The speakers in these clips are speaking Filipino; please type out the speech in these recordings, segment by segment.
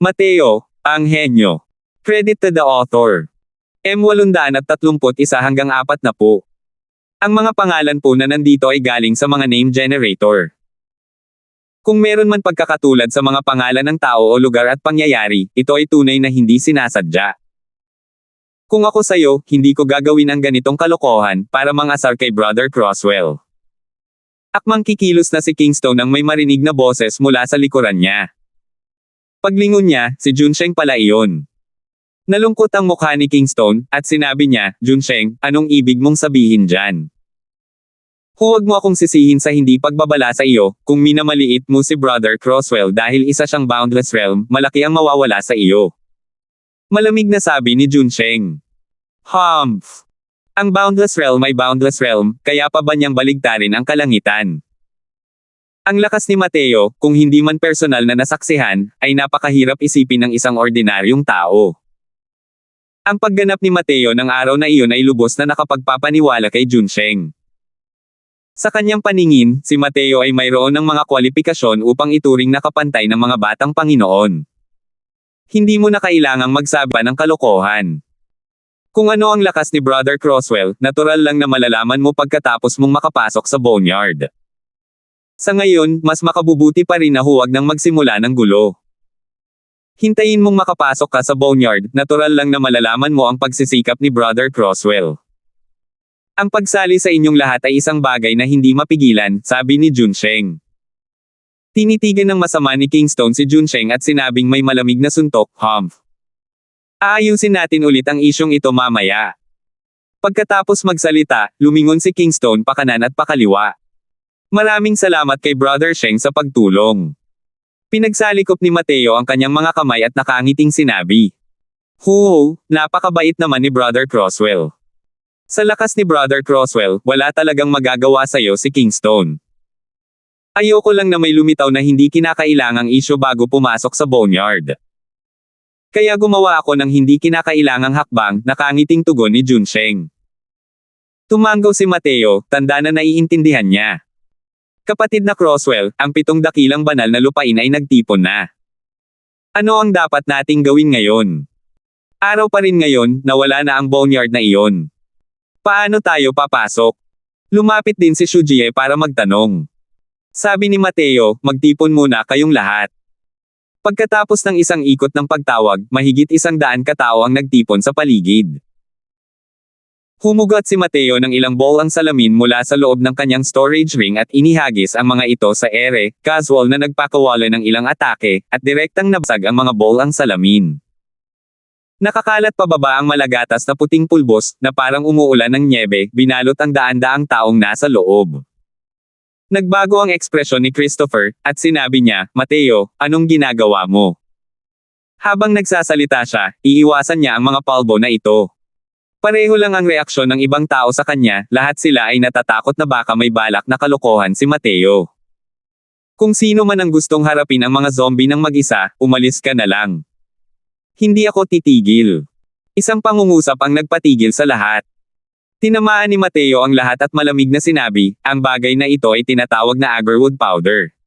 Mateo, ang henyo. Credit to the author. M831 hanggang 40. Ang mga pangalan po na nandito ay galing sa mga name generator. Kung meron man pagkakatulad sa mga pangalan ng tao o lugar at pangyayari, ito ay tunay na hindi sinasadya. Kung ako sa'yo, hindi ko gagawin ang ganitong kalokohan para mangasar kay Brother Croswell. Akmang kikilos na si Kingston nang may marinig na boses mula sa likuran niya. Paglingon niya, si Junsheng pala iyon. Nalungkot ang mukha ni Kingston, at sinabi niya, Junsheng, anong ibig mong sabihin dyan? Huwag mo akong sisihin sa hindi pagbabala sa iyo, kung minamaliit mo si Brother Croswell dahil isa siyang boundless realm, malaki ang mawawala sa iyo. Malamig na sabi ni Junsheng. Humph! Ang boundless realm ay boundless realm, kaya pa ba niyang baligtarin ang kalangitan? Ang lakas ni Mateo, kung hindi man personal na nasaksihan, ay napakahirap isipin ng isang ordinaryong tao. Ang pagganap ni Mateo ng araw na iyon ay lubos na nakapagpapaniwala kay Junsheng. Sa kanyang paningin, si Mateo ay mayroon ng mga kwalifikasyon upang ituring na kapantay ng mga batang Panginoon. Hindi mo na kailangang magsabi ng kalokohan. Kung ano ang lakas ni Brother Croswell, natural lang na malalaman mo pagkatapos mong makapasok sa boneyard. Sa ngayon, mas makabubuti pa rin na huwag nang magsimula ng gulo. Hintayin mong makapasok ka sa boneyard, natural lang na malalaman mo ang pagsisikap ni Brother Croswell. Ang pagsali sa inyong lahat ay isang bagay na hindi mapigilan, sabi ni Junsheng. Tinitigan ng masama ni Kingston si Junsheng at sinabing may malamig na suntok, humph. Aayusin natin ulit ang isyong ito mamaya. Pagkatapos magsalita, lumingon si Kingston pakanan at pakaliwa. Maraming salamat kay Brother Sheng sa pagtulong. Pinagsalikop ni Mateo ang kanyang mga kamay at nakangiting sinabi. Napakabait naman ni Brother Croswell. Sa lakas ni Brother Croswell, wala talagang magagawa sa'yo si Kingston. Ayoko lang na may lumitaw na hindi kinakailangang isyo bago pumasok sa boneyard. Kaya gumawa ako ng hindi kinakailangang hakbang, nakangiting tugon ni Junsheng. Tumanggaw si Mateo, tanda na naiintindihan niya. Kapatid na Croswell, ang 7 dakilang banal na lupain ay nagtipon na. Ano ang dapat nating gawin ngayon? Araw pa rin ngayon, nawala na ang boneyard na iyon. Paano tayo papasok? Lumapit din si Shujie para magtanong. Sabi ni Mateo, magtipon muna kayong lahat. Pagkatapos ng isang ikot ng pagtawag, mahigit 100 katao ang nagtipon sa paligid. Humugot si Mateo ng ilang bowl ang salamin mula sa loob ng kanyang storage ring at inihagis ang mga ito sa ere, casual na nagpakawala ng ilang atake, at direktang nabasag ang mga bowl ang salamin. Nakakalat pababa ang malagatas na puting pulbos, na parang umuulan ng nyebe, binalot ang daan-daang taong nasa loob. Nagbago ang ekspresyon ni Christopher, at sinabi niya, Mateo, anong ginagawa mo? Habang nagsasalita siya, iiwasan niya ang mga palbo na ito. Pareho lang ang reaksyon ng ibang tao sa kanya, lahat sila ay natatakot na baka may balak na kalokohan si Mateo. Kung sino man ang gustong harapin ang mga zombie ng mag-isa, umalis ka na lang. Hindi ako titigil. Isang pangungusap ang nagpatigil sa lahat. Tinamaan ni Mateo ang lahat at malamig na sinabi, ang bagay na ito ay tinatawag na agarwood powder.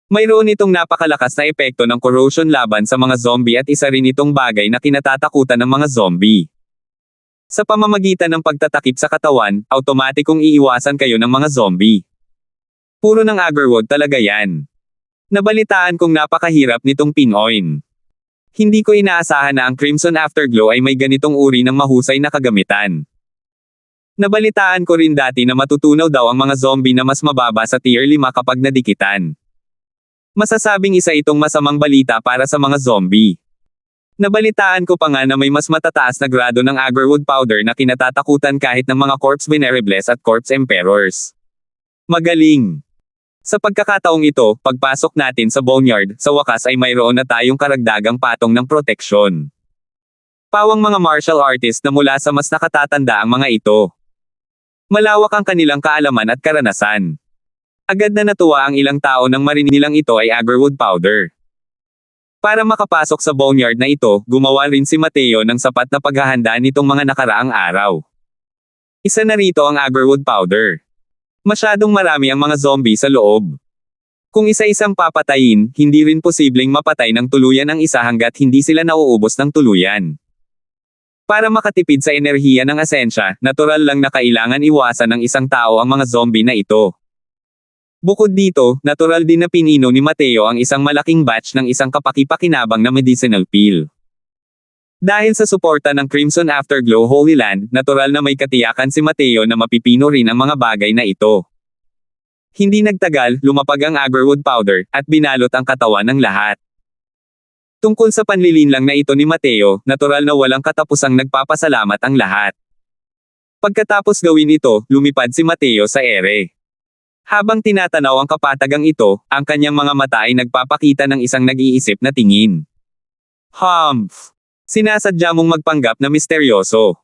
Mayroon itong napakalakas na epekto ng corrosion laban sa mga zombie at isa rin itong bagay na kinatatakutan ng mga zombie. Sa pamamagitan ng pagtatakip sa katawan, automatikong iiwasan kayo ng mga zombie. Puro ng agarwood talaga yan. Nabalitaan kong napakahirap nitong pinoin. Hindi ko inaasahan na ang Crimson Afterglow ay may ganitong uri ng mahusay na kagamitan. Nabalitaan ko rin dati na matutunaw daw ang mga zombie na mas mababa sa tier 5 kapag nadikitan. Masasabing isa itong masamang balita para sa mga zombie. Nabalitaan ko pa nga na may mas matataas na grado ng agarwood powder na kinatatakutan kahit ng mga corpse venerables at corpse emperors. Magaling! Sa pagkakataong ito, pagpasok natin sa boneyard, sa wakas ay mayroon na tayong karagdagang patong ng proteksyon. Pawang mga martial artist na mula sa mas nakatatanda ang mga ito. Malawak ang kanilang kaalaman at karanasan. Agad na natuwa ang ilang tao nang marinig nilang ito ay agarwood powder. Para makapasok sa boneyard na ito, gumawa rin si Mateo ng sapat na paghahanda nitong mga nakaraang araw. Isa na rito ang agarwood powder. Masyadong marami ang mga zombie sa loob. Kung isa-isang papatayin, hindi rin posibleng mapatay ng tuluyan ang isa hanggat hindi sila nauubos ng tuluyan. Para makatipid sa enerhiya ng asensya, natural lang na kailangan iwasan ng isang tao ang mga zombie na ito. Bukod dito, natural din na pinino ni Mateo ang isang malaking batch ng isang kapaki-pakinabang na medicinal pill. Dahil sa suporta ng Crimson Afterglow Holy Land, natural na may katiyakan si Mateo na mapipino rin ang mga bagay na ito. Hindi nagtagal, lumapag ang agarwood powder, at binalot ang katawan ng lahat. Tungkol sa panlilinlang na ito ni Mateo, natural na walang katapusang nagpapasalamat ang lahat. Pagkatapos gawin ito, lumipad si Mateo sa ere. Habang tinatanaw ang kapatagang ito, ang kanyang mga mata ay nagpapakita ng isang nag-iisip na tingin. Humph! Sinasadya mong magpanggap na misteryoso.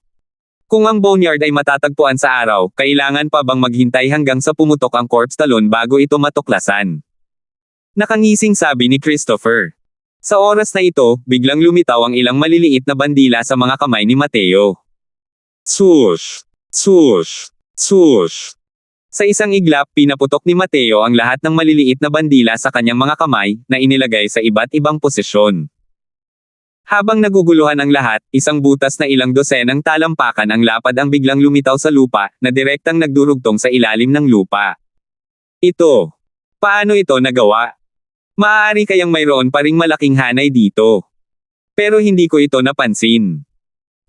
Kung ang boneyard ay matatagpuan sa araw, kailangan pa bang maghintay hanggang sa pumutok ang corpse talon bago ito matuklasan? Nakangising sabi ni Christopher. Sa oras na ito, biglang lumitaw ang ilang maliliit na bandila sa mga kamay ni Mateo. Swoosh! Swoosh! Swoosh! Sa isang iglap, pinaputok ni Mateo ang lahat ng maliliit na bandila sa kanyang mga kamay, na inilagay sa iba't ibang posisyon. Habang naguguluhan ang lahat, isang butas na ilang dosenang talampakan ang lapad ang biglang lumitaw sa lupa, na direktang nagdurugtong sa ilalim ng lupa. Ito. Paano ito nagawa? Maaari kayang mayroon pa ring malaking hanay dito. Pero hindi ko ito napansin.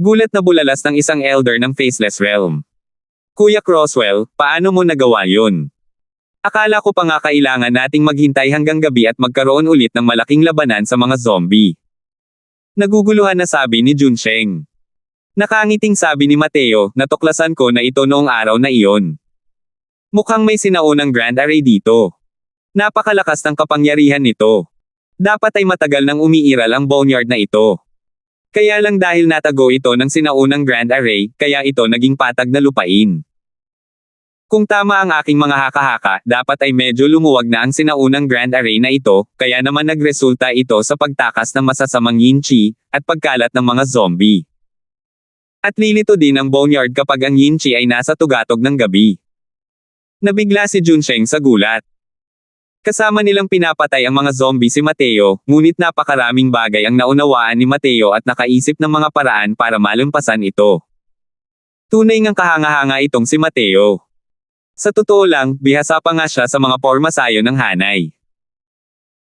Gulat na bulalas ng isang elder ng Faceless Realm. Kuya Croswell, paano mo nagawa yun? Akala ko pa nga kailangan nating maghintay hanggang gabi at magkaroon ulit ng malaking labanan sa mga zombie. Naguguluhan na sabi ni Junsheng. Nakangiting sabi ni Mateo, natuklasan ko na ito noong araw na iyon. Mukhang may sinaunang Grand Array dito. Napakalakas ng kapangyarihan nito. Dapat ay matagal nang umiiral ang boneyard na ito. Kaya lang dahil natago ito ng sinaunang Grand Array, kaya ito naging patag na lupain. Kung tama ang aking mga haka-haka, dapat ay medyo lumuwag na ang sinaunang Grand Array na ito, kaya naman nagresulta ito sa pagtakas ng masasamang yin chi, at pagkalat ng mga zombie. At lilito din ang boneyard kapag ang yin chi ay nasa tugatog ng gabi. Nabigla si Junsheng sa gulat. Kasama nilang pinapatay ang mga zombie si Mateo, ngunit napakaraming bagay ang naunawaan ni Mateo at nakaisip ng mga paraan para malumpasan ito. Tunay ngang kahanga-hanga itong si Mateo. Sa totoo lang, bihasa pa nga siya sa mga pormasayo ng hanay.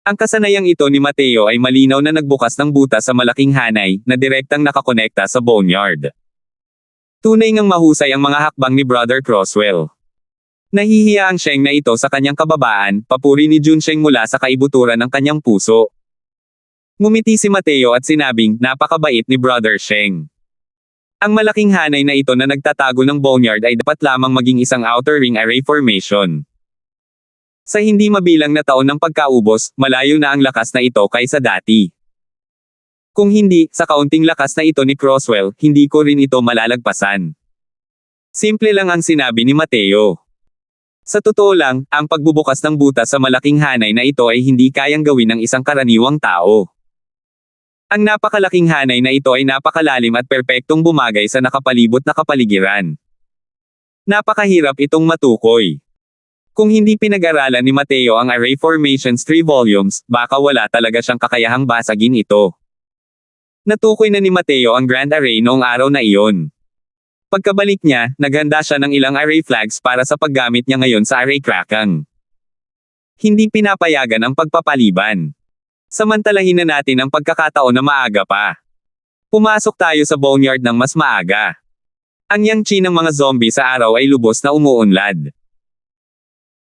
Ang kasanayang ito ni Mateo ay malinaw na nagbukas ng butas sa malaking hanay, na direktang nakakonekta sa boneyard. Tunay ngang mahusay ang mga hakbang ni Brother Croswell. Nahihiya ang Sheng na ito sa kanyang kababaan, papuri ni Junsheng mula sa kaibuturan ng kanyang puso. Ngumiti si Mateo at sinabing, napakabait ni Brother Sheng. Ang malaking hanay na ito na nagtatago ng boneyard ay dapat lamang maging isang outer ring array formation. Sa hindi mabilang na taon ng pagkaubos, malayo na ang lakas na ito kaysa dati. Kung hindi, sa kaunting lakas na ito ni Croswell, hindi ko rin ito malalagpasan. Simple lang ang sinabi ni Mateo. Sa totoo lang, ang pagbubukas ng butas sa malaking hanay na ito ay hindi kayang gawin ng isang karaniwang tao. Ang napakalaking hanay na ito ay napakalalim at perpektong bumagay sa nakapalibot na kapaligiran. Napakahirap itong matukoy. Kung hindi pinag-aralan ni Mateo ang Array Formations 3 volumes, baka wala talaga siyang kakayahang basagin ito. Natukoy na ni Mateo ang Grand Array noong araw na iyon. Pagkabalik niya, naghanda siya ng ilang array flags para sa paggamit niya ngayon sa array cracking. Hindi pinapayagan ang pagpapaliban. Samantalahin na natin ang pagkakataon na maaga pa. Pumasok tayo sa boneyard ng mas maaga. Ang yang chi ng mga zombie sa araw ay lubos na umuunlad.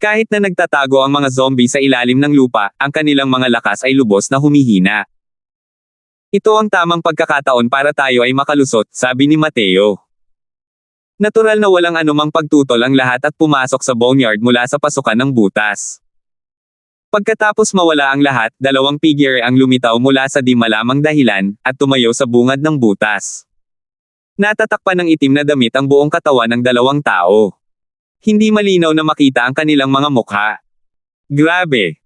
Kahit na nagtatago ang mga zombie sa ilalim ng lupa, ang kanilang mga lakas ay lubos na humihina. Ito ang tamang pagkakataon para tayo ay makalusot, sabi ni Mateo. Natural na walang anumang pagtutol ang lahat at pumasok sa boneyard mula sa pasukan ng butas. Pagkatapos mawala ang lahat, dalawang figure ang lumitaw mula sa di malamang dahilan, at tumayo sa bungad ng butas. Natatakpan ng itim na damit ang buong katawan ng dalawang tao. Hindi malinaw na makita ang kanilang mga mukha. Grabe!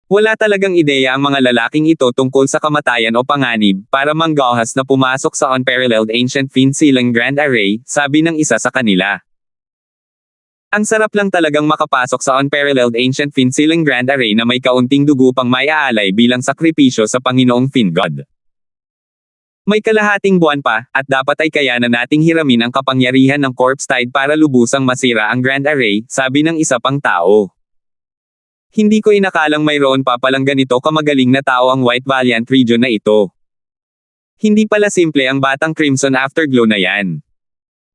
Wala talagang ideya ang mga lalaking ito tungkol sa kamatayan o panganib, para manggahas na pumasok sa unparalleled ancient fin silang Grand Array, sabi ng isa sa kanila. Ang sarap lang talagang makapasok sa unparalleled ancient Fincilling Grand Array na may kaunting dugo pang maiaalay bilang sakripisyo sa Panginoong Fingod. May kalahating buwan pa, at dapat ay kayanan nating hiramin ang kapangyarihan ng Corpse Tide para lubusang masira ang Grand Array, sabi ng isa pang tao. Hindi ko inakalang mayroon pa palang ganito kamagaling na tao ang White Valiant region na ito. Hindi pala simple ang batang Crimson Afterglow na yan.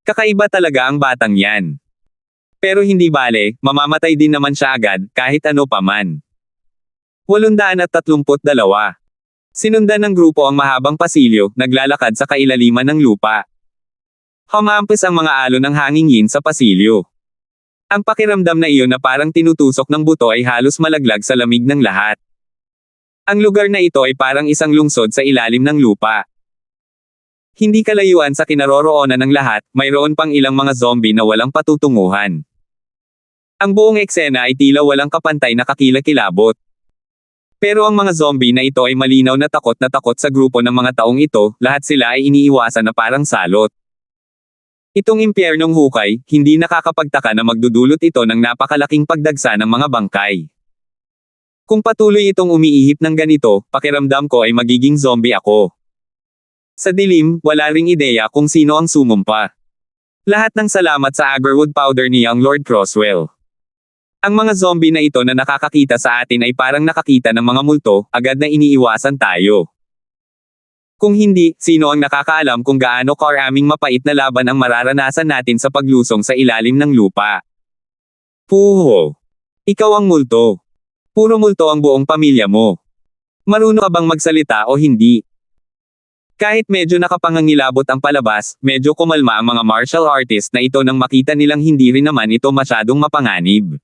Kakaiba talaga ang batang yan. Pero hindi bale, mamamatay din naman siya agad, kahit ano pa man. 832. Sinundan ng grupo ang mahabang pasilyo, naglalakad sa kailaliman ng lupa. Humampas ang mga alon ng hanging yin sa pasilyo. Ang pakiramdam na iyon na parang tinutusok ng buto ay halos malaglag sa lamig ng lahat. Ang lugar na ito ay parang isang lungsod sa ilalim ng lupa. Hindi kalayuan sa kinaroroonan ng lahat, mayroon pang ilang mga zombie na walang patutunguhan. Ang buong eksena ay tila walang kapantay na kakilakilabot. Pero ang mga zombie na ito ay malinaw na takot sa grupo ng mga taong ito, lahat sila ay iniiwasan na parang salot. Itong impyernong hukay, hindi nakakapagtaka na magdudulot ito ng napakalaking pagdagsa ng mga bangkay. Kung patuloy itong umiihip ng ganito, pakiramdam ko ay magiging zombie ako. Sa dilim, wala ring ideya kung sino ang sumumpa. Lahat ng salamat sa Agarwood powder ni Young Lord Crosswell. Ang mga zombie na ito na nakakakita sa atin ay parang nakakita ng mga multo, agad na iniiwasan tayo. Kung hindi, sino ang nakakaalam kung gaano karaming mapait na laban ang mararanasan natin sa paglusong sa ilalim ng lupa? Puho! Ikaw ang multo. Puro multo ang buong pamilya mo. Marunong ka bang magsalita o hindi? Kahit medyo nakapangangilabot ang palabas, medyo kumalma ang mga martial artist na ito nang makita nilang hindi rin naman ito masyadong mapanganib.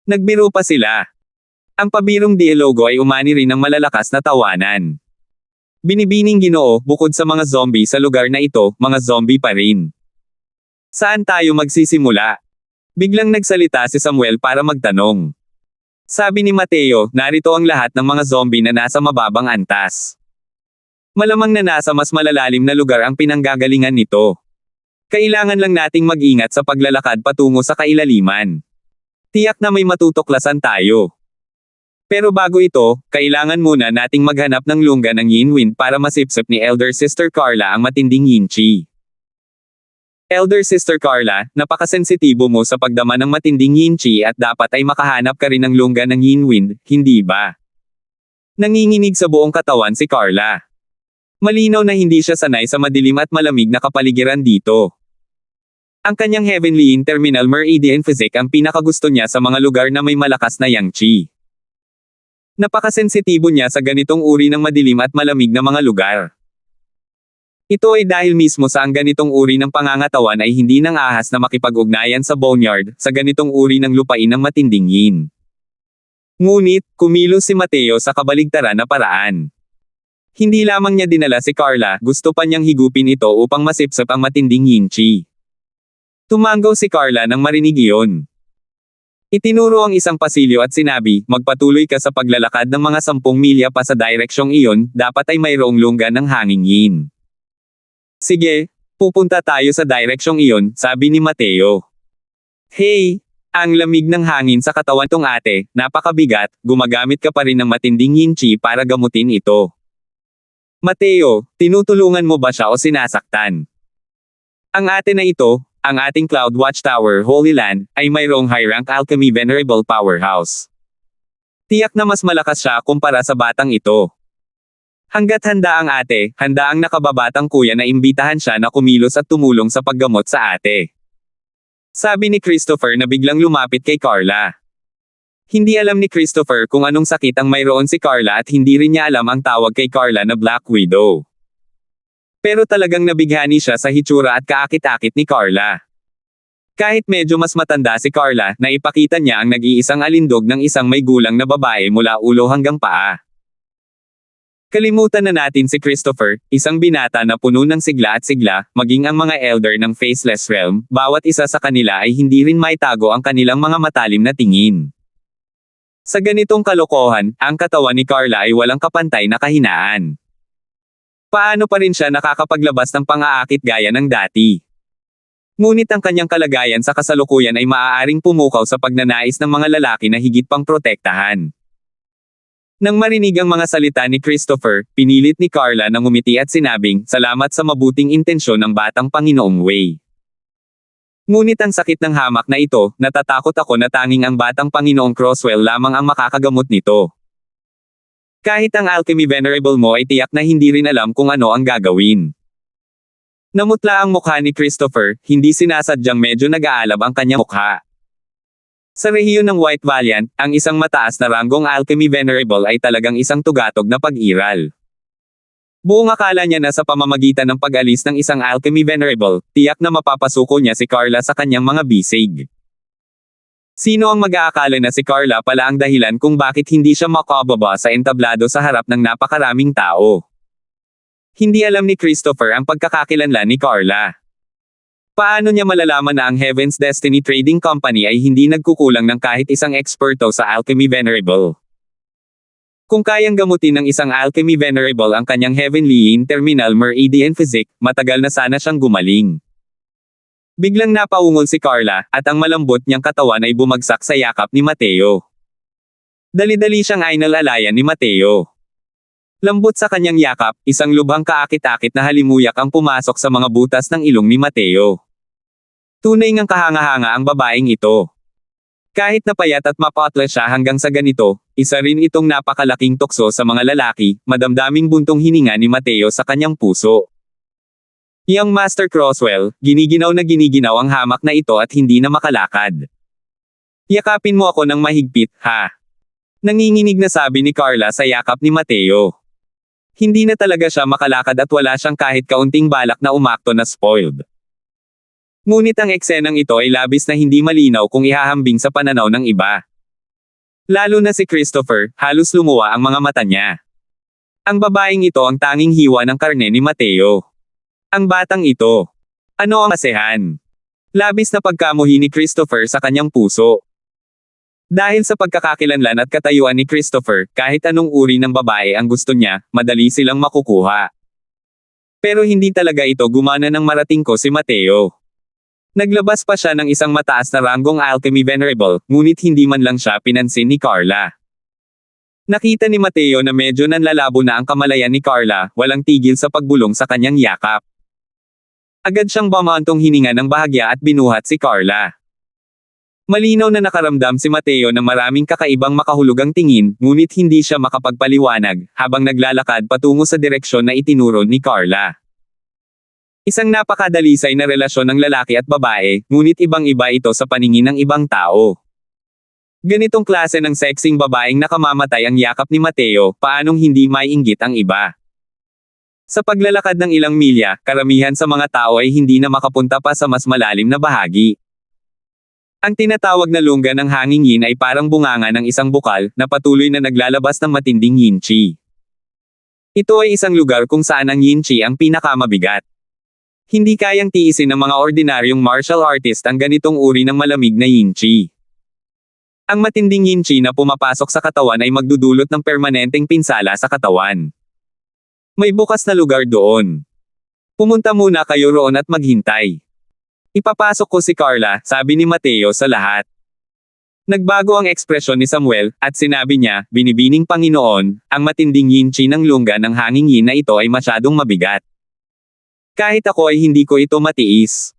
Nagbiro pa sila. Ang pabirong dialogo ay umani rin ng malalakas na tawanan. Binibining Ginoo, bukod sa mga zombie sa lugar na ito, mga zombie pa rin. Saan tayo magsisimula? Biglang nagsalita si Samuel para magtanong. Sabi ni Mateo, narito ang lahat ng mga zombie na nasa mababang antas. Malamang na nasa mas malalalim na lugar ang pinanggagalingan nito. Kailangan lang nating mag-ingat sa paglalakad patungo sa kailaliman. Tiyak na may matutuklasan tayo. Pero bago ito, kailangan muna nating maghanap ng lungga ng Yin Wind para masipsip ni Elder Sister Carla ang matinding Yin Chi. Elder Sister Carla, napakasensitibo mo sa pagdama ng matinding Yin Chi at dapat ay makahanap ka rin ng lungga ng Yin Wind, hindi ba? Nanginginig sa buong katawan si Carla. Malinaw na hindi siya sanay sa madilim at malamig na kapaligiran dito. Ang kanyang Heavenly Terminal Meridian Physique ang pinakagusto niya sa mga lugar na may malakas na Yang Chi. Napakasensitibo niya sa ganitong uri ng madilim at malamig na mga lugar. Ito ay dahil mismo sa ang ganitong uri ng pangangatawan ay hindi nang ahas na makipag-ugnayan sa boneyard, sa ganitong uri ng lupain ng matinding yin. Ngunit, kumilos si Mateo sa kabaligtaran na paraan. Hindi lamang niya dinala si Carla, gusto pa niyang higupin ito upang masipsip ang matinding Yin Chi. Tumanggaw si Carla nang marinig iyon. Itinuro ang isang pasilyo at sinabi, magpatuloy ka sa paglalakad ng mga 10 milya pa sa direksyong iyon, dapat ay mayroong lungga ng hanging yin. Sige, pupunta tayo sa direksyong iyon, sabi ni Mateo. Hey! Ang lamig ng hangin sa katawan tong ate, napakabigat, gumagamit ka pa rin ng matinding Yin Chi para gamutin ito. Mateo, tinutulungan mo ba siya o sinasaktan? Ang ate na ito, ang ating Cloud Watchtower Holy Land, ay mayroong high-rank alchemy venerable powerhouse. Tiyak na mas malakas siya kumpara sa batang ito. Hanggat handa ang ate, handa ang nakababatang kuya na imbitahan siya na kumilos at tumulong sa paggamot sa ate. Sabi ni Christopher na biglang lumapit kay Carla. Hindi alam ni Christopher kung anong sakit ang mayroon si Carla at hindi rin niya alam ang tawag kay Carla na Black Widow. Pero talagang nabighani siya sa hitsura at kaakit-akit ni Carla. Kahit medyo mas matanda si Carla, naipakita niya ang nag-iisang alindog ng isang may gulang na babae mula ulo hanggang paa. Kalimutan na natin si Christopher, isang binata na puno ng sigla at sigla, maging ang mga elder ng Faceless Realm, bawat isa sa kanila ay hindi rin maitago ang kanilang mga matalim na tingin. Sa ganitong kalokohan, ang katawan ni Carla ay walang kapantay na kahinaan. Paano pa rin siya nakakapaglabas ng pang-aakit gaya ng dati? Ngunit ang kanyang kalagayan sa kasalukuyan ay maaaring pumukaw sa pagnanais ng mga lalaki na higit pang protektahan. Nang marinig ang mga salita ni Christopher, pinilit ni Carla na ngumiti at sinabing, "Salamat sa mabuting intensyon ng batang Panginoong Wei. Ngunit ang sakit ng hamak na ito, natatakot ako na tanging ang batang Panginoong Croswell lamang ang makakagamot nito. Kahit ang alchemy venerable mo ay tiyak na hindi rin alam kung ano ang gagawin." Namutla ang mukha ni Christopher, hindi sinasadyang medyo nag-aalab ang kanyang mukha. Sa rehiyon ng White Valiant, ang isang mataas na ranggong alchemy venerable ay talagang isang tugatog na pag-iral. Buong akala niya na sa pamamagitan ng pag-alis ng isang alchemy venerable, tiyak na mapapasuko niya si Carla sa kanyang mga bisig. Sino ang mag-aakala na si Carla pala ang dahilan kung bakit hindi siya makababa sa entablado sa harap ng napakaraming tao? Hindi alam ni Christopher ang pagkakakilanlan ni Carla. Paano niya malalaman na ang Heaven's Destiny Trading Company ay hindi nagkukulang ng kahit isang eksperto sa alchemy venerable? Kung kayang gamutin ng isang alchemy venerable ang kanyang heavenly terminal meridian physique, matagal na sana siyang gumaling. Biglang napaungol si Carla, at ang malambot niyang katawan ay bumagsak sa yakap ni Mateo. Dali-dali siyang ainalalayan ni Mateo. Lambot sa kanyang yakap, isang lubhang kaakit-akit na halimuyak ang pumasok sa mga butas ng ilong ni Mateo. Tunay ngang kahanga-hanga ang babaeng ito. Kahit napayat at mapatla siya hanggang sa ganito, isa rin itong napakalaking tukso sa mga lalaki, madamdaming buntong hininga ni Mateo sa kanyang puso. Young Master Croswell, giniginaw ang hamak na ito at hindi na makalakad. "Yakapin mo ako ng mahigpit, ha?" Nanginginig na sabi ni Carla sa yakap ni Mateo. Hindi na talaga siya makalakad at wala siyang kahit kaunting balak na umakto na spoiled. Ngunit ang eksenang ito ay labis na hindi malinaw kung ihahambing sa pananaw ng iba. Lalo na si Christopher, halos lumuwa ang mga mata niya. Ang babaeng ito ang tanging hiwa ng karne ni Mateo. Ang batang ito. Ano ang masehan? Labis na pagkamuhi ni Christopher sa kanyang puso. Dahil sa pagkakakilanlan at katayuan ni Christopher, kahit anong uri ng babae ang gusto niya, madali silang makukuha. Pero hindi talaga ito gumana ng marating ko si Mateo. Naglabas pa siya ng isang mataas na ranggong alchemy venerable, ngunit hindi man lang siya pinansin ni Carla. Nakita ni Mateo na medyo nanlalabo na ang kamalayan ni Carla, walang tigil sa pagbulong sa kanyang yakap. Agad siyang bumantong hininga ng bahagya at binuhat si Carla. Malinaw na nakaramdam si Mateo ng maraming kakaibang makahulugang tingin, ngunit hindi siya makapagpaliwanag, habang naglalakad patungo sa direksyon na itinuro ni Carla. Isang napakadalisay na relasyon ng lalaki at babae, ngunit ibang-iba ito sa paningin ng ibang tao. Ganitong klase ng sexing babaeng nakamamatay ang yakap ni Mateo, paanong hindi maiinggit ang iba? Sa paglalakad ng ilang milya, karamihan sa mga tao ay hindi na makapunta pa sa mas malalim na bahagi. Ang tinatawag na lungga ng hanging yin ay parang bunganga ng isang bukal, na patuloy na naglalabas ng matinding yin chi. Ito ay isang lugar kung saan ang yin chi ang pinakamabigat. Hindi kayang tiisin ng mga ordinaryong martial artist ang ganitong uri ng malamig na yin chi. Ang matinding yin chi na pumapasok sa katawan ay magdudulot ng permanenteng pinsala sa katawan. May bukas na lugar doon. Pumunta muna kayo roon at maghintay. Ipapasok ko si Carla, sabi ni Mateo sa lahat. Nagbago ang ekspresyon ni Samuel, at sinabi niya, "Binibining Panginoon, ang matinding yin chi ng lungga ng hanging yin na ito ay masyadong mabigat. Kahit ako ay hindi ko ito matiis.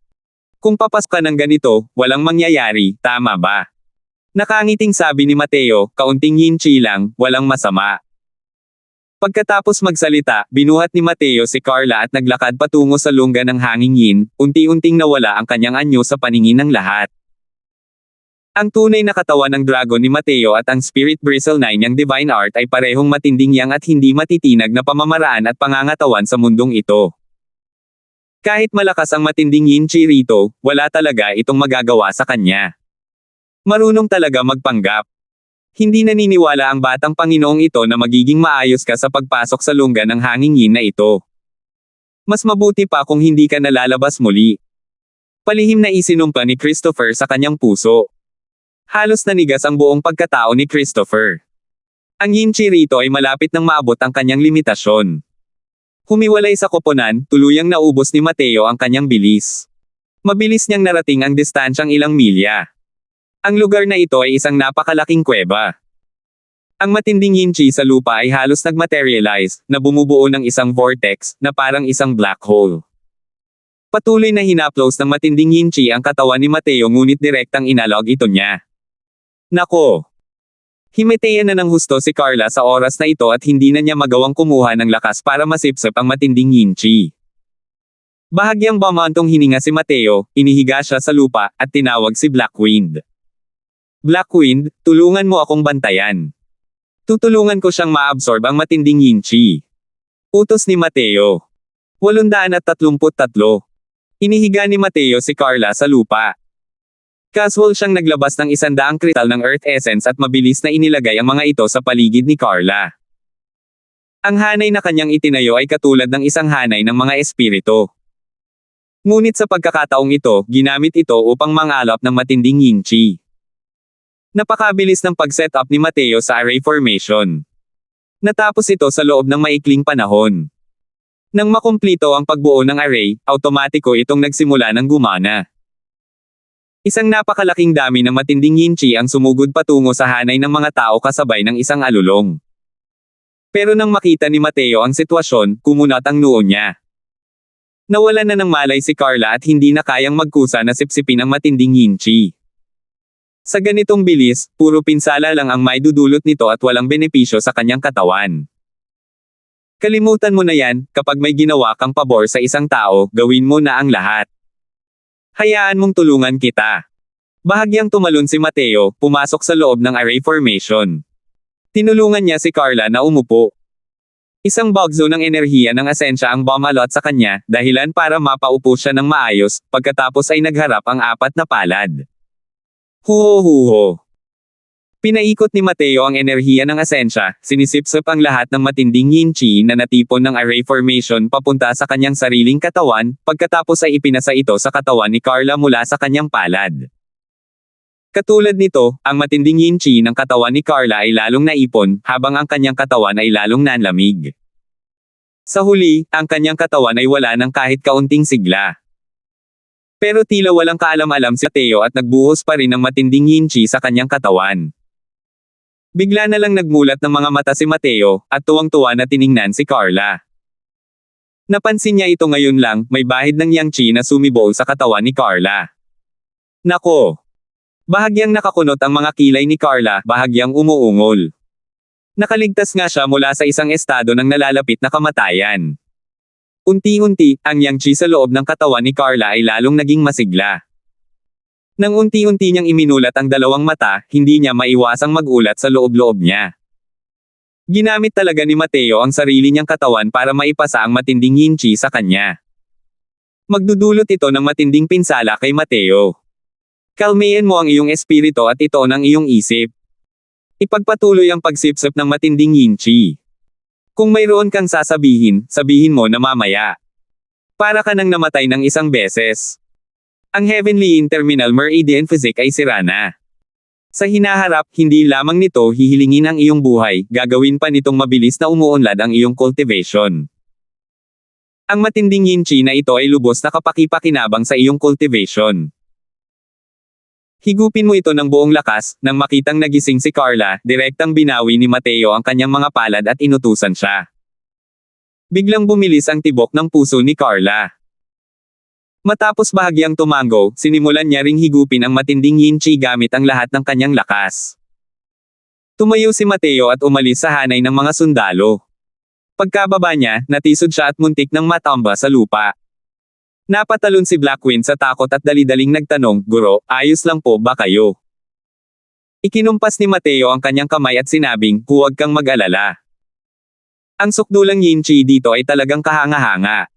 Kung papasok ka ng ganito, walang mangyayari, tama ba?" Nakangiting sabi ni Mateo, "Kaunting yin chi lang, walang masama." Pagkatapos magsalita, binuhat ni Mateo si Carla at naglakad patungo sa lungga ng hanging yin, unti-unting nawala ang kanyang anyo sa paningin ng lahat. Ang tunay na katawan ng dragon ni Mateo at ang spirit bristle 9 niyang divine art ay parehong matinding yang at hindi matitinag na pamamaraan at pangangatawan sa mundong ito. Kahit malakas ang matinding yin chi rito, wala talaga itong magagawa sa kanya. Marunong talaga magpanggap. Hindi naniniwala ang batang Panginoong ito na magiging maayos ka sa pagpasok sa lungga ng hanging yin na ito. Mas mabuti pa kung hindi ka nalalabas muli. Palihim na isinumpa ni Christopher sa kanyang puso. Halos nanigas ang buong pagkatao ni Christopher. Ang yin chi rito ay malapit nang maabot ang kanyang limitasyon. Humiwalay sa koponan, tuluyang naubos ni Mateo ang kanyang bilis. Mabilis niyang narating ang distansyang ilang milya. Ang lugar na ito ay isang napakalaking kuweba. Ang matinding yin chi sa lupa ay halos nagmaterialize, na bumubuo ng isang vortex, na parang isang black hole. Patuloy na hinaplos ng matinding yin chi ang katawan ni Mateo ngunit direktang inalog ito niya. Nako! Himetean na ng husto si Carla sa oras na ito at hindi na niya magawang kumuha ng lakas para masipsip ang matinding yin chi. Bahagyang bumantong hininga si Mateo, inihiga siya sa lupa, at tinawag si Blackwind. Blackwind, tulungan mo akong bantayan. Tutulungan ko siyang maabsorb ang matinding yin chi. Utos ni Mateo. 833. Inihiga ni Mateo si Carla sa lupa. Casual siyang naglabas ng 100 kristal ng Earth Essence at mabilis na inilagay ang mga ito sa paligid ni Carla. Ang hanay na kanyang itinayo ay katulad ng isang hanay ng mga espiritu. Ngunit sa pagkakataong ito, ginamit ito upang mangalap ng matinding yin chi. Napakabilis ng pag-set up ni Mateo sa array formation. Natapos ito sa loob ng maikling panahon. Nang makumplito ang pagbuo ng array, automatiko itong nagsimula ng gumana. Isang napakalaking dami ng matinding yin chi ang sumugod patungo sa hanay ng mga tao kasabay ng isang alulong. Pero nang makita ni Mateo ang sitwasyon, kumunat ang noo niya. Nawalan na ng malay si Carla at hindi na kayang magkusa na sipsipin ang matinding yin chi. Sa ganitong bilis, puro pinsala lang ang maidudulot nito at walang benepisyo sa kanyang katawan. Kalimutan mo na yan, kapag may ginawa kang pabor sa isang tao, gawin mo na ang lahat. Hayaan mong tulungan kita. Bahagyang tumalon si Mateo, pumasok sa loob ng array formation. Tinulungan niya si Carla na umupo. Isang bagzo ng enerhiya ng asensya ang bumalot sa kanya, dahilan para mapaupo siya ng maayos, pagkatapos ay nagharap ang 4 na palad. Huho-huho. Pinaikot ni Mateo ang enerhiya ng asensya, sinisipsip ang lahat ng matinding yin chi na natipon ng array formation papunta sa kanyang sariling katawan, pagkatapos ay ipinasa ito sa katawan ni Carla mula sa kanyang palad. Katulad nito, ang matinding yin chi ng katawan ni Carla ay lalong naipon, habang ang kanyang katawan ay lalong nanlamig. Sa huli, ang kanyang katawan ay wala ng kahit kaunting sigla. Pero tila walang kaalam-alam si Mateo at nagbuhos pa rin ng matinding yin chi sa kanyang katawan. Bigla na lang nagmulat ng mga mata si Mateo, at tuwang-tuwa na tiningnan si Carla. Napansin niya ito ngayon lang, may bahid ng yang chi na sumibol sa katawan ni Carla. Nako! Bahagyang nakakunot ang mga kilay ni Carla, bahagyang umuungol. Nakaligtas nga siya mula sa isang estado ng nalalapit na kamatayan. Unti-unti, ang yang chi sa loob ng katawan ni Carla ay lalong naging masigla. Nang unti-unti niyang iminulat ang 2 mata, hindi niya maiwasang magulat sa loob-loob niya. Ginamit talaga ni Mateo ang sarili niyang katawan para maipasa ang matinding yin chi sa kanya. Magdudulot ito ng matinding pinsala kay Mateo. Kalmayan mo ang iyong espiritu at ito ng iyong isip. Ipagpatuloy ang pagsipsip ng matinding yin chi. Kung mayroon kang sasabihin, sabihin mo na mamaya. Para ka nang namatay ng 1 beses. Ang Heavenly Interminal Meridian Physic ay sira na. Sa hinaharap, hindi lamang nito hihilingin ang iyong buhay, gagawin pa nitong mabilis na umuunlad ang iyong cultivation. Ang matinding yin chi na ito ay lubos na kapakipakinabang sa iyong cultivation. Higupin mo ito ng buong lakas, nang makitang nagising si Carla, direktang binawi ni Mateo ang kanyang mga palad at inutusan siya. Biglang bumilis ang tibok ng puso ni Carla. Matapos bahagyang tumango, sinimulan niya ring higupin ang matinding yin chi gamit ang lahat ng kanyang lakas. Tumayo si Mateo at umalis sa hanay ng mga sundalo. Pagkababa niya, natisod siya at muntik nang matamba sa lupa. Napatalon si Blackwind sa takot at dali-daling nagtanong, "Guro, ayos lang po ba kayo?" Ikinumpas ni Mateo ang kanyang kamay at sinabing, "Huwag kang mag-alala. Ang sukdulang yin chi dito ay talagang kahanga-hanga.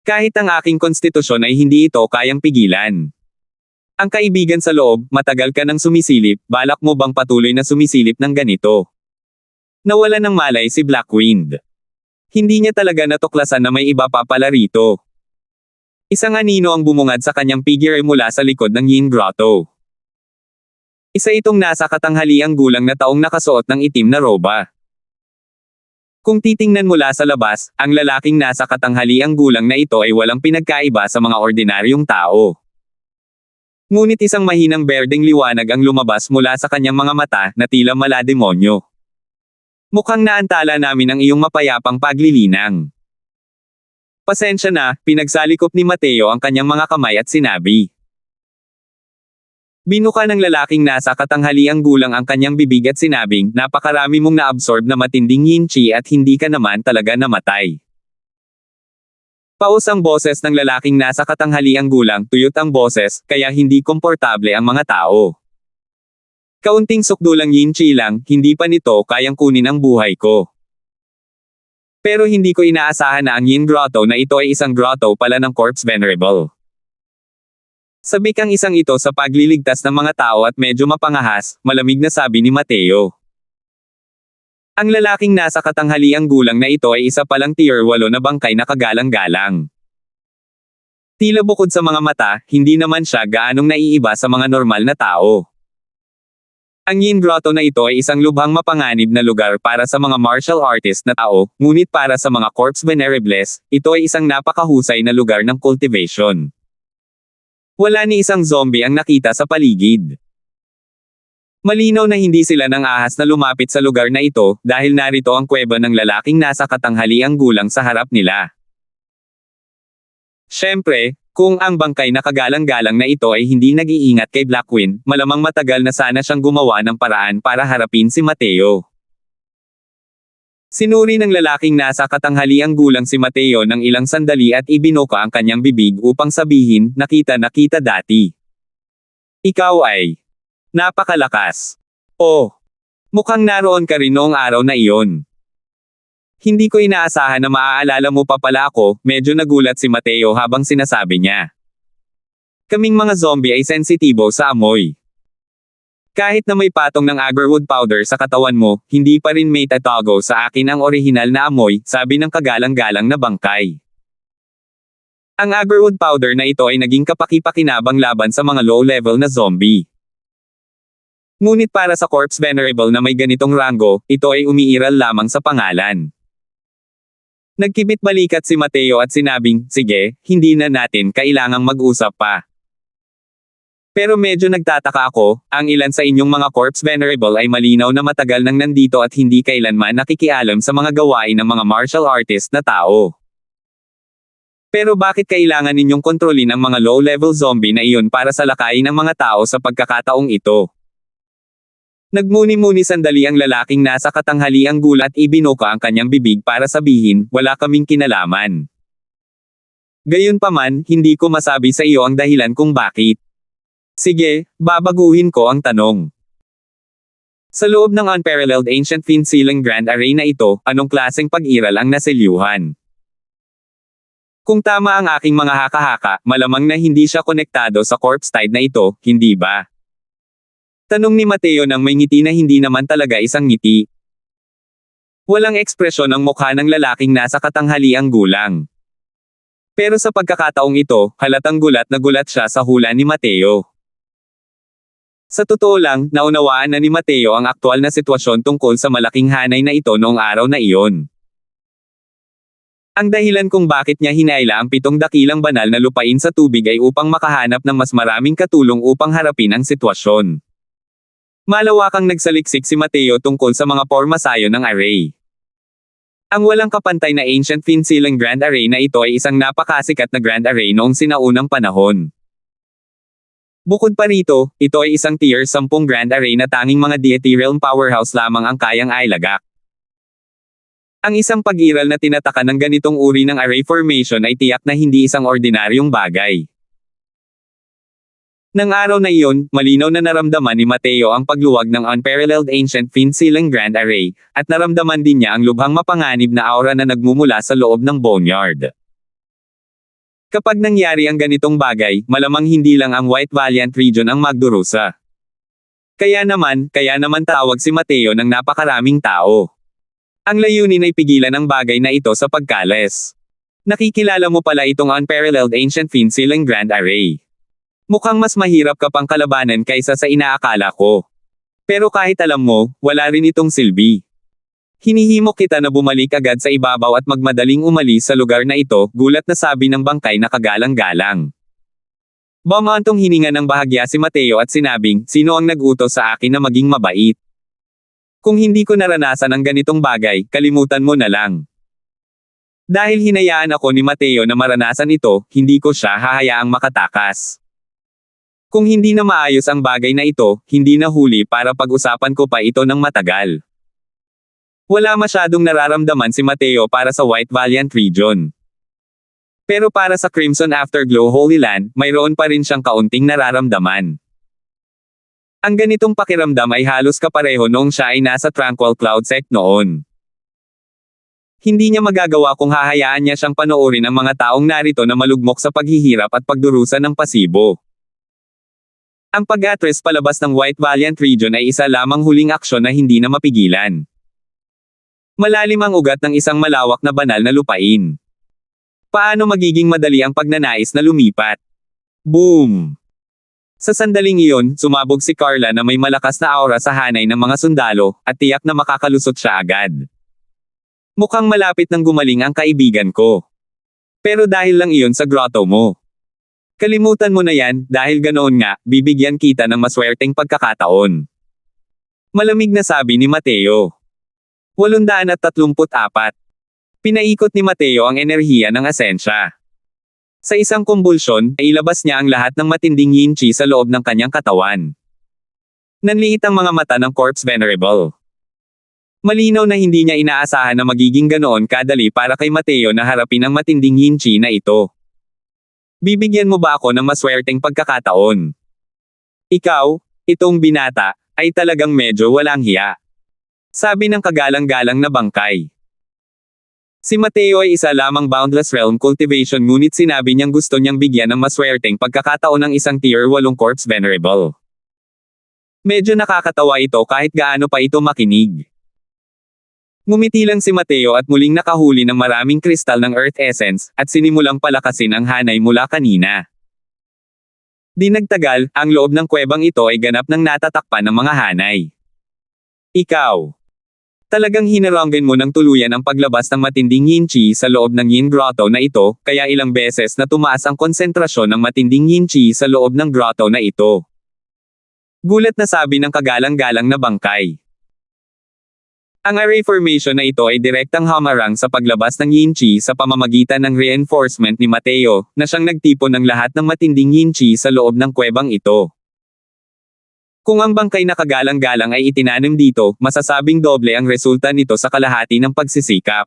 Kahit ang aking konstitusyon ay hindi ito kayang pigilan. Ang kaibigan sa loob, matagal ka nang sumisilip, balak mo bang patuloy na sumisilip ng ganito?" Nawala ng malay si Blackwind. Hindi niya talaga natuklasan na may iba pa pala rito. Isang anino ang bumungad sa kanyang figure mula sa likod ng Yin Grotto. Isa itong nasa katanghaliang gulang na taong nakasuot ng itim na roba. Kung titingnan mula sa labas, ang lalaking nasa katanghaliang gulang na ito ay walang pinagkaiba sa mga ordinaryong tao. Ngunit isang mahinang berdeng liwanag ang lumabas mula sa kanyang mga mata na tila malademonyo. Mukhang naantala namin ang iyong mapayapang paglilinang. Pasensya na, pinagsalikop ni Mateo ang kanyang mga kamay at sinabi. Binuka ng lalaking nasa katanghaliang gulang ang kanyang bibig at sinabing, napakarami mong na-absorb na matinding yin chi at hindi ka naman talaga namatay. Paus ang boses ng lalaking nasa katanghaliang gulang, tuyot ang boses, kaya hindi komportable ang mga tao. Kaunting sukdulang yin chi lang, hindi pa nito kayang kunin ang buhay ko. Pero hindi ko inaasahan na ang yin grotto na ito ay isang grotto pala ng Corpse Venerable. Sabik ang isang ito sa pagliligtas ng mga tao at medyo mapangahas, malamig na sabi ni Mateo. Ang lalaking nasa katanghaliang gulang na ito ay isa palang tier 8 na bangkay na kagalang-galang. Tila bukod sa mga mata, hindi naman siya gaanong naiiba sa mga normal na tao. Ang Yin Grotto na ito ay isang lubhang mapanganib na lugar para sa mga martial artist na tao, ngunit para sa mga Corpse Venerables, ito ay isang napakahusay na lugar ng cultivation. Wala ni isang zombie ang nakita sa paligid. Malinaw na hindi sila nang ahas na lumapit sa lugar na ito, dahil narito ang kuweba ng lalaking nasa katanghaliang gulang sa harap nila. Siyempre, kung ang bangkay na kagalang-galang na ito ay hindi nag-iingat kay Blackwing, malamang matagal na sana siyang gumawa ng paraan para harapin si Mateo. Sinuri ng lalaking nasa katanghaliang gulang si Mateo ng ilang sandali at ibinuka ang kanyang bibig upang sabihin, nakita dati. Ikaw ay napakalakas. Oh, mukhang naroon ka rin noong araw na iyon. Hindi ko inaasahan na maaalala mo pa pala ako, medyo nagulat si Mateo habang sinasabi niya. Kaming mga zombie ay sensitibo sa amoy. Kahit na may patong ng agarwood powder sa katawan mo, hindi pa rin may tatago sa akin ang orihinal na amoy, sabi ng kagalang-galang na bangkay. Ang agarwood powder na ito ay naging kapaki-pakinabang laban sa mga low-level na zombie. Ngunit para sa Corpse Venerable na may ganitong ranggo, ito ay umiiral lamang sa pangalan. Nagkibit balikat si Mateo at sinabing, sige, hindi na natin kailangang mag-usap pa. Pero medyo nagtataka ako, ang ilan sa inyong mga Corpse Venerable ay malinaw na matagal nang nandito at hindi kailanman nakikialam sa mga gawain ng mga martial artist na tao. Pero bakit kailangan ninyong kontrolin ang mga low-level zombie na iyon para salakayin ang mga tao sa pagkakataong ito? Nagmuni-muni sandali ang lalaking nasa katanghaliang gulat at ibinuka ang kanyang bibig para sabihin, wala kaming kinalaman. Gayunpaman, hindi ko masabi sa iyo ang dahilan kung bakit. Sige, babaguhin ko ang tanong. Sa loob ng Unparalleled Ancient Fiend-Sealing Grand Array na ito, anong klaseng pag-iral ang naselyuhan? Kung tama ang aking mga haka-haka, malamang na hindi siya konektado sa corpse tide na ito, hindi ba? Tanong ni Mateo nang may ngiti na hindi naman talaga isang ngiti. Walang ekspresyon ang mukha ng lalaking nasa katanghaliang gulang. Pero sa pagkakataong ito, halatang gulat na gulat siya sa hula ni Mateo. Sa totoo lang, naunawaan na ni Mateo ang aktual na sitwasyon tungkol sa malaking hanay na ito noong araw na iyon. Ang dahilan kung bakit niya hinaila ang 7 dakilang banal na lupain sa tubig ay upang makahanap ng mas maraming katulong upang harapin ang sitwasyon. Malawakang nagsaliksik si Mateo tungkol sa mga pormasayo ng array. Ang walang kapantay na Ancient Fiend-Sealing Grand Array na ito ay isang napakasikat na Grand Array noong sinaunang panahon. Bukod pa rito, ito ay isang tier 10 Grand Array na tanging mga deity realm powerhouse lamang ang kayang ailagak. Ang isang pag-iral na tinataka ng ganitong uri ng array formation ay tiyak na hindi isang ordinaryong bagay. Nang araw na iyon, malinaw na naramdaman ni Mateo ang pagluwag ng Unparalleled Ancient Fiend-Sealing Grand Array, at naramdaman din niya ang lubhang mapanganib na aura na nagmumula sa loob ng boneyard. Kapag nangyari ang ganitong bagay, malamang hindi lang ang White Valiant region ang magdurusa. Kaya naman tawag si Mateo ng napakaraming tao. Ang layunin ay pigilan ang bagay na ito sa pagkales. Nakikilala mo pala itong Unparalleled Ancient Fiend-Sealing Grand Array. Mukhang mas mahirap ka pang kalabanan kaysa sa inaakala ko. Pero kahit alam mo, wala rin itong silbi. Hinihimok kita na bumalik agad sa ibabaw at magmadaling umalis sa lugar na ito, gulat na sabi ng bangkay na kagalang-galang. Bumantong hininga ng bahagya si Mateo at sinabing, sino ang nag-utos sa akin na maging mabait? Kung hindi ko naranasan ang ganitong bagay, kalimutan mo na lang. Dahil hinayaan ako ni Mateo na maranasan ito, hindi ko siya hahayaang makatakas. Kung hindi na maayos ang bagay na ito, hindi na huli para pag-usapan ko pa ito ng matagal. Wala masyadong nararamdaman si Mateo para sa White Valiant region. Pero para sa Crimson Afterglow Holy Land, mayroon pa rin siyang kaunting nararamdaman. Ang ganitong pakiramdam ay halos kapareho noong siya ay nasa Tranquil Cloud Sect noon. Hindi niya magagawa kung hahayaan niya siyang panoorin ang mga taong narito na malugmok sa paghihirap at pagdurusa ng pasibo. Ang pag-atres palabas ng White Valiant region ay isa lamang huling aksyon na hindi na mapigilan. Malalim ang ugat ng isang malawak na banal na lupain. Paano magiging madali ang pagnanais na lumipat? Boom! Sa sandaling iyon, sumabog si Carla na may malakas na aura sa hanay ng mga sundalo, at tiyak na makakalusot siya agad. Mukhang malapit nang gumaling ang kaibigan ko. Pero dahil lang iyon sa grotto mo. Kalimutan mo na yan, dahil ganoon nga, bibigyan kita ng maswerteng pagkakataon. Malamig na sabi ni Mateo. 834. Pinaikot ni Mateo ang enerhiya ng asensya. Sa isang kumbulsyon, ay ilabas niya ang lahat ng matinding yin chi sa loob ng kanyang katawan. Nanliit ang mga mata ng Corpse Venerable. Malinaw na hindi niya inaasahan na magiging ganoon kadali para kay Mateo na harapin ang matinding yin chi na ito. Bibigyan mo ba ako ng maswerteng pagkakataon? Ikaw, itong binata, ay talagang medyo walang hiya. Sabi ng kagalang-galang na bangkay. Si Mateo ay isa lamang Boundless Realm cultivation ngunit sinabi niyang gusto niyang bigyan ng maswerteng pagkakataon ng isang Tier 8 Corpse Venerable. Medyo nakakatawa ito kahit gaano pa ito makinig. Ngumiti lang si Mateo at muling nakahuli ng maraming kristal ng Earth Essence, at sinimulang palakasin ang hanay mula kanina. Di nagtagal, ang loob ng kuwebang ito ay ganap ng natatakpan ng mga hanay. Ikaw. Talagang hinaranggan mo ng tuluyan ang paglabas ng matinding yin chi sa loob ng yin grotto na ito, kaya ilang beses na tumaas ang konsentrasyon ng matinding yin chi sa loob ng grotto na ito. Gulat na sabi ng kagalang-galang na bangkay. Ang array formation na ito ay direktang hamarang sa paglabas ng yin chi sa pamamagitan ng reinforcement ni Mateo, na siyang nagtipon ng lahat ng matinding yin chi sa loob ng kuwebang ito. Kung ang bangkay na kagalang-galang ay itinanim dito, masasabing doble ang resulta nito sa kalahati ng pagsisikap.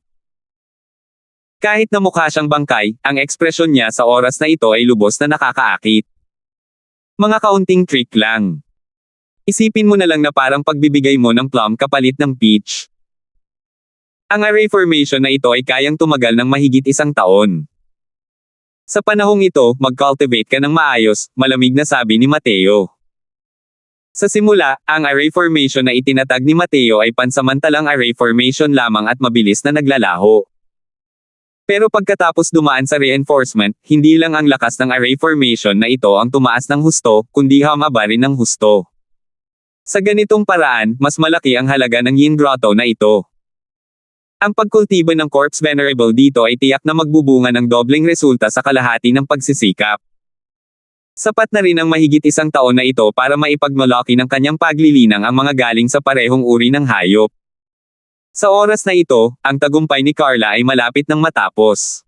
Kahit na mukha siyang bangkay, ang ekspresyon niya sa oras na ito ay lubos na nakakaakit. Mga kaunting trick lang. Isipin mo na lang na parang pagbibigay mo ng plum kapalit ng peach. Ang array formation na ito ay kayang tumagal ng mahigit 1 taon. Sa panahong ito, mag-cultivate ka ng maayos, malamig na sabi ni Mateo. Sa simula, ang array formation na itinatag ni Mateo ay pansamantalang array formation lamang at mabilis na naglalaho. Pero pagkatapos dumaan sa reinforcement, hindi lang ang lakas ng array formation na ito ang tumaas ng husto, kundi humaba rin ng husto. Sa ganitong paraan, mas malaki ang halaga ng yin grotto na ito. Ang pagkultibo ng Corpse Venerable dito ay tiyak na magbubunga ng dobleng resulta sa kalahati ng pagsisikap. Sapat na rin ang mahigit 1 taon na ito para maipagmalaki ng kanyang paglilinang ang mga galing sa parehong uri ng hayop. Sa oras na ito, ang tagumpay ni Carla ay malapit nang matapos.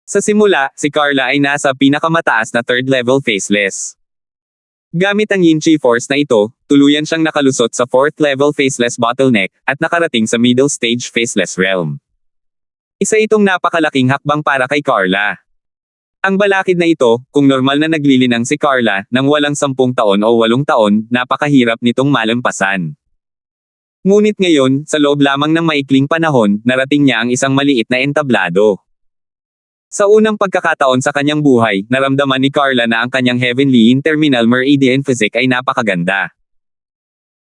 Sa simula, si Carla ay nasa pinakamataas na 3rd level faceless. Gamit ang Yin Chi Force na ito, tuluyan siyang nakalusot sa 4th level faceless bottleneck, at nakarating sa middle stage faceless realm. Isa itong napakalaking hakbang para kay Carla. Ang balakid na ito, kung normal na naglilinang si Carla, nang walang 10 taon o 8 taon, napakahirap nitong malampasan. Ngunit ngayon, sa loob lamang ng maikling panahon, narating niya ang isang maliit na entablado. Sa unang pagkakataon sa kanyang buhay, naramdaman ni Carla na ang kanyang Heavenly Interminal Meridian Physique ay napakaganda.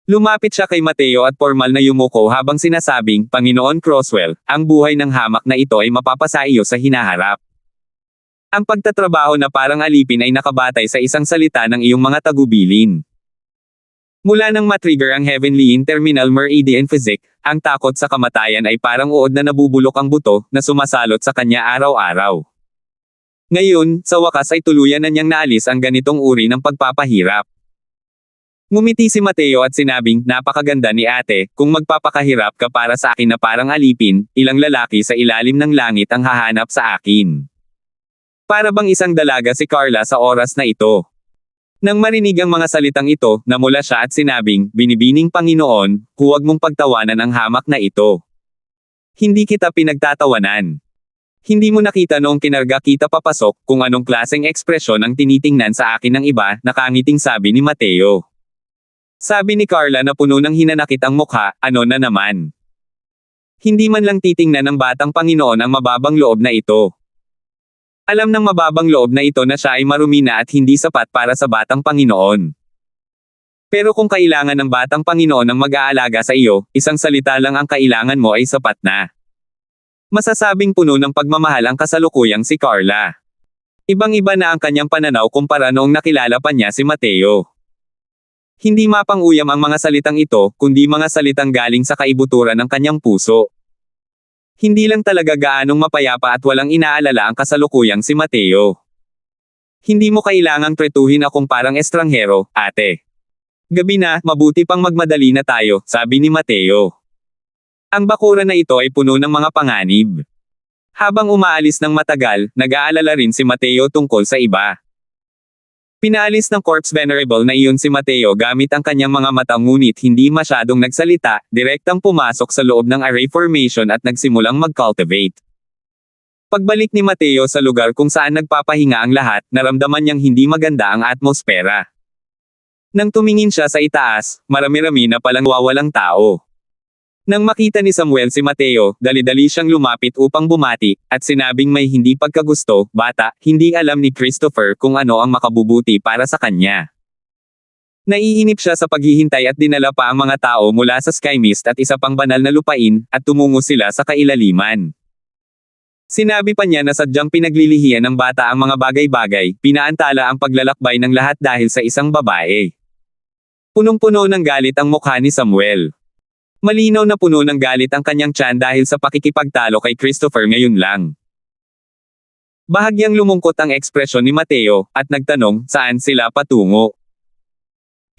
Lumapit siya kay Mateo at formal na yumuko habang sinasabing, Panginoon Crosswell, ang buhay ng hamak na ito ay mapapasa iyo sa hinaharap. Ang pagtatrabaho na parang alipin ay nakabatay sa isang salita ng iyong mga tagubilin. Mula nang matrigger ang Heavenly Terminal Meridian Physics, ang takot sa kamatayan ay parang uod na nabubulok ang buto na sumasalot sa kanya araw-araw. Ngayon, sa wakas ay tuluyan na niyang naalis ang ganitong uri ng pagpapahirap. Ngumiti si Mateo at sinabing, napakaganda ni ate, kung magpapakahirap ka para sa akin na parang alipin, ilang lalaki sa ilalim ng langit ang hahanap sa akin. Para bang isang dalaga si Carla sa oras na ito. Nang marinig ang mga salitang ito, namula siya at sinabing, binibining Panginoon, huwag mong pagtawanan ang hamak na ito. Hindi kita pinagtatawanan. Hindi mo nakita noong kinarga kita papasok, kung anong klaseng ekspresyon ang tinitingnan sa akin ng iba, nakangiting sabi ni Mateo. Sabi ni Carla na puno ng hinanakit ang mukha, ano na naman. Hindi man lang titingnan ng batang Panginoon ang mababang loob na ito. Alam ng mababang loob na ito na siya ay marumi na at hindi sapat para sa batang Panginoon. Pero kung kailangan ng batang Panginoon ang mag-aalaga sa iyo, isang salita lang ang kailangan mo ay sapat na. Masasabing puno ng pagmamahal ang kasalukuyang si Carla. Ibang-iba na ang kanyang pananaw kumpara noong nakilala pa niya si Mateo. Hindi mapang-uyam ang mga salitang ito, kundi mga salitang galing sa kaibuturan ng kanyang puso. Hindi lang talaga gaanong mapayapa at walang inaalala ang kasalukuyang si Mateo. Hindi mo kailangang tretuhin akong parang estranghero, ate. Gabi na, mabuti pang magmadali na tayo, sabi ni Mateo. Ang bakuran na ito ay puno ng mga panganib. Habang umaalis ng matagal, nag-aalala rin si Mateo tungkol sa iba. Pinaalis ng Corpse Venerable na iyon si Mateo gamit ang kanyang mga mata ngunit hindi masyadong nagsalita, direktang pumasok sa loob ng array formation at nagsimulang mag-cultivate. Pagbalik ni Mateo sa lugar kung saan nagpapahinga ang lahat, naramdaman niyang hindi maganda ang atmosfera. Nang tumingin siya sa itaas, marami-rami na palang wawalang tao. Nang makita ni Samuel si Mateo, dali-dali siyang lumapit upang bumati, at sinabing may hindi pagkagusto, bata, hindi alam ni Christopher kung ano ang makabubuti para sa kanya. Naiinip siya sa paghihintay at dinala pa ang mga tao mula sa Sky Mist at isa pang banal na lupain, at tumungo sila sa kailaliman. Sinabi pa niya na sadyang pinaglilihian ng bata ang mga bagay-bagay, pinaantala ang paglalakbay ng lahat dahil sa isang babae. Punong-puno ng galit ang mukha ni Samuel. Malinaw na puno ng galit ang kanyang tiyan dahil sa pakikipagtalo kay Christopher ngayon lang. Bahagyang lumungkot ang ekspresyon ni Mateo, at nagtanong, saan sila patungo?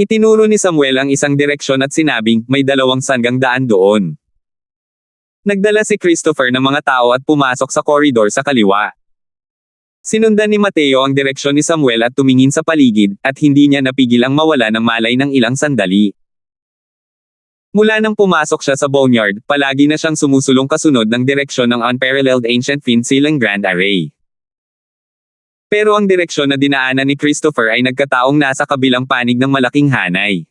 Itinuro ni Samuel ang isang direksyon at sinabing, may 200 daan doon. Nagdala si Christopher ng mga tao at pumasok sa koridor sa kaliwa. Sinundan ni Mateo ang direksyon ni Samuel at tumingin sa paligid, at hindi niya napigil ang mawala ng malay ng ilang sandali. Mula nang pumasok siya sa boneyard, palagi na siyang sumusulong kasunod ng direksyon ng Unparalleled Ancient Finsilang Grand Array. Pero ang direksyon na dinaanan ni Christopher ay nagkataong nasa kabilang panig ng malaking hanay.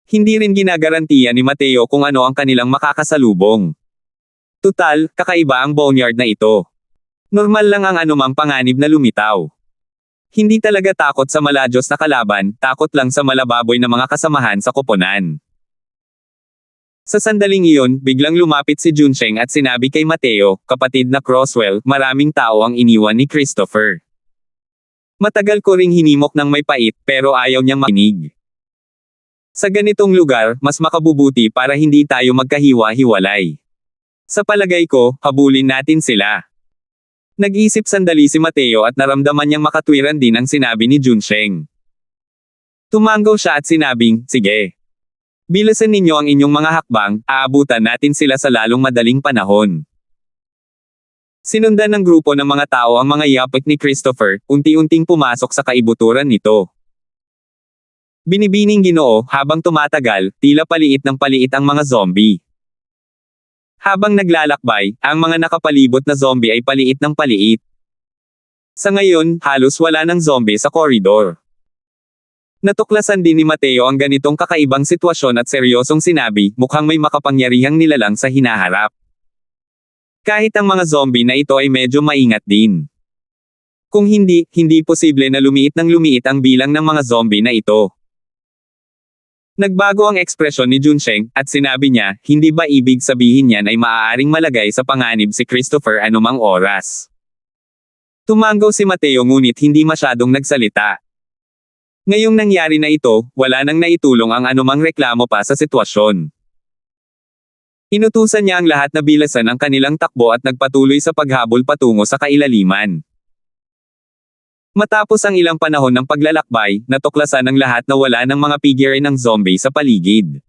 Hindi rin ginagarantiya ni Mateo kung ano ang kanilang makakasalubong. Tutal, kakaiba ang boneyard na ito. Normal lang ang anumang panganib na lumitaw. Hindi talaga takot sa maladyos na kalaban, takot lang sa malababoy na mga kasamahan sa koponan. Sa sandaling iyon, biglang lumapit si Junsheng at sinabi kay Mateo, kapatid na Crosswell, maraming tao ang iniwan ni Christopher. Matagal ko ring hinimok ng may pait, pero ayaw niyang makinig. Sa ganitong lugar, mas makabubuti para hindi tayo magkahiwa-hiwalay. Sa palagay ko, habulin natin sila. Nag-isip sandali si Mateo at naramdaman niyang makatwiran din ang sinabi ni Junsheng. Tumanggaw siya at sinabing, sige. Bilasan ninyo ang inyong mga hakbang, aabutan natin sila sa lalong madaling panahon. Sinundan ng grupo ng mga tao ang mga yapik ni Christopher, unti-unting pumasok sa kaibuturan nito. Binibining Ginoo, habang tumatagal, tila paliit ng paliit ang mga zombie. Habang naglalakbay, ang mga nakapalibot na zombie ay paliit ng paliit. Sa ngayon, halos wala ng zombie sa koridor. Natuklasan din ni Mateo ang ganitong kakaibang sitwasyon at seryosong sinabi, mukhang may makapangyarihang nilalang sa hinaharap. Kahit ang mga zombie na ito ay medyo maingat din. Kung hindi posible na lumiit ng lumiit ang bilang ng mga zombie na ito. Nagbago ang ekspresyon ni Junsheng, at sinabi niya, hindi ba ibig sabihin yan ay maaaring malagay sa panganib si Christopher anumang oras? Tumanggaw si Mateo ngunit hindi masyadong nagsalita. Ngayong nangyari na ito, wala nang naitulong ang anumang reklamo pa sa sitwasyon. Inutusan niya ang lahat na bilasan ang kanilang takbo at nagpatuloy sa paghabol patungo sa kailaliman. Matapos ang ilang panahon ng paglalakbay, natuklasan ng lahat na wala ng mga figure ng zombie sa paligid.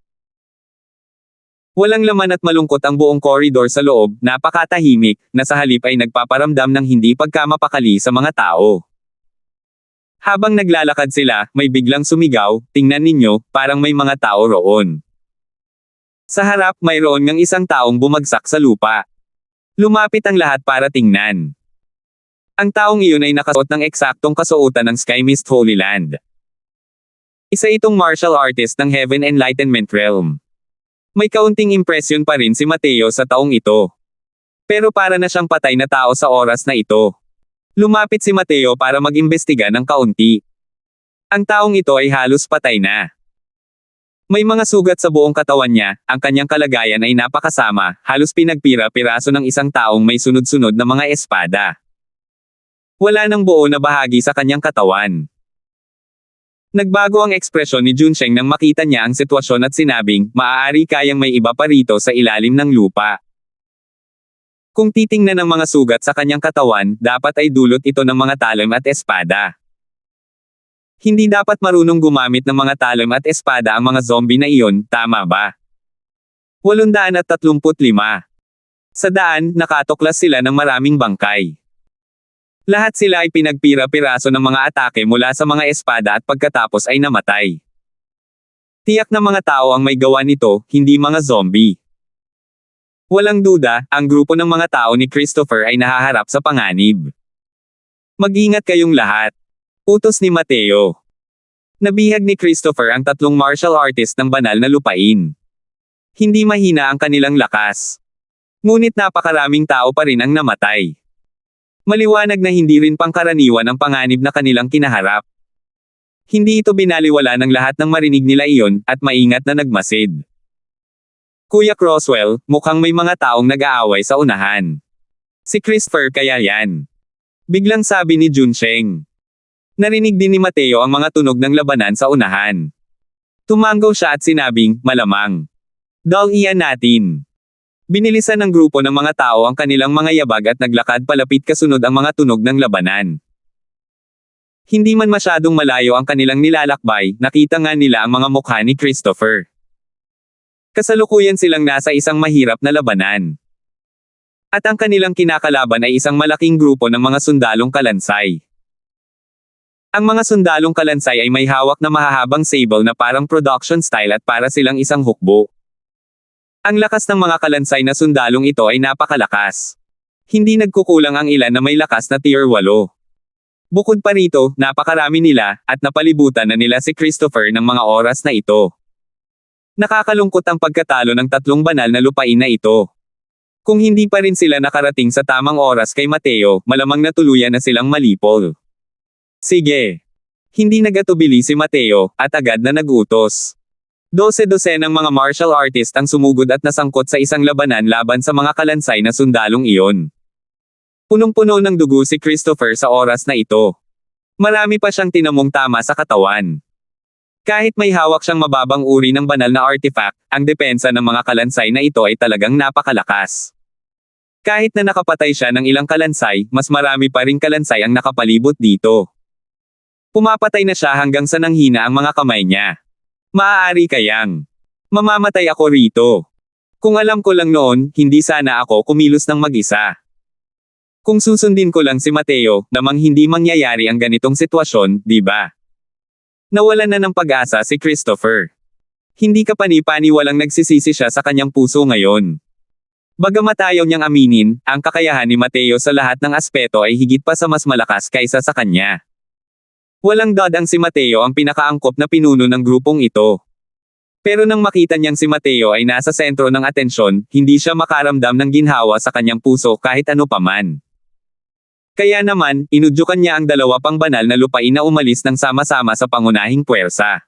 Walang laman at malungkot ang buong koridor sa loob, napakatahimik, na sa halip ay nagpaparamdam ng hindi pagkamapakali sa mga tao. Habang naglalakad sila, may biglang sumigaw, "Tingnan ninyo, parang may mga tao roon." Sa harap, mayroon ngang isang taong bumagsak sa lupa. Lumapit ang lahat para tingnan. Ang taong iyon ay nakasuot ng eksaktong kasuotan ng Sky Mist Holy Land. Isa itong martial artist ng Heaven Enlightenment Realm. May kaunting impresyon pa rin si Mateo sa taong ito. Pero para na siyang patay na tao sa oras na ito. Lumapit si Mateo para mag-imbestiga ng kaunti. Ang taong ito ay halos patay na. May mga sugat sa buong katawan niya, ang kanyang kalagayan ay napakasama, halos pinagpira-piraso ng isang taong may sunod-sunod na mga espada. Wala nang buo na bahagi sa kanyang katawan. Nagbago ang ekspresyon ni Junsheng nang makita niya ang sitwasyon at sinabing, "Maaari kayang may iba pa rito sa ilalim ng lupa." Kung titingnan ang mga sugat sa kanyang katawan, dapat ay dulot ito ng mga talim at espada. Hindi dapat marunong gumamit ng mga talim at espada ang mga zombie na iyon, tama ba? 835. Sa daan, nakatuklas sila ng maraming bangkay. Lahat sila ay pinagpira-piraso ng mga atake mula sa mga espada at pagkatapos ay namatay. Tiyak na mga tao ang may gawa nito, hindi mga zombie. Walang duda, ang grupo ng mga tao ni Christopher ay nahaharap sa panganib. Mag-ingat kayong lahat. Utos ni Mateo. Nabihag ni Christopher ang tatlong martial artist ng banal na lupain. Hindi mahina ang kanilang lakas. Ngunit napakaraming tao pa rin ang namatay. Maliwanag na hindi rin pangkaraniwan ang panganib na kanilang kinaharap. Hindi ito binaliwala ng lahat ng marinig nila iyon, at maingat na nagmasid. Kuya Croswell, mukhang may mga taong nag-aaway sa unahan. Si Christopher kaya yan. Biglang sabi ni Junsheng. Narinig din ni Mateo ang mga tunog ng labanan sa unahan. Tumanggaw siya at sinabing, "Malamang. Dal-iyan natin." Binilisan ng grupo ng mga tao ang kanilang mga yabag at naglakad palapit kasunod ang mga tunog ng labanan. Hindi man masyadong malayo ang kanilang nilalakbay, nakita nga nila ang mga mukha ni Christopher. Kasalukuyan silang nasa isang mahirap na labanan. At ang kanilang kinakalaban ay isang malaking grupo ng mga sundalong kalansay. Ang mga sundalong kalansay ay may hawak na mahahabang sable na parang production style at para silang isang hukbo. Ang lakas ng mga kalansay na sundalong ito ay napakalakas. Hindi nagkukulang ang ilan na may lakas na tier 8. Bukod pa rito, napakarami nila, at napalibutan na nila si Christopher ng mga oras na ito. Nakakalungkot ang pagkatalo ng tatlong banal na lupain na ito. Kung hindi pa rin sila nakarating sa tamang oras kay Mateo, malamang natuluyan na silang malipol. Sige. Hindi nagatubili si Mateo, at agad na nagutos. 12 ng mga martial artist ang sumugod at nasangkot sa isang labanan laban sa mga kalansay na sundalong iyon. Punong-puno ng dugo si Christopher sa oras na ito. Marami pa siyang tinamong tama sa katawan. Kahit may hawak siyang mababang uri ng banal na artifact, ang depensa ng mga kalansay na ito ay talagang napakalakas. Kahit na nakapatay siya ng ilang kalansay, mas marami pa ring kalansay ang nakapalibot dito. Pumapatay na siya hanggang sa nanghina ang mga kamay niya. Maaari kayang mamamatay ako rito. Kung alam ko lang noon, hindi sana ako kumilos ng mag-isa. Kung susundin ko lang si Mateo, namang hindi mangyayari ang ganitong sitwasyon, di ba? Nawalan na ng pag-asa si Christopher. Hindi kapani-pani walang nagsisisi siya sa kanyang puso ngayon. Bagamat ayaw niyang aminin, ang kakayahan ni Mateo sa lahat ng aspeto ay higit pa sa mas malakas kaysa sa kanya. Walang dodang si Mateo ang pinakaangkop na pinuno ng grupong ito. Pero nang makita niyang si Mateo ay nasa sentro ng atensyon, hindi siya makaramdam ng ginhawa sa kanyang puso kahit ano paman. Kaya naman, inudyukan niya ang dalawa pang banal na lupain na umalis ng sama-sama sa pangunahing puwersa.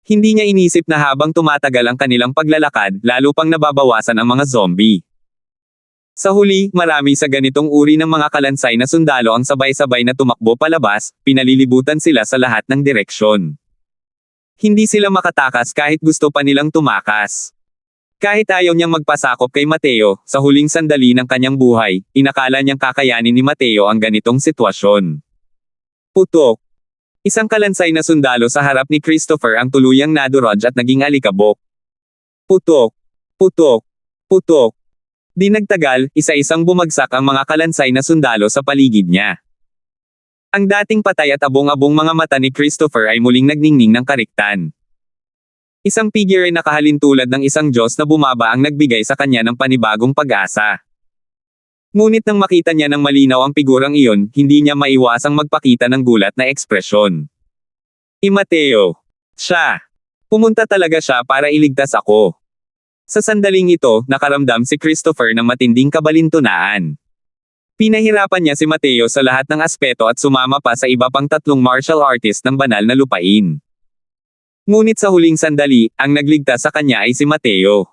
Hindi niya inisip na habang tumatagal ang kanilang paglalakad, lalo pang nababawasan ang mga zombie. Sa huli, marami sa ganitong uri ng mga kalansay na sundalo ang sabay-sabay na tumakbo palabas, pinalilibutan sila sa lahat ng direksyon. Hindi sila makatakas kahit gusto pa nilang tumakas. Kahit ayaw niyang magpasakop kay Mateo, sa huling sandali ng kanyang buhay, inakala niyang kakayanin ni Mateo ang ganitong sitwasyon. Putok. Isang kalansay na sundalo sa harap ni Christopher ang tuluyang nadurog at naging alikabok. Putok. Putok. Putok. Di nagtagal, isa-isang bumagsak ang mga kalansay na sundalo sa paligid niya. Ang dating patay at abong-abong mga mata ni Christopher ay muling nagningning ng kariktan. Isang figure ay nakahalin tulad ng isang Diyos na bumaba ang nagbigay sa kanya ng panibagong pag-asa. Ngunit nang makita niya ng malinaw ang figurang iyon, hindi niya maiwasang magpakita ng gulat na ekspresyon. Mateo. Siya. Pumunta talaga siya para iligtas ako. Sa sandaling ito, nakaramdam si Christopher ng matinding kabalintunaan. Pinahirapan niya si Mateo sa lahat ng aspeto at sumama pa sa iba pang tatlong martial artist ng banal na lupain. Ngunit sa huling sandali, ang nagligtas sa kanya ay si Mateo.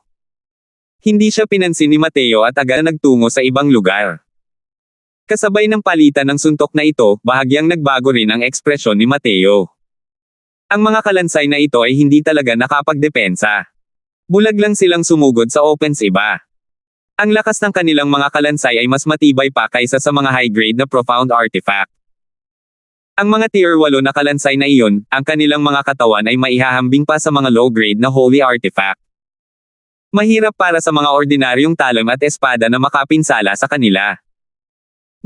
Hindi siya pinansin ni Mateo at agad nagtungo sa ibang lugar. Kasabay ng palitan ng suntok na ito, bahagyang nagbago rin ang ekspresyon ni Mateo. Ang mga kalansay na ito ay hindi talaga nakapagdepensa. Bulag lang silang sumugod sa offense iba. Ang lakas ng kanilang mga kalansay ay mas matibay pa kaysa sa mga high-grade na profound artifact. Ang mga tier 8 na kalansay na iyon, ang kanilang mga katawan ay maihahambing pa sa mga low-grade na holy artifact. Mahirap para sa mga ordinaryong talon at espada na makapinsala sa kanila.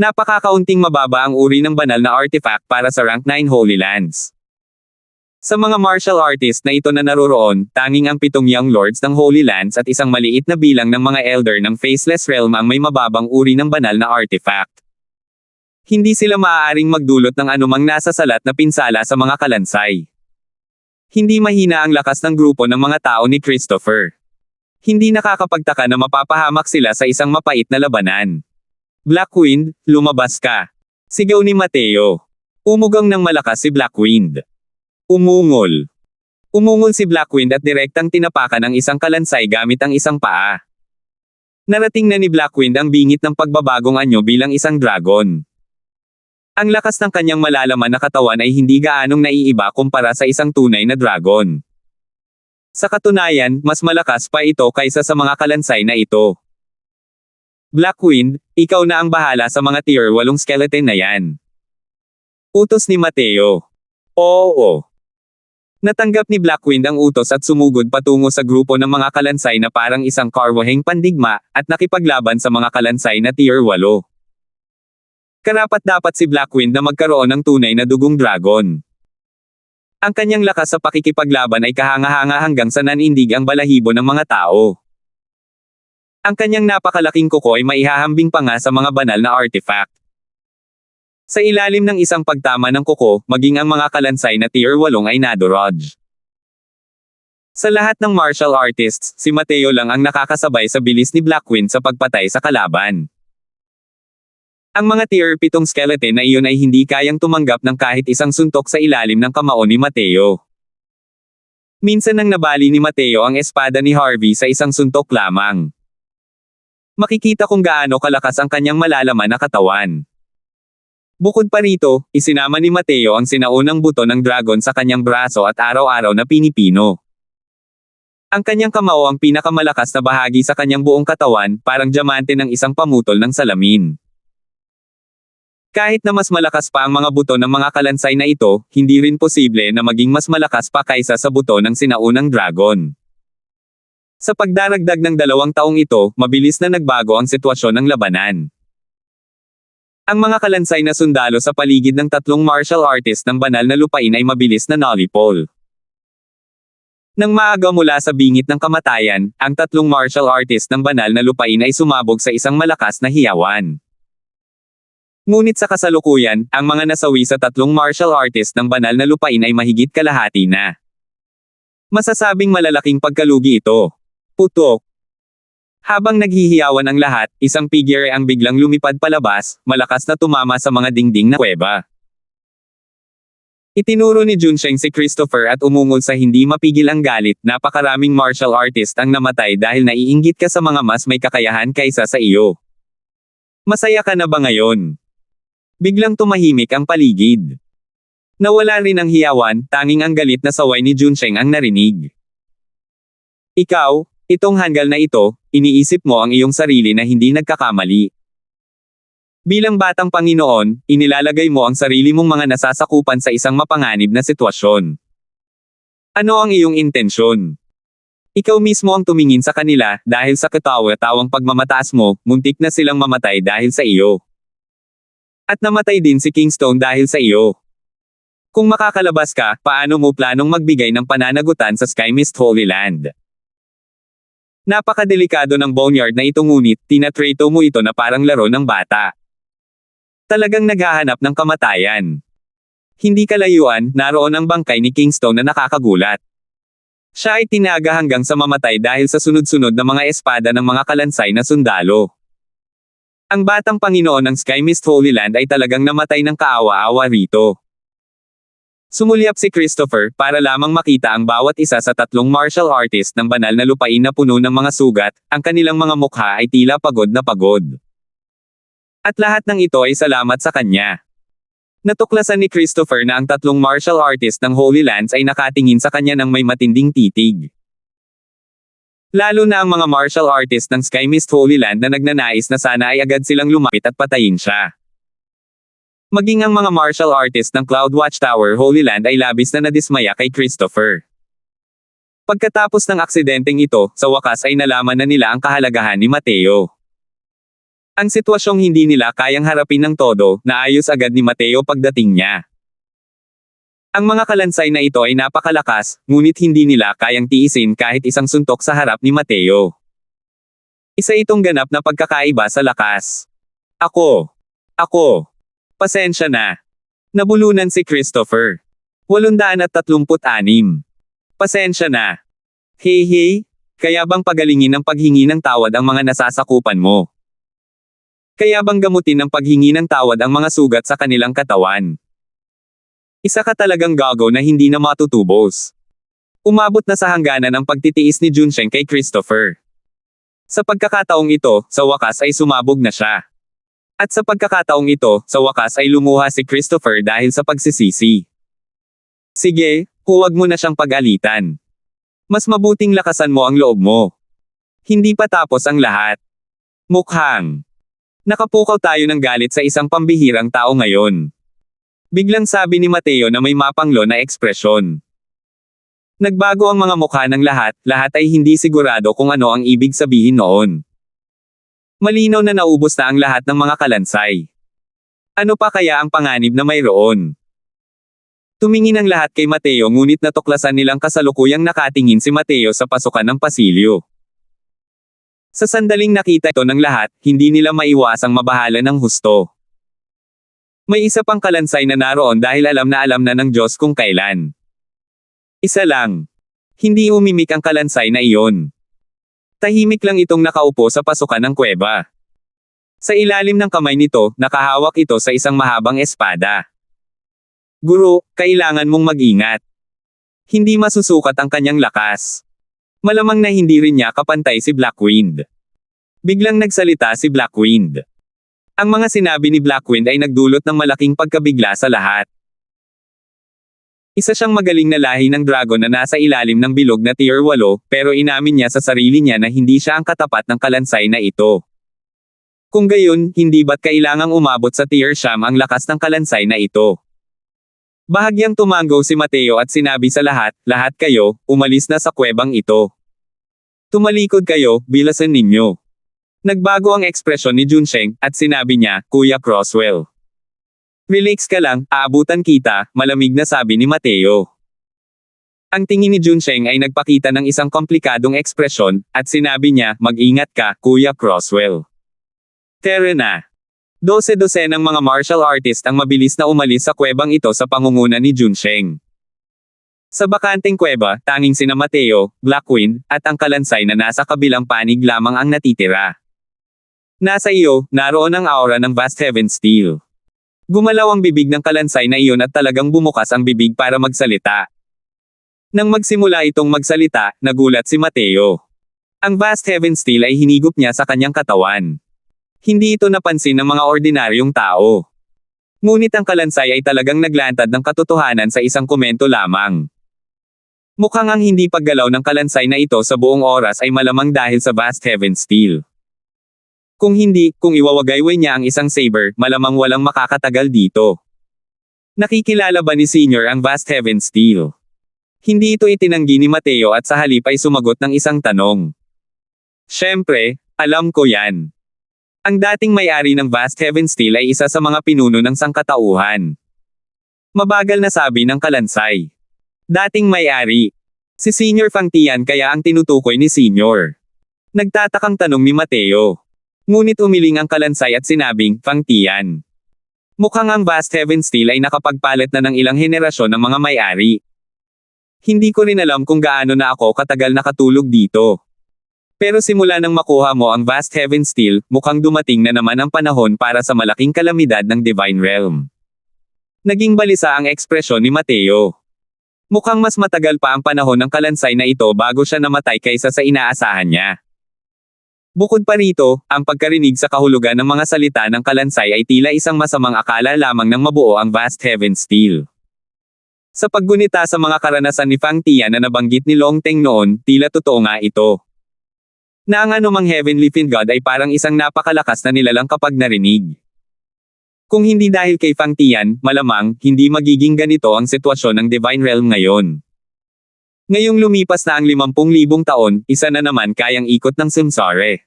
Napakakaunting mababa ang uri ng banal na artifact para sa rank 9 Holy Lands. Sa mga martial artist na ito na naroroon, tanging ang 7 Young Lords ng Holy Lands at isang maliit na bilang ng mga Elder ng Faceless Realm ang may mababang uri ng banal na artifact. Hindi sila maaaring magdulot ng anumang nasa salat na pinsala sa mga kalansay. Hindi mahina ang lakas ng grupo ng mga tao ni Christopher. Hindi nakakapagtaka na mapapahamak sila sa isang mapait na labanan. Black Wind, lumabas ka. Sigaw ni Mateo. Umugang ng malakas si Black Wind. Umungol. Umungol si Black Wind at direktang tinapakan ng isang kalansay gamit ang isang paa. Narating na ni Black Wind ang bingit ng pagbabagong anyo bilang isang dragon. Ang lakas ng kanyang malalaman na katawan ay hindi gaanong naiiba kumpara sa isang tunay na dragon. Sa katunayan, mas malakas pa ito kaysa sa mga kalansay na ito. Black Wind, ikaw na ang bahala sa mga tier 8 skeleton na yan. Utos ni Mateo. Oo. Natanggap ni Black Wind ang utos at sumugod patungo sa grupo ng mga kalansay na parang isang karwaheng pandigma, at nakipaglaban sa mga kalansay na tier 8. Karapat-dapat si Black Wind na magkaroon ng tunay na dugong dragon. Ang kanyang lakas sa pakikipaglaban ay kahanga-hanga hanggang sa nanindig ang balahibo ng mga tao. Ang kanyang napakalaking kuko ay maihahambing pa nga sa mga banal na artifact. Sa ilalim ng isang pagtama ng kuko, maging ang mga kalansay na tier 8 ay nadurog. Sa lahat ng martial artists, si Mateo lang ang nakakasabay sa bilis ni Black Wind sa pagpatay sa kalaban. Ang mga tier 7 skeleton na iyon ay hindi kayang tumanggap ng kahit isang suntok sa ilalim ng kamao ni Mateo. Minsan nang nabali ni Mateo ang espada ni Harvey sa isang suntok lamang. Makikita kung gaano kalakas ang kanyang malalaman na katawan. Bukod pa rito, isinama ni Mateo ang sinaunang buto ng dragon sa kanyang braso at araw-araw na pinipino. Ang kanyang kamao ang pinakamalakas na bahagi sa kanyang buong katawan, parang diamante ng isang pamutol ng salamin. Kahit na mas malakas pa ang mga buto ng mga kalansay na ito, hindi rin posible na maging mas malakas pa kaysa sa buto ng sinaunang dragon. Sa pagdaragdag ng 2 taong ito, mabilis na nagbago ang sitwasyon ng labanan. Ang mga kalansay na sundalo sa paligid ng 3 martial artist ng banal na lupain ay mabilis na nalipol. Nang maaga mula sa bingit ng kamatayan, ang 3 martial artist ng banal na lupain ay sumabog sa isang malakas na hiyawan. Ngunit sa kasalukuyan, ang mga nasawi sa 3 martial artist ng banal na lupain ay mahigit kalahati na. Masasabing malalaking pagkalugi ito. Putok. Habang naghihiyawan ang lahat, isang figure ang biglang lumipad palabas, malakas na tumama sa mga dingding na kuweba. Itinuro ni Junsheng si Christopher at umungol sa hindi mapigil ang galit. Napakaraming martial artist ang namatay dahil naiinggit ka sa mga mas may kakayahan kaysa sa iyo. Masaya ka na ba ngayon? Biglang tumahimik ang paligid. Nawala rin ang hiyawan, tanging ang galit na saway ni Junsheng ang narinig. Ikaw, itong hanggal na ito, iniisip mo ang iyong sarili na hindi nagkakamali. Bilang batang Panginoon, inilalagay mo ang sarili mong mga nasasakupan sa isang mapanganib na sitwasyon. Ano ang iyong intensyon? Ikaw mismo ang tumingin sa kanila, dahil sa katawa-tawang pagmamataas mo, muntik na silang mamatay dahil sa iyo. At namatay din si Kingstone dahil sa iyo. Kung makakalabas ka, paano mo planong magbigay ng pananagutan sa Sky Mist Holy Land? Napakadelikado ng boneyard na ito, ngunit tinatrato mo ito na parang laro ng bata. Talagang naghahanap ng kamatayan. Hindi kalayuan, naroon ang bangkay ni Kingstone na nakakagulat. Siya ay tinaga hanggang sa mamatay dahil sa sunod-sunod na mga espada ng mga kalansay na sundalo. Ang batang Panginoon ng Sky Mist Holy Land ay talagang namatay ng kaawa-awa rito. Sumulyap si Christopher para lamang makita ang bawat isa sa tatlong martial artist ng banal na lupain na puno ng mga sugat, ang kanilang mga mukha ay tila pagod na pagod. At lahat ng ito ay salamat sa kanya. Natuklasan ni Christopher na ang tatlong martial artist ng Holy Lands ay nakatingin sa kanya ng may matinding titig. Lalo na ang mga martial artist ng Sky Mist Holy Land na nagnanais na sana ay agad silang lumapit at patayin siya. Maging ang mga martial artist ng Cloud Watchtower Holy Land ay labis na nadismaya kay Christopher. Pagkatapos ng aksidenteng ito, sa wakas ay nalaman na nila ang kahalagahan ni Mateo. Ang sitwasyong hindi nila kayang harapin ng todo, naayos agad ni Mateo pagdating niya. Ang mga kalansay na ito ay napakalakas, ngunit hindi nila kayang tiisin kahit isang suntok sa harap ni Mateo. Isa itong ganap na pagkakaiba sa lakas. Ako. Pasensya na. Nabulunan si Christopher. 836. Pasensya na. Hey, kaya bang pagalingin ng paghingi ng tawad ang mga nasasakupan mo? Kaya bang gamutin ng paghingi ng tawad ang mga sugat sa kanilang katawan? Isa ka talagang gago na hindi na matutubos. Umabot na sa hangganan ang pagtitiis ni Junsheng kay Christopher. Sa pagkakataong ito, sa wakas ay sumabog na siya. At sa pagkakataong ito, sa wakas ay lumuha si Christopher dahil sa pagsisisi. Sige, huwag mo na siyang pag-alitan. Mas mabuting lakasan mo ang loob mo. Hindi pa tapos ang lahat. Mukhang nakapukaw tayo ng galit sa isang pambihirang tao ngayon. Biglang sabi ni Mateo na may mapanglo na ekspresyon. Nagbago ang mga mukha ng lahat ay hindi sigurado kung ano ang ibig sabihin noon. Malinaw na naubos na ang lahat ng mga kalansay. Ano pa kaya ang panganib na mayroon? Tumingin ang lahat kay Mateo, ngunit natuklasan nilang kasalukuyang nakatingin si Mateo sa pasukan ng pasilyo. Sa sandaling nakita ito ng lahat, hindi nila maiwasang mabahala ng husto. May isa pang kalansay na naroon dahil alam na ng Diyos kung kailan. Isa lang. Hindi umimik ang kalansay na iyon. Tahimik lang itong nakaupo sa pasukan ng kuweba. Sa ilalim ng kamay nito, nakahawak ito sa isang mahabang espada. Guro, kailangan mong mag-ingat. Hindi masusukat ang kanyang lakas. Malamang na hindi rin niya kapantay si Blackwind. Biglang nagsalita si Blackwind. Ang mga sinabi ni Blackwind ay nagdulot ng malaking pagkabigla sa lahat. Isa siyang magaling na lahi ng dragon na nasa ilalim ng bilog na tier 8, pero inamin niya sa sarili niya na hindi siya ang katapat ng kalansay na ito. Kung gayon, hindi ba't kailangang umabot sa tier 9 ang lakas ng kalansay na ito? Bahagyang tumanggo si Mateo at sinabi sa lahat kayo, umalis na sa kuwebang ito. Tumalikod kayo, bilasan ninyo. Nagbago ang ekspresyon ni Junsheng, at sinabi niya, Kuya Crosswell. Relax ka lang, aabutan kita, malamig na sabi ni Mateo. Ang tingin ni Junsheng ay nagpakita ng isang komplikadong ekspresyon, at sinabi niya, mag-ingat ka, Kuya Crosswell. Tara na. 12 ng mga martial artist ang mabilis na umalis sa kuwebang ito sa pangunguna ni Junsheng. Sa bakanteng kuweba, tanging sina Mateo, Blackwind, at ang kalansay na nasa kabilang panig lamang ang natitira. Nasa iyo, naroon ang aura ng Vast Heaven Steel. Gumalaw ang bibig ng kalansay na iyon at talagang bumukas ang bibig para magsalita. Nang magsimula itong magsalita, nagulat si Mateo. Ang Vast Heaven Steel ay hinigop niya sa kanyang katawan. Hindi ito napansin ng mga ordinaryong tao. Ngunit ang kalansay ay talagang naglantad ng katotohanan sa isang komento lamang. Mukhang ang hindi paggalaw ng kalansay na ito sa buong oras ay malamang dahil sa Vast Heaven Steel. Kung hindi, kung iwawagayway niya ang isang saber, malamang walang makakatagal dito. Nakikilala ba ni Senior ang Vast Heaven Steel? Hindi ito itinanggi ni Mateo at sa halip ay sumagot ng isang tanong. Siyempre, alam ko yan. Ang dating may-ari ng Vast Heaven Steel ay isa sa mga pinuno ng sangkatauhan. Mabagal na sabi ng kalansay. Dating may-ari. Si Senior Fang Tian kaya ang tinutukoy ni Senior. Nagtatakang tanong ni Mateo. Ngunit umiling ang kalansay at sinabing, Fang Tian. Mukhang ang Vast Heaven Steel ay nakapagpalit na ng ilang henerasyon ng mga may-ari. Hindi ko rin alam kung gaano na ako katagal nakatulog dito. Pero simula nang makuha mo ang Vast Heaven Steel, mukhang dumating na naman ang panahon para sa malaking kalamidad ng Divine Realm. Naging balisa ang ekspresyon ni Mateo. Mukhang mas matagal pa ang panahon ng kalansay na ito bago siya namatay kaysa sa inaasahan niya. Bukod pa rito, ang pagkarinig sa kahulugan ng mga salita ng kalansay ay tila isang masamang akala lamang ng mabuo ang Vast Heaven Steel. Sa paggunita sa mga karanasan ni Fang Tian na nabanggit ni Long Teng noon, tila totoo nga ito. Na ang anumang Heavenly Fin God ay parang isang napakalakas na nilalang kapag narinig. Kung hindi dahil kay Fang Tian, malamang, hindi magiging ganito ang sitwasyon ng Divine Realm ngayon. Ngayong lumipas na ang 50,000 taon, isa na naman kayang ikot ng samsara.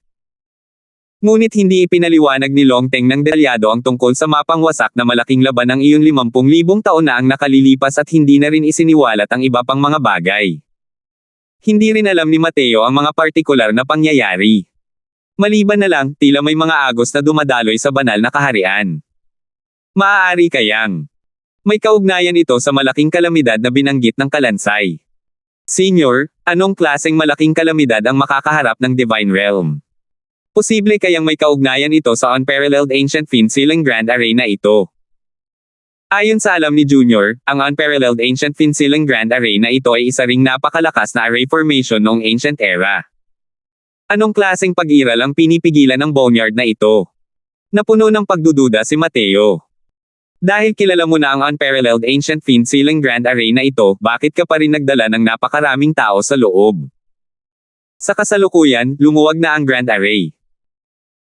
Ngunit hindi ipinaliwanag ni Long Teng ng detalyado ang tungkol sa mapang wasak na malaking laban ng iyon 50,000 taon na ang nakalilipas at hindi na rin isiniwalat ang iba pang mga bagay. Hindi rin alam ni Mateo ang mga partikular na pangyayari. Maliban na lang, tila may mga agos na dumadaloy sa banal na kaharian. Maaari kayang may kaugnayan ito sa malaking kalamidad na binanggit ng kalansay. Senior, anong klaseng malaking kalamidad ang makakaharap ng Divine Realm? Posible kayang may kaugnayan ito sa Unparalleled Ancient Fin Sealing Grand Array na ito. Ayon sa alam ni Junior, ang Unparalleled Ancient Fin Sealing Grand Array na ito ay isa ring napakalakas na array formation noong Ancient Era. Anong klaseng pag-iral ang pinipigilan ng Boneyard na ito? Napuno ng pagdududa si Mateo. Dahil kilala mo na ang Unparalleled Ancient Fin Sealing Grand Array na ito, bakit ka pa rin nagdala ng napakaraming tao sa loob? Sa kasalukuyan, lumuwag na ang Grand Array.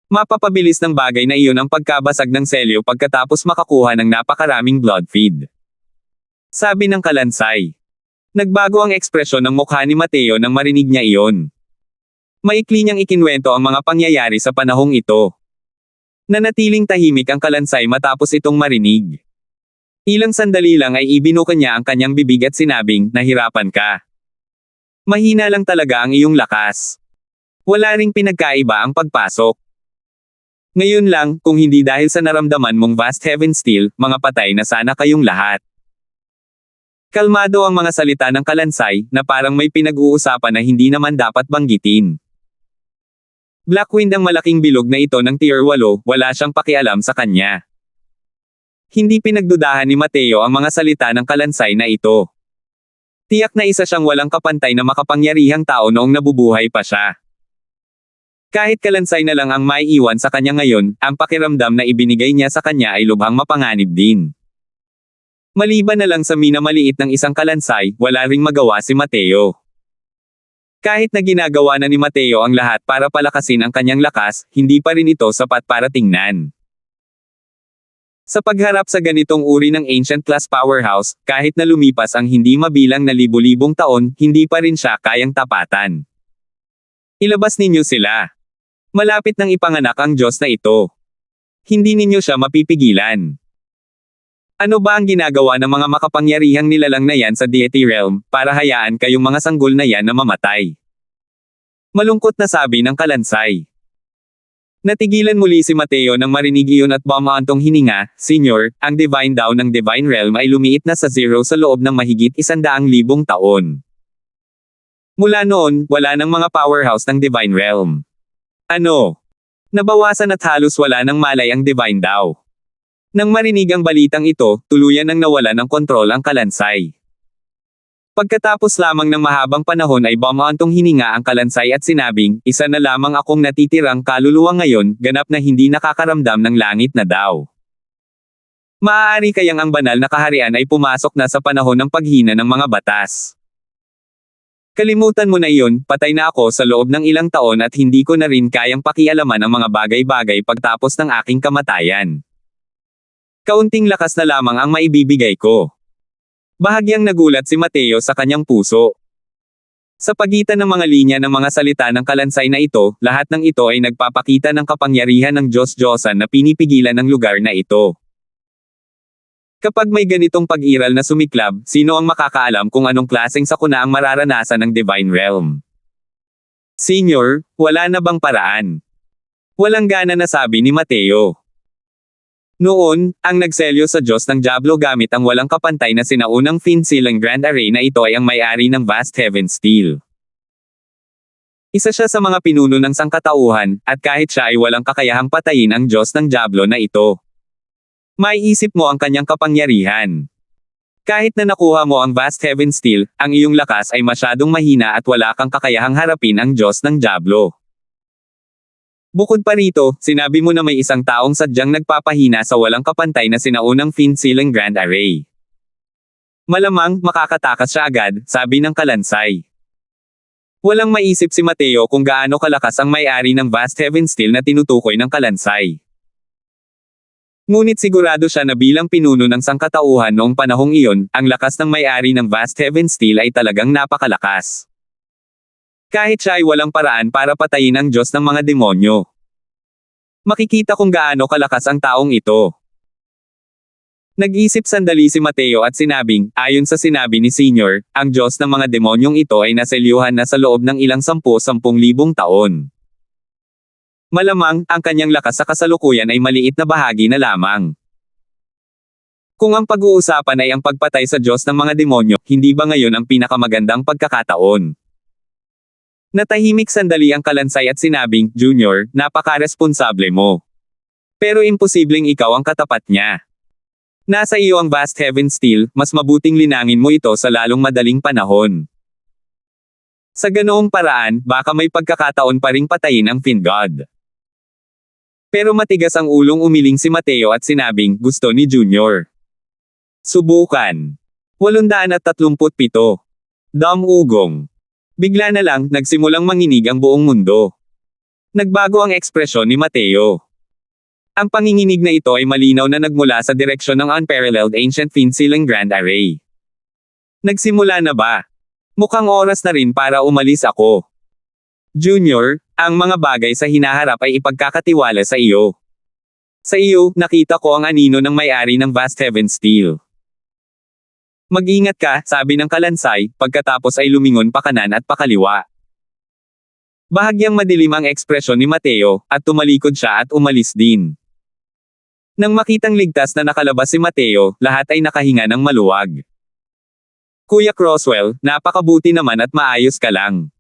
Mapapabilis ng bagay na iyon ang pagkabasag ng selyo pagkatapos makakuha ng napakaraming blood feed. Sabi ng kalansay. Nagbago ang ekspresyon ng mukha ni Mateo nang marinig niya iyon. Maikli niyang ikinwento ang mga pangyayari sa panahong ito. Nanatiling tahimik ang kalansay matapos itong marinig. Ilang sandali lang ay ibinuka niya ang kanyang bibig at sinabing, nahirapan ka. Mahina lang talaga ang iyong lakas. Wala ring pinagkaiba ang pagpasok. Ngayon lang, kung hindi dahil sa naramdaman mong Vast Heaven Steel, mga patay na sana kayong lahat. Kalmado ang mga salita ng kalansay, na parang may pinag-uusapan na hindi naman dapat banggitin. Blackwind ang malaking bilog na ito ng Tier 8, wala siyang pakialam sa kanya. Hindi pinagdudahan ni Mateo ang mga salita ng kalansay na ito. Tiyak na isa siyang walang kapantay na makapangyarihang tao noong nabubuhay pa siya. Kahit kalansay na lang ang maiiwan sa kanya ngayon, ang pakiramdam na ibinigay niya sa kanya ay lubhang mapanganib din. Maliban na lang sa minamaliit ng isang kalansay, wala ring magawa si Mateo. Kahit na ginagawa na ni Mateo ang lahat para palakasin ang kanyang lakas, hindi pa rin ito sapat para tingnan. Sa pagharap sa ganitong uri ng ancient class powerhouse, kahit na lumipas ang hindi mabilang na libu-libong taon, hindi pa rin siya kayang tapatan. Ilabas ninyo sila. Malapit nang ipanganak ang Diyos na ito. Hindi ninyo siya mapipigilan. Ano ba ang ginagawa ng mga makapangyarihang nilalang na yan sa deity realm, para hayaan kayong mga sanggol na yan na mamatay? Malungkot na sabi ng kalansay. Natigilan muli si Mateo nang marinig iyon at bumaantong hininga, Senior, ang divine daw ng divine realm ay lumiit na sa zero sa loob ng mahigit 100,000 taon. Mula noon, wala nang mga powerhouse ng divine realm. Ano? Nabawasan at halos wala nang malay ang divine daw. Nang marinig ang balitang ito, tuluyan nang nawala ng kontrol ang kalansay. Pagkatapos lamang ng mahabang panahon ay bumaantong hininga ang kalansay at sinabing, isa na lamang akong natitirang kaluluwa ngayon, ganap na hindi nakakaramdam ng langit na daw. Maaari kayang ang banal na kaharian ay pumasok na sa panahon ng paghina ng mga batas. Kalimutan mo na iyon, patay na ako sa loob ng ilang taon at hindi ko na rin kayang pakialaman ang mga bagay-bagay pagtapos ng aking kamatayan. Kaunting lakas na lamang ang maibibigay ko. Bahagyang nagulat si Mateo sa kanyang puso. Sa pagitan ng mga linya ng mga salita ng kalansay na ito, lahat ng ito ay nagpapakita ng kapangyarihan ng Diyos-Diyosan na pinipigilan ng lugar na ito. Kapag may ganitong pag-iral na sumiklab, sino ang makakaalam kung anong klaseng sakuna ang mararanasan ng Divine Realm? Senior, wala na bang paraan? Walang gana na sabi ni Mateo. Noon, ang nagselyo sa Diyos ng Diablo gamit ang walang kapantay na sinaunang Fin-Silang Grand Array na ito ay ang may-ari ng Vast Heaven Steel. Isa siya sa mga pinuno ng sangkatauhan, at kahit siya ay walang kakayahang patayin ang Diyos ng Diablo na ito. Maiisip mo ang kanyang kapangyarihan. Kahit na nakuha mo ang Vast Heaven Steel, ang iyong lakas ay masyadong mahina at wala kang kakayahang harapin ang Diyos ng Diablo. Bukod pa rito, sinabi mo na may isang taong sadyang nagpapahina sa walang kapantay na sinaunang Fin-Silang Grand Array. Malamang, makakatakas siya agad, sabi ng kalansay. Walang maisip si Mateo kung gaano kalakas ang may-ari ng Vast Heaven Steel na tinutukoy ng kalansay. Ngunit sigurado siya na bilang pinuno ng sangkatauhan noong panahong iyon, ang lakas ng may-ari ng Vast Heaven Steel ay talagang napakalakas. Kahit siya ay walang paraan para patayin ang Diyos ng mga demonyo. Makikita kung gaano kalakas ang taong ito. Nag-isip sandali si Mateo at sinabing, ayon sa sinabi ni Senior, ang Diyos ng mga demonyong ito ay naselyuhan na sa loob ng ilang 10,000 taon. Malamang, ang kanyang lakas sa kasalukuyan ay maliit na bahagi na lamang. Kung ang pag-uusapan ay ang pagpatay sa Diyos ng mga demonyo, hindi ba ngayon ang pinakamagandang pagkakataon? Natahimik sandali ang kalansay at sinabing, Junior, napaka-responsable mo. Pero imposibleng ikaw ang katapat niya. Nasa iyo ang Vast Heaven Steel, mas mabuting linangin mo ito sa lalong madaling panahon. Sa ganoong paraan, baka may pagkakataon pa ring patayin ang Fin God. Pero matigas ang ulong umiling si Mateo at sinabing, gusto ni Junior. Subukan. 837. Ugong. Bigla na lang, nagsimulang manginig ang buong mundo. Nagbago ang ekspresyon ni Mateo. Ang panginginig na ito ay malinaw na nagmula sa direksyon ng unparalleled ancient Fin-Silang Grand Array. Nagsimula na ba? Mukhang oras na rin para umalis ako. Junior, ang mga bagay sa hinaharap ay ipagkakatiwala sa iyo. Sa iyo, nakita ko ang anino ng may-ari ng Vast Heaven Steel. Mag-ingat ka, sabi ng kalansay, pagkatapos ay lumingon pakanan at pakaliwa. Bahagyang madilim ang ekspresyon ni Mateo, at tumalikod siya at umalis din. Nang makitang ligtas na nakalabas si Mateo, lahat ay nakahinga ng maluwag. Kuya Croswell, napakabuti naman at maayos ka lang.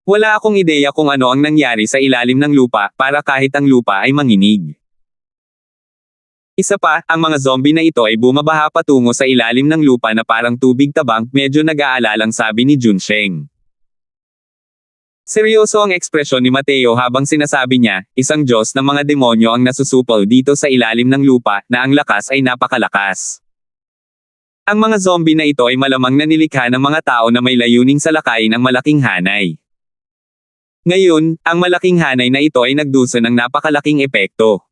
Wala akong ideya kung ano ang nangyari sa ilalim ng lupa, para kahit ang lupa ay manginig. Isa pa, ang mga zombie na ito ay bumabaha patungo sa ilalim ng lupa na parang tubig tabang, medyo nag-aalalang sabi ni Junsheng. Seryoso ang ekspresyon ni Mateo habang sinasabi niya, isang Diyos ng mga demonyo ang nasusupol dito sa ilalim ng lupa, na ang lakas ay napakalakas. Ang mga zombie na ito ay malamang na nilikha ng mga tao na may layuning salakayin ang malaking hanay. Ngayon, ang malaking hanay na ito ay nagdusa ng napakalaking epekto.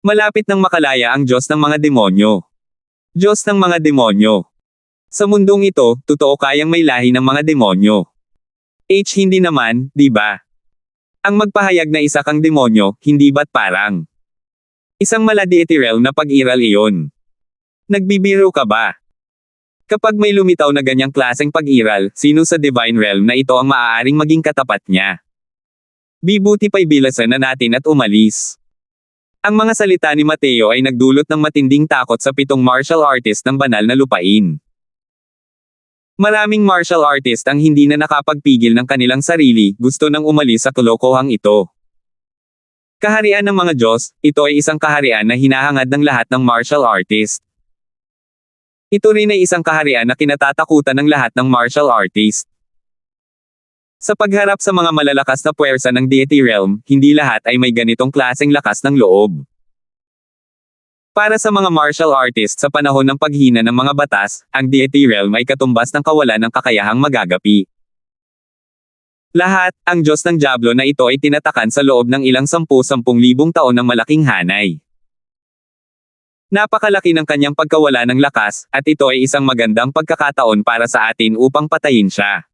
Malapit nang makalaya ang Diyos ng mga demonyo. Diyos ng mga demonyo. Sa mundong ito, totoo kayang may lahi ng mga demonyo. Hindi naman, di ba? Ang magpahayag na isa kang demonyo, hindi ba't parang isang maladietiral na pag-iral iyon? Nagbibiro ka ba? Kapag may lumitaw na ganyang klaseng pag-iral, sino sa Divine Realm na ito ang maaaring maging katapat niya? Bibuti pa'y bilasan na natin at umalis. Ang mga salita ni Mateo ay nagdulot ng matinding takot sa 7 martial artist ng banal na lupain. Maraming martial artist ang hindi na nakapagpigil ng kanilang sarili, gusto nang umalis sa kalokohang ito. Kaharian ng mga Diyos, ito ay isang kaharian na hinahangad ng lahat ng martial artist. Ito rin ay isang kaharian na kinatatakutan ng lahat ng martial artist. Sa pagharap sa mga malalakas na puwersa ng deity realm, hindi lahat ay may ganitong klaseng lakas ng loob. Para sa mga martial artist sa panahon ng paghina ng mga batas, ang deity realm ay katumbas ng kawalan ng kakayahang magagapi. Lahat, ang Diyos ng Diablo na ito ay tinatakan sa loob ng ilang 10,000 taon ng malaking hanay. Napakalaki ng kanyang pagkawala ng lakas, at ito ay isang magandang pagkakataon para sa atin upang patayin siya.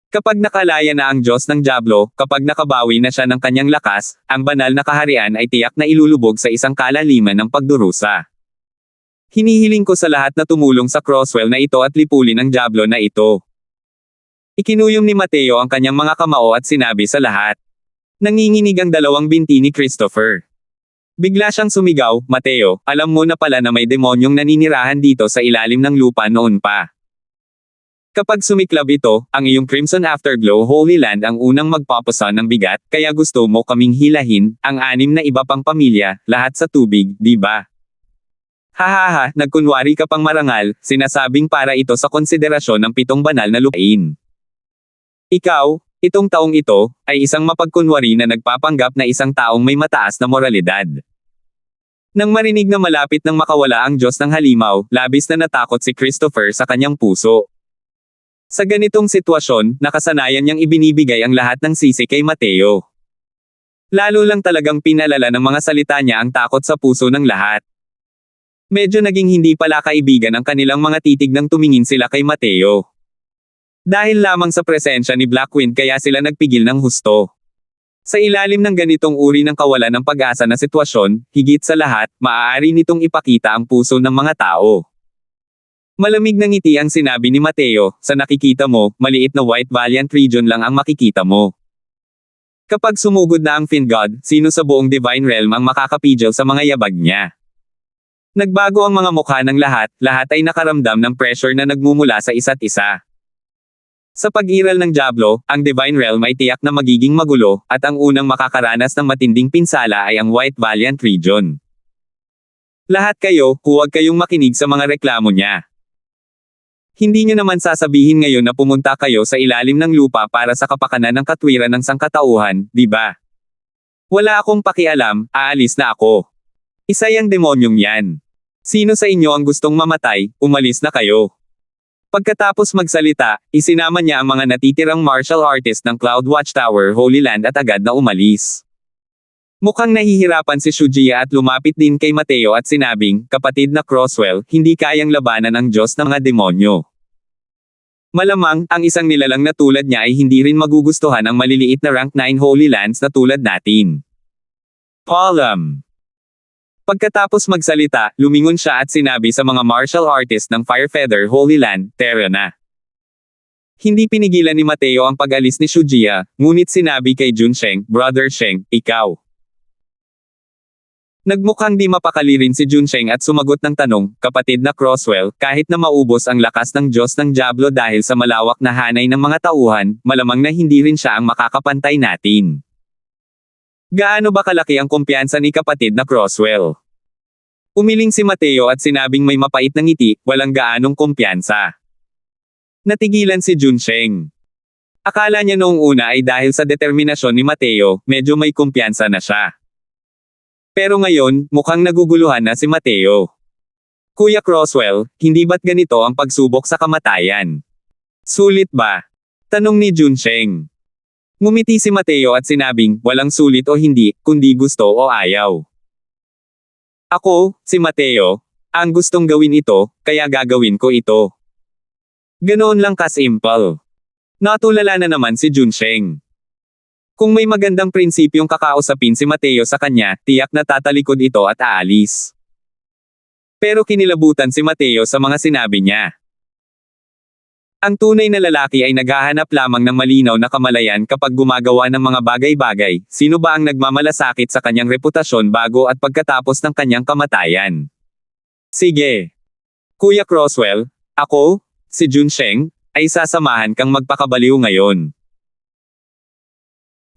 Kapag nakalaya na ang Diyos ng Diablo, kapag nakabawi na siya ng kanyang lakas, ang banal na kaharian ay tiyak na ilulubog sa isang kalaliman ng pagdurusa. Hinihiling ko sa lahat na tumulong sa crosswell na ito at lipulin ang Diablo na ito. Ikinuyom ni Mateo ang kanyang mga kamao at sinabi sa lahat. Nanginginig ang dalawang binti ni Christopher. Bigla siyang sumigaw, Mateo, alam mo na pala na may demonyong naninirahan dito sa ilalim ng lupa noon pa. Kapag sumiklab ito, ang iyong Crimson Afterglow Holy Land ang unang magpapusa ng bigat, kaya gusto mo kaming hilahin, ang 6 na iba pang pamilya, lahat sa tubig, di ba? Hahaha, nagkunwari ka pang marangal, sinasabing para ito sa konsiderasyon ng 7 banal na lupain. Ikaw, itong taong ito, ay isang mapagkunwari na nagpapanggap na isang taong may mataas na moralidad. Nang marinig na malapit nang makawala ang Diyos ng halimaw, labis na natakot si Christopher sa kanyang puso. Sa ganitong sitwasyon, nakasanayan niyang ibinibigay ang lahat ng sisi kay Mateo. Lalo lang talagang pinalala ng mga salita niya ang takot sa puso ng lahat. Medyo naging hindi pala kaibigan ang kanilang mga titig nang tumingin sila kay Mateo. Dahil lamang sa presensya ni Blackwind kaya sila nagpigil ng husto. Sa ilalim ng ganitong uri ng kawalan ng pag-asa na sitwasyon, higit sa lahat, maaari nitong ipakita ang puso ng mga tao. Malamig na ngiti ang sinabi ni Mateo, sa nakikita mo, maliit na White Valiant region lang ang makikita mo. Kapag sumugod na ang Fiend God, sino sa buong Divine Realm ang makakapigil sa mga yabag niya? Nagbago ang mga mukha ng lahat ay nakaramdam ng pressure na nagmumula sa isa't isa. Sa pag-iral ng Diablo, ang Divine Realm ay tiyak na magiging magulo, at ang unang makakaranas ng matinding pinsala ay ang White Valiant region. Lahat kayo, huwag kayong makinig sa mga reklamo niya. Hindi niyo naman sasabihin ngayon na pumunta kayo sa ilalim ng lupa para sa kapakanan ng katwiran ng sangkatauhan, di ba? Wala akong pakialam, aalis na ako. Isa yang demonyong yan. Sino sa inyo ang gustong mamatay, umalis na kayo. Pagkatapos magsalita, isinama niya ang mga natitirang martial artist ng Cloud Watchtower Holy Land at agad na umalis. Mukhang nahihirapan si Shujiya at lumapit din kay Mateo at sinabing, kapatid na Crosswell, hindi kayang labanan ang Diyos ng mga demonyo. Malamang, ang isang nilalang na tulad niya ay hindi rin magugustuhan ang maliliit na rank 9 Holy Lands na tulad natin. Palam. Pagkatapos magsalita, lumingon siya at sinabi sa mga martial artist ng Firefeather Holy Land, tara na. Hindi pinigilan ni Mateo ang pag-alis ni Shujiya, ngunit sinabi kay Junsheng, Brother Sheng, ikaw. Nagmukhang di mapakali rin si Junsheng at sumagot ng tanong, kapatid na Crosswell, kahit na maubos ang lakas ng Diyos ng Diablo dahil sa malawak na hanay ng mga tauhan, malamang na hindi rin siya ang makakapantay natin. Gaano ba kalaki ang kumpiyansa ni kapatid na Crosswell? Umiling si Mateo at sinabing may mapait na ngiti, walang gaanong kumpiyansa. Natigilan si Junsheng. Akala niya noong una ay dahil sa determinasyon ni Mateo, medyo may kumpiyansa na siya. Pero ngayon, mukhang naguguluhan na si Mateo. Kuya Crosswell, hindi ba't ganito ang pagsubok sa kamatayan? Sulit ba? Tanong ni Junsheng. Ngumiti si Mateo at sinabing, walang sulit o hindi, kundi gusto o ayaw. Ako, si Mateo, ang gustong gawin ito, kaya gagawin ko ito. Ganoon lang kasimple. Natulala na naman si Junsheng. Kung may magandang prinsipyong kakausapin si Mateo sa kanya, tiyak na tatalikod ito at aalis. Pero kinilabutan si Mateo sa mga sinabi niya. Ang tunay na lalaki ay naghahanap lamang ng malinaw na kamalayan kapag gumagawa ng mga bagay-bagay. Sino ba ang nagmamalasakit sa kanyang reputasyon bago at pagkatapos ng kanyang kamatayan? Sige. Kuya Crosswell, ako, si Junsheng, ay sasamahan kang magpakabaliw ngayon.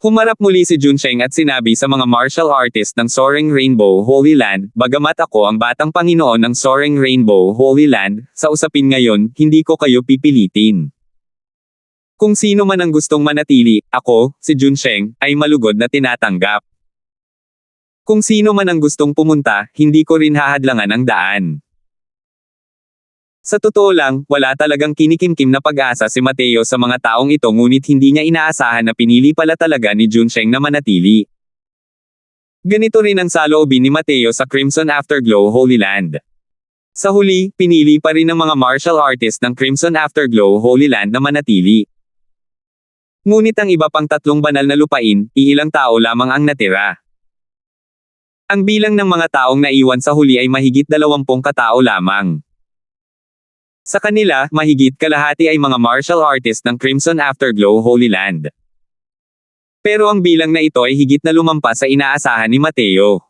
Humarap muli si Junsheng at sinabi sa mga martial artist ng Soaring Rainbow Holy Land, bagamat ako ang batang Panginoon ng Soaring Rainbow Holy Land, sa usapin ngayon, hindi ko kayo pipilitin. Kung sino man ang gustong manatili, ako, si Junsheng, ay malugod na tinatanggap. Kung sino man ang gustong pumunta, hindi ko rin hahadlangan ang daan. Sa totoo lang, wala talagang kinikimkim na pag-asa si Mateo sa mga taong ito ngunit hindi niya inaasahan na pinili pala talaga ni Junsheng na manatili. Ganito rin ang saloobin ni Mateo sa Crimson Afterglow Holy Land. Sa huli, pinili pa rin ng mga martial artist ng Crimson Afterglow Holy Land na manatili. Ngunit ang iba pang 3 banal na lupain, iilang tao lamang ang natira. Ang bilang ng mga taong naiwan sa huli ay mahigit 20 katao lamang. Sa kanila, mahigit kalahati ay mga martial artist ng Crimson Afterglow Holy Land. Pero ang bilang na ito ay higit na lumampas sa inaasahan ni Mateo.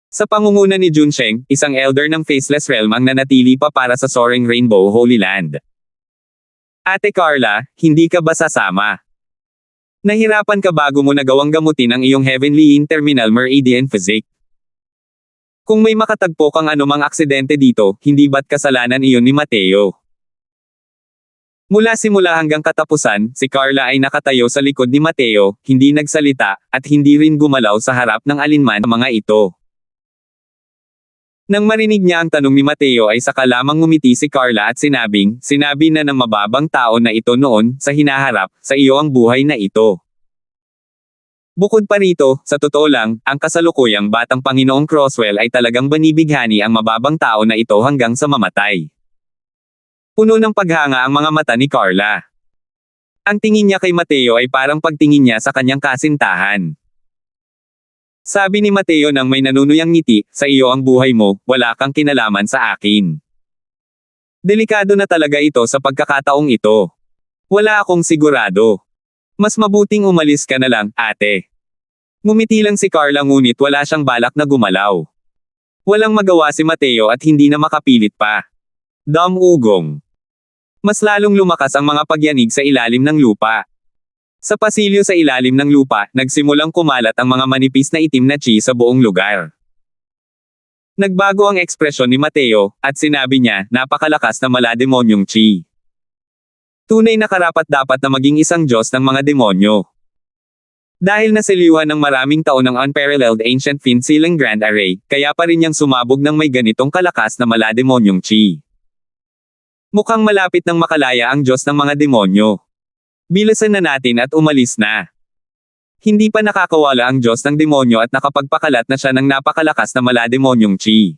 Sa pangunguna ni Junsheng, isang elder ng Faceless Realm ang nanatili pa para sa Soaring Rainbow Holy Land. Ate Carla, hindi ka ba sasama? Nahirapan ka bago mo nagawang gamutin ang iyong Heavenly Interminal Meridian Physique? Kung may makatagpo kang anumang aksidente dito, hindi ba't kasalanan iyon ni Mateo? Mula simula hanggang katapusan, si Carla ay nakatayo sa likod ni Mateo, hindi nagsalita, at hindi rin gumalaw sa harap ng alinman ng mga ito. Nang marinig niya ang tanong ni Mateo ay saka lamang ngumiti si Carla at sinabi na ng mababang tao na ito noon, sa hinaharap, sa iyo ang buhay na ito. Bukod pa rito, sa totoo lang, ang kasalukuyang batang Panginoong Crosswell ay talagang banibighani ang mababang tao na ito hanggang sa mamatay. Puno ng paghanga ang mga mata ni Carla. Ang tingin niya kay Mateo ay parang pagtingin niya sa kanyang kasintahan. Sabi ni Mateo nang may nanunuyang ngiti, sa iyo ang buhay mo, wala kang kinalaman sa akin. Delikado na talaga ito sa pagkakataong ito. Wala akong sigurado. Mas mabuting umalis ka na lang, ate. Ngumiti lang si Carla ngunit wala siyang balak na gumalaw. Walang magawa si Mateo at hindi na makapilit pa. Ugong. Mas lalong lumakas ang mga pagyanig sa ilalim ng lupa. Sa pasilyo sa ilalim ng lupa, nagsimulang kumalat ang mga manipis na itim na chi sa buong lugar. Nagbago ang ekspresyon ni Mateo, at sinabi niya, napakalakas na malademonyong chi. Tunay na karapat-dapat na maging isang Diyos ng mga demonyo. Dahil nasiliwan ng maraming taon ng unparalleled ancient fin ceiling grand array, kaya pa rin niyang sumabog ng may ganitong kalakas na malademonyong chi. Mukhang malapit nang makalaya ang Diyos ng mga demonyo. Bilasan na natin at umalis na. Hindi pa nakakawala ang Diyos ng demonyo at nakapagpakalat na siya ng napakalakas na malademonyong chi.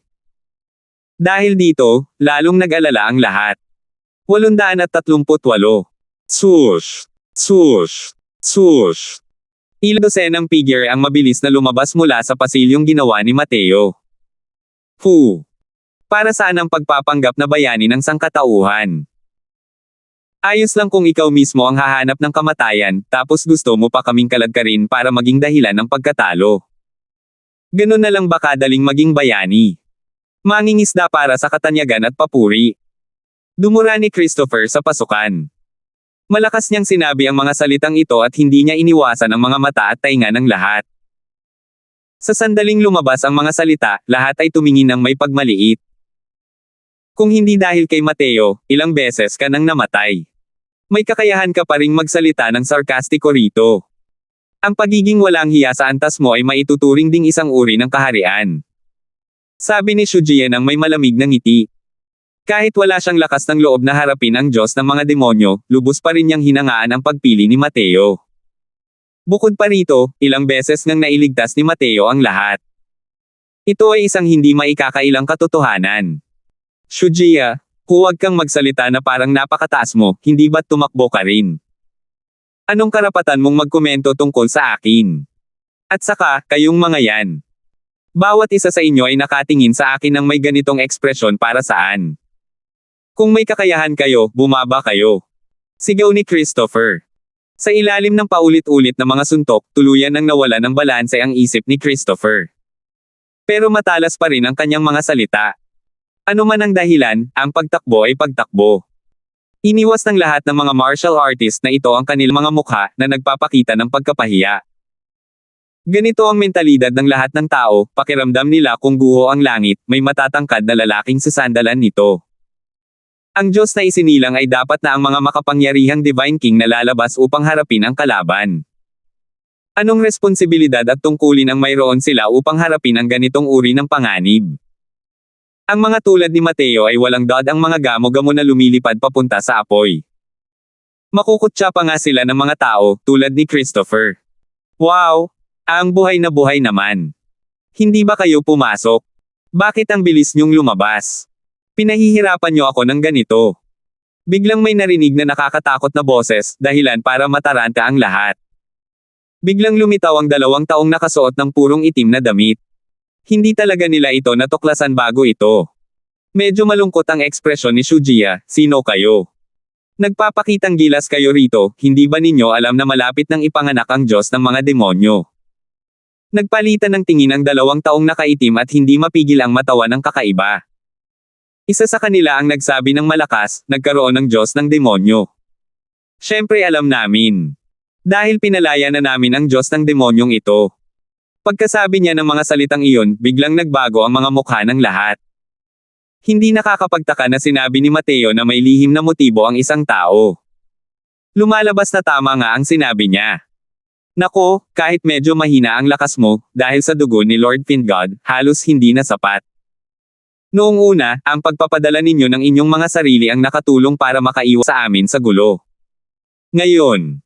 Dahil dito, lalong nag-alala ang lahat. 838. Swoosh! Swoosh! Swoosh! Ilang dosenang figure ang mabilis na lumabas mula sa pasilyong ginawa ni Mateo. Para saan ang pagpapanggap na bayani ng sangkatauhan? Ayos lang kung ikaw mismo ang hahanap ng kamatayan, tapos gusto mo pa kaming kaladkarin para maging dahilan ng pagkatalo. Ganun na lang ba kadaling maging bayani? Mangingisda para sa katanyagan at papuri. Dumura ni Christopher sa pasukan. Malakas niyang sinabi ang mga salitang ito at hindi niya iniwasan ang mga mata at tainga ng lahat. Sa sandaling lumabas ang mga salita, lahat ay tumingin ng may pagmaliit. Kung hindi dahil kay Mateo, ilang beses ka nang namatay. May kakayahan ka pa ring magsalita ng sarkastiko rito. Ang pagiging walang hiya sa antas mo ay maituturing ding isang uri ng kaharian. Sabi ni Shujie nang may malamig na ngiti. Kahit wala siyang lakas ng loob na harapin ang Diyos ng mga demonyo, lubos pa rin niyang hinangaan ang pagpili ni Mateo. Bukod pa rito, ilang beses ngang nailigtas ni Mateo ang lahat. Ito ay isang hindi maikakailang katotohanan. Shujie, huwag kang magsalita na parang napakataas mo, hindi ba't tumakbo ka rin? Anong karapatan mong magkomento tungkol sa akin? At saka, kayong mga yan. Bawat isa sa inyo ay nakatingin sa akin ng may ganitong ekspresyon para saan? Kung may kakayahan kayo, bumaba kayo. Sigaw ni Christopher. Sa ilalim ng paulit-ulit na mga suntok, tuluyan nang nawala ng balanse ang isip ni Christopher. Pero matalas pa rin ang kanyang mga salita. Ano man ang dahilan, ang pagtakbo ay pagtakbo. Iniwas ng lahat ng mga martial artist na ito ang kanilang mga mukha na nagpapakita ng pagkapahiya. Ganito ang mentalidad ng lahat ng tao, pakiramdam nila kung guho ang langit, may matatangkad na lalaking sasandalan nito. Ang Diyos na isinilang ay dapat na ang mga makapangyarihang Divine King na lalabas upang harapin ang kalaban. Anong responsibilidad at tungkulin ang mayroon sila upang harapin ang ganitong uri ng panganib? Ang mga tulad ni Mateo ay walang dod ang mga gamo-gamo na lumilipad papunta sa apoy. Makukutya pa nga sila ng mga tao, tulad ni Christopher. Wow! Ang buhay na buhay naman. Hindi ba kayo pumasok? Bakit ang bilis niyong lumabas? Pinahihirapan niyo ako ng ganito. Biglang may narinig na nakakatakot na boses, dahilan para mataranta ang lahat. Biglang lumitaw ang 2 taong nakasuot ng purong itim na damit. Hindi talaga nila ito natuklasan bago ito. Medyo malungkot ang ekspresyon ni Shujia, sino kayo? Nagpapakitang gilas kayo rito, hindi ba ninyo alam na malapit nang ipanganak ang Diyos ng mga demonyo? Nagpalitan ng tingin ang 2 taong nakaitim at hindi mapigil ang matawa ng kakaiba. Isa sa kanila ang nagsabi ng malakas, nagkaroon ng Diyos ng demonyo. Siyempre alam namin. Dahil pinalaya na namin ang Diyos ng demonyong ito. Pagkasabi niya ng mga salitang iyon, biglang nagbago ang mga mukha ng lahat. Hindi nakakapagtaka na sinabi ni Mateo na may lihim na motibo ang isang tao. Lumalabas na tama nga ang sinabi niya. Nako, kahit medyo mahina ang lakas mo, dahil sa dugo ni Lord Fingod, halos hindi na sapat. Noong una, ang pagpapadala ninyo ng inyong mga sarili ang nakatulong para makaiwas sa amin sa gulo. Ngayon,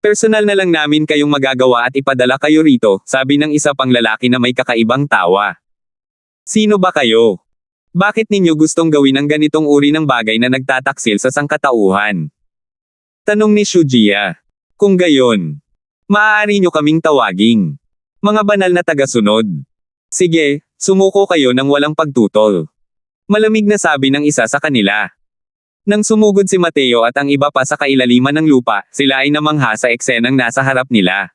personal na lang namin kayong magagawa at ipadala kayo rito, sabi ng isa pang lalaki na may kakaibang tawa. Sino ba kayo? Bakit ninyo gustong gawin ang ganitong uri ng bagay na nagtataksil sa sangkatauhan? Tanong ni Shujia. Kung gayon, maaari nyo kaming tawaging mga banal na tagasunod. Sige, sumuko kayo ng walang pagtutol. Malamig na sabi ng isa sa kanila. Nang sumugod si Mateo at ang iba pa sa kailaliman ng lupa, sila ay namangha sa eksenang nasa harap nila.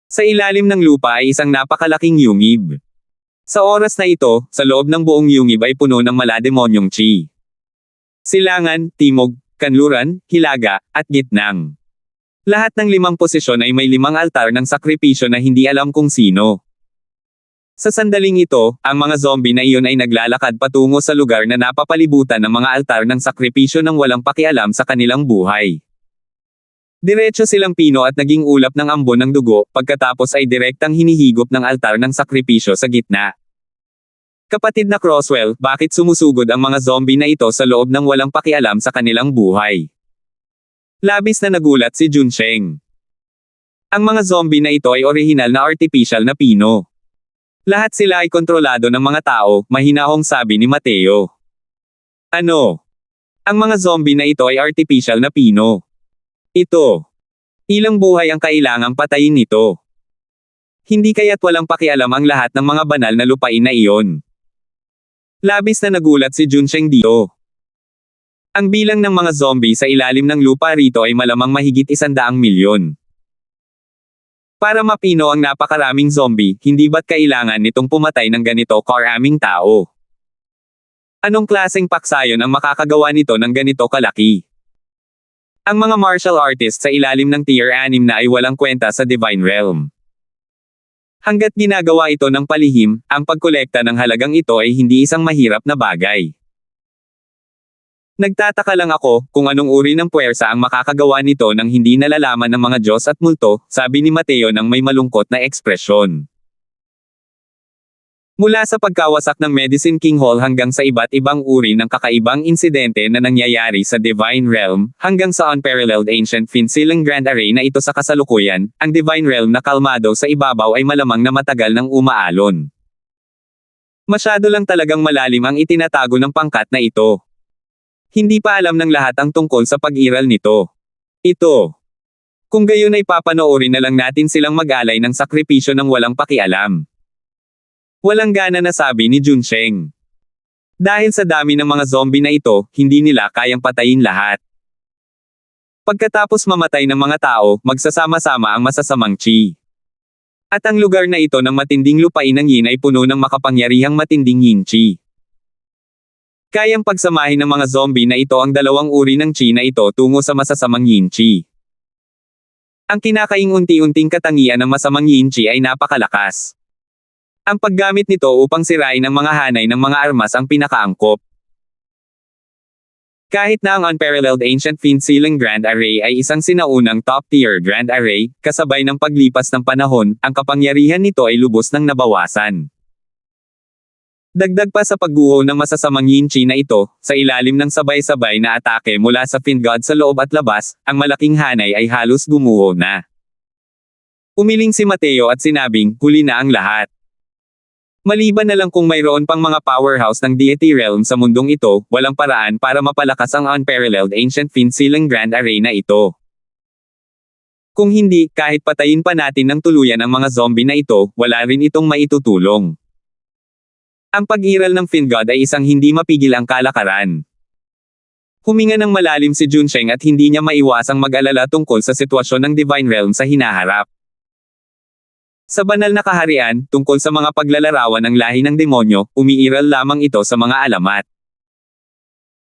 Sa ilalim ng lupa ay isang napakalaking yungib. Sa oras na ito, sa loob ng buong yungib ay puno ng malademonyong chi. Silangan, timog, kanluran, hilaga, at gitnang. Lahat ng 5 posisyon ay may 5 altar ng sakripisyo na hindi alam kung sino. Sa sandaling ito, ang mga zombie na iyon ay naglalakad patungo sa lugar na napapalibutan ng mga altar ng sakripisyo ng walang pakialam sa kanilang buhay. Diretso silang pino at naging ulap ng ambon ng dugo, pagkatapos ay direktang hinihigop ng altar ng sakripisyo sa gitna. Kapatid na Crosswell, bakit sumusugod ang mga zombie na ito sa loob ng walang pakialam sa kanilang buhay? Labis na nagulat si Junsheng. Ang mga zombie na ito ay orihinal na artificial na pino. Lahat sila ay kontrolado ng mga tao, mahinahong sabi ni Mateo. Ano? Ang mga zombie na ito ay artificial na pino. Ito. Ilang buhay ang kailangang patayin nito. Hindi kaya't walang pakialam ang lahat ng mga banal na lupain na iyon. Labis na nagulat si Junsheng dito. Ang bilang ng mga zombie sa ilalim ng lupa rito ay malamang mahigit 100 milyon. Para mapino ang napakaraming zombie, hindi ba't kailangan nitong pumatay ng ganito karaming tao? Anong klaseng paksayon ang makakagawa nito ng ganito kalaki? Ang mga martial artists sa ilalim ng tier 6 na ay walang kwenta sa Divine Realm. Hanggat ginagawa ito ng palihim, ang pagkolekta ng halagang ito ay hindi isang mahirap na bagay. Nagtataka lang ako, kung anong uri ng puwersa ang makakagawa nito nang hindi nalalaman ng mga Diyos at multo, sabi ni Mateo nang may malungkot na ekspresyon. Mula sa pagkawasak ng Medicine King Hall hanggang sa iba't ibang uri ng kakaibang insidente na nangyayari sa Divine Realm, hanggang sa unparalleled ancient Finsilang Grand Array na ito sa kasalukuyan, ang Divine Realm na kalmado sa ibabaw ay malamang na matagal nang umaalon. Masyado lang talagang malalim ang itinatago ng pangkat na ito. Hindi pa alam ng lahat ang tungkol sa pag-iral nito. Ito. Kung gayon ay papanoorin na lang natin silang mag-alay ng sakripisyo ng walang pakialam. Walang gana na sabi ni Junsheng. Dahil sa dami ng mga zombie na ito, hindi nila kayang patayin lahat. Pagkatapos mamatay ng mga tao, magsasama-sama ang masasamang chi. At ang lugar na ito ng matinding lupain ng yin ay puno ng makapangyarihang matinding yin chi. Kayang pagsamahin ng mga zombie na ito ang dalawang uri ng chi na ito tungo sa masasamang yin chi. Ang kinakaing-unti-unting katangian ng masamang yin chi ay napakalakas. Ang paggamit nito upang sirain ang mga hanay ng mga armas ang pinakaangkop. Kahit na ang Unparalleled Ancient Fiend Sealing Grand Array ay isang sinaunang top-tier Grand Array, kasabay ng paglipas ng panahon, ang kapangyarihan nito ay lubos nang nabawasan. Dagdag pa sa pagguho ng masasamang yin chi na ito, sa ilalim ng sabay-sabay na atake mula sa Fiend God sa loob at labas, ang malaking hanay ay halos gumuho na. Umiling si Mateo at sinabing, huli na ang lahat. Maliban na lang kung mayroon pang mga powerhouse ng deity realm sa mundong ito, walang paraan para mapalakas ang Unparalleled Ancient Fiend Sealing Grand Array na ito. Kung hindi, kahit patayin pa natin ng tuluyan ang mga zombie na ito, wala rin itong maitutulong. Ang pag-iral ng Fiend God ay isang hindi mapigil ang kalakaran. Huminga ng malalim si Junsheng at hindi niya maiwasang mag-alala tungkol sa sitwasyon ng Divine Realm sa hinaharap. Sa banal na kaharian, tungkol sa mga paglalarawan ng lahi ng demonyo, umiiral lamang ito sa mga alamat.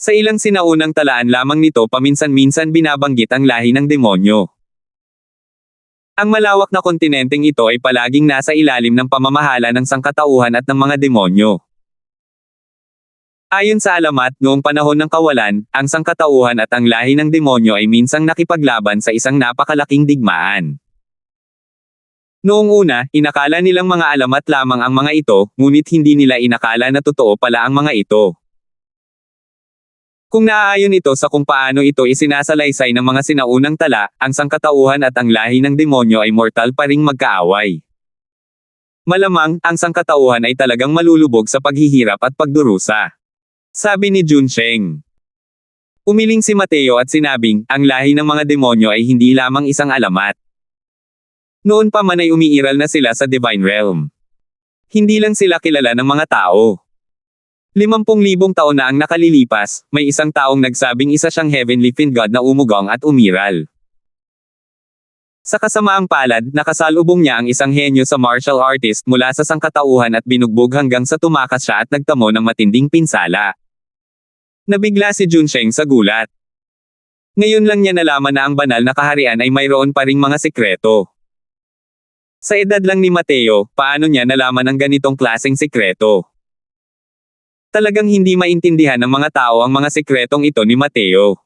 Sa ilang sinaunang talaan lamang nito paminsan-minsan binabanggit ang lahi ng demonyo. Ang malawak na kontinenteng ito ay palaging nasa ilalim ng pamamahala ng sangkatauhan at ng mga demonyo. Ayon sa alamat, noong panahon ng kawalan, ang sangkatauhan at ang lahi ng demonyo ay minsang nakipaglaban sa isang napakalaking digmaan. Noong una, inakala nilang mga alamat lamang ang mga ito, ngunit hindi nila inakala na totoo pala ang mga ito. Kung naaayon ito sa kung paano ito isinasalaysay ng mga sinaunang tala, ang sangkatauhan at ang lahi ng demonyo ay mortal pa ring magkaaway. Malamang, ang sangkatauhan ay talagang malulubog sa paghihirap at pagdurusa. Sabi ni Junsheng. Umiling si Mateo at sinabing, ang lahi ng mga demonyo ay hindi lamang isang alamat. Noon pa man ay umiiral na sila sa Divine Realm. Hindi lang sila kilala ng mga tao. 50,000 taon na ang nakalilipas, may isang taong nagsabing isa siyang Heavenly Fiend God na umugong at umiral. Sa kasamaang palad, nakasalubong niya ang isang henyo sa martial artist mula sa sangkatauhan at binugbog hanggang sa tumakas siya at nagtamo ng matinding pinsala. Nabigla si Junsheng sa gulat. Ngayon lang niya nalaman na ang banal na kaharian ay mayroon pa ring mga sikreto. Sa edad lang ni Mateo, paano niya nalaman ang ganitong klaseng sikreto? Talagang hindi maintindihan ng mga tao ang mga sikretong ito ni Mateo.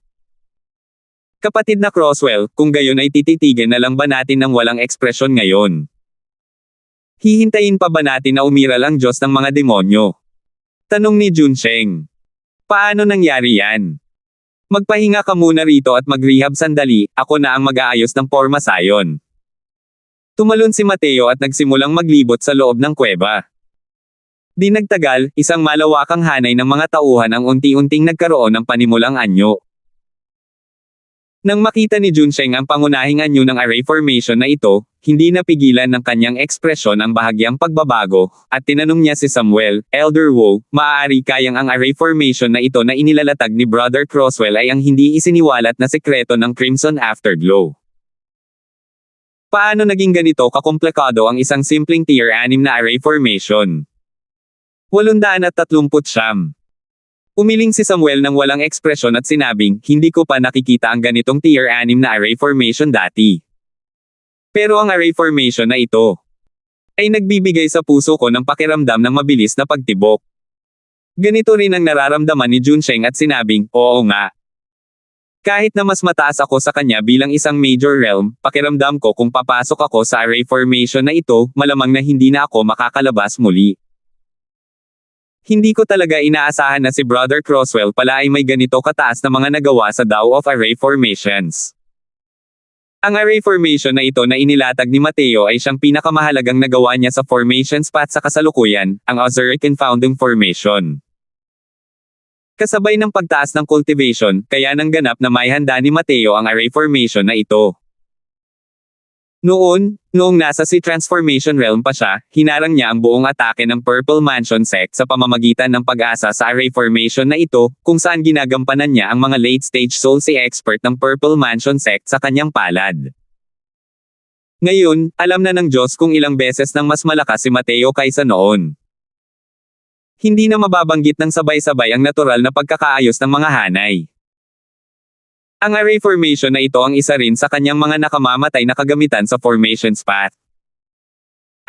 Kapatid na Crosswell, kung gayon ay tititigan na lang ba natin ng walang ekspresyon ngayon? Hihintayin pa ba natin na umiral ang Diyos ng mga demonyo? Tanong ni Junsheng. Paano nangyari yan? Magpahinga ka muna rito at mag-rehab sandali, ako na ang mag-aayos ng porma sayon. Tumalon si Mateo at nagsimulang maglibot sa loob ng kuweba. Di nagtagal, isang malawakang hanay ng mga tauhan ang unti-unting nagkaroon ng panimulang anyo. Nang makita ni Junsheng ang pangunahing anyo ng array formation na ito, hindi napigilan ng kanyang ekspresyon ang bahagyang pagbabago, at tinanong niya si Samuel, Elder Wu, maaari kayang ang array formation na ito na inilalatag ni Brother Crosswell ay ang hindi isiniwalat na sekreto ng Crimson Afterglow. Paano naging ganito kakomplikado ang isang simpleng tier 6 na array formation? 839. Umiling si Samuel ng walang ekspresyon at sinabing, hindi ko pa nakikita ang ganitong tier 6 na array formation dati. Pero ang array formation na ito ay nagbibigay sa puso ko ng pakiramdam ng mabilis na pagtibok. Ganito rin ang nararamdaman ni Junsheng at sinabing, oo nga. Kahit na mas mataas ako sa kanya bilang isang major realm, pakiramdam ko kung papasok ako sa array formation na ito, malamang na hindi na ako makakalabas muli. Hindi ko talaga inaasahan na si Brother Crosswell pala ay may ganito kataas na mga nagawa sa Tao of Array Formations. Ang array formation na ito na inilatag ni Mateo ay siyang pinakamahalagang nagawa niya sa formations path sa kasalukuyan, ang Ozuric Confounding Formation. Kasabay ng pagtaas ng cultivation, kaya nang ganap na may handa ni Mateo ang array formation na ito. Noong nasa si Transformation Realm pa siya, hinarang niya ang buong atake ng Purple Mansion Sect sa pamamagitan ng pag-asa sa array formation na ito, kung saan ginagampanan niya ang mga late-stage Soul Sea expert ng Purple Mansion Sect sa kanyang palad. Ngayon, alam na ng Diyos kung ilang beses nang mas malakas si Mateo kaysa noon. Hindi na mababanggit ng sabay-sabay ang natural na pagkakaayos ng mga hanay. Ang array formation na ito ang isa rin sa kanyang mga nakamamatay na kagamitan sa formations path.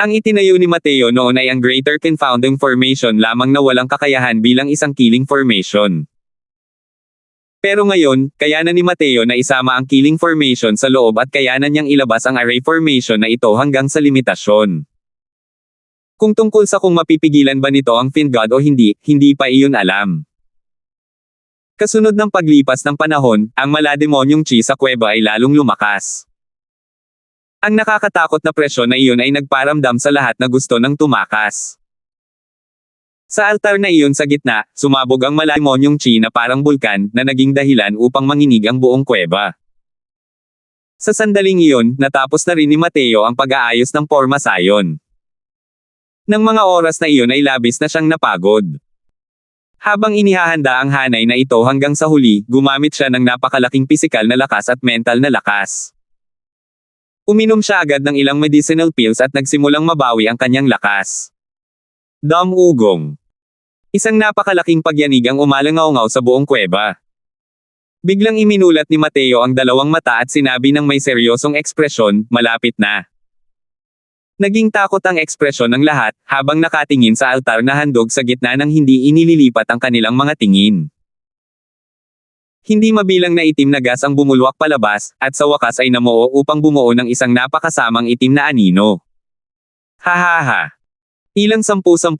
Ang itinayo ni Mateo noon ay ang greater confounding formation lamang na walang kakayahan bilang isang killing formation. Pero ngayon, kayanan ni Mateo na isama ang killing formation sa loob at kayanan niyang ilabas ang array formation na ito hanggang sa limitasyon. Kung tungkol sa kung mapipigilan ba nito ang Fiend God o hindi, hindi pa iyon alam. Kasunod ng paglipas ng panahon, ang malademonyong chi sa kuweba ay lalong lumakas. Ang nakakatakot na presyon na iyon ay nagparamdam sa lahat na gusto ng tumakas. Sa altar na iyon sa gitna, sumabog ang malademonyong chi na parang bulkan na naging dahilan upang manginig ang buong kuweba. Sa sandaling iyon, natapos na rin ni Mateo ang pag-aayos ng forma sayon. Nang mga oras na iyon ay labis na siyang napagod. Habang inihahanda ang hanay na ito hanggang sa huli, gumamit siya ng napakalaking pisikal na lakas at mental na lakas. Uminom siya agad ng ilang medicinal pills at nagsimulang mabawi ang kanyang lakas. Ugong. Isang napakalaking pagyanig ang umalangaw-ngaw sa buong kuweba. Biglang iminulat ni Mateo ang dalawang mata at sinabi ng may seryosong ekspresyon, malapit na. Naging takot ang ekspresyon ng lahat, habang nakatingin sa altar na handog sa gitna ng hindi inililipat ang kanilang mga tingin. Hindi mabilang na itim na gas ang bumulwak palabas, at sa wakas ay namuo upang bumuo ng isang napakasamang itim na anino. Hahaha. Ilang 10,000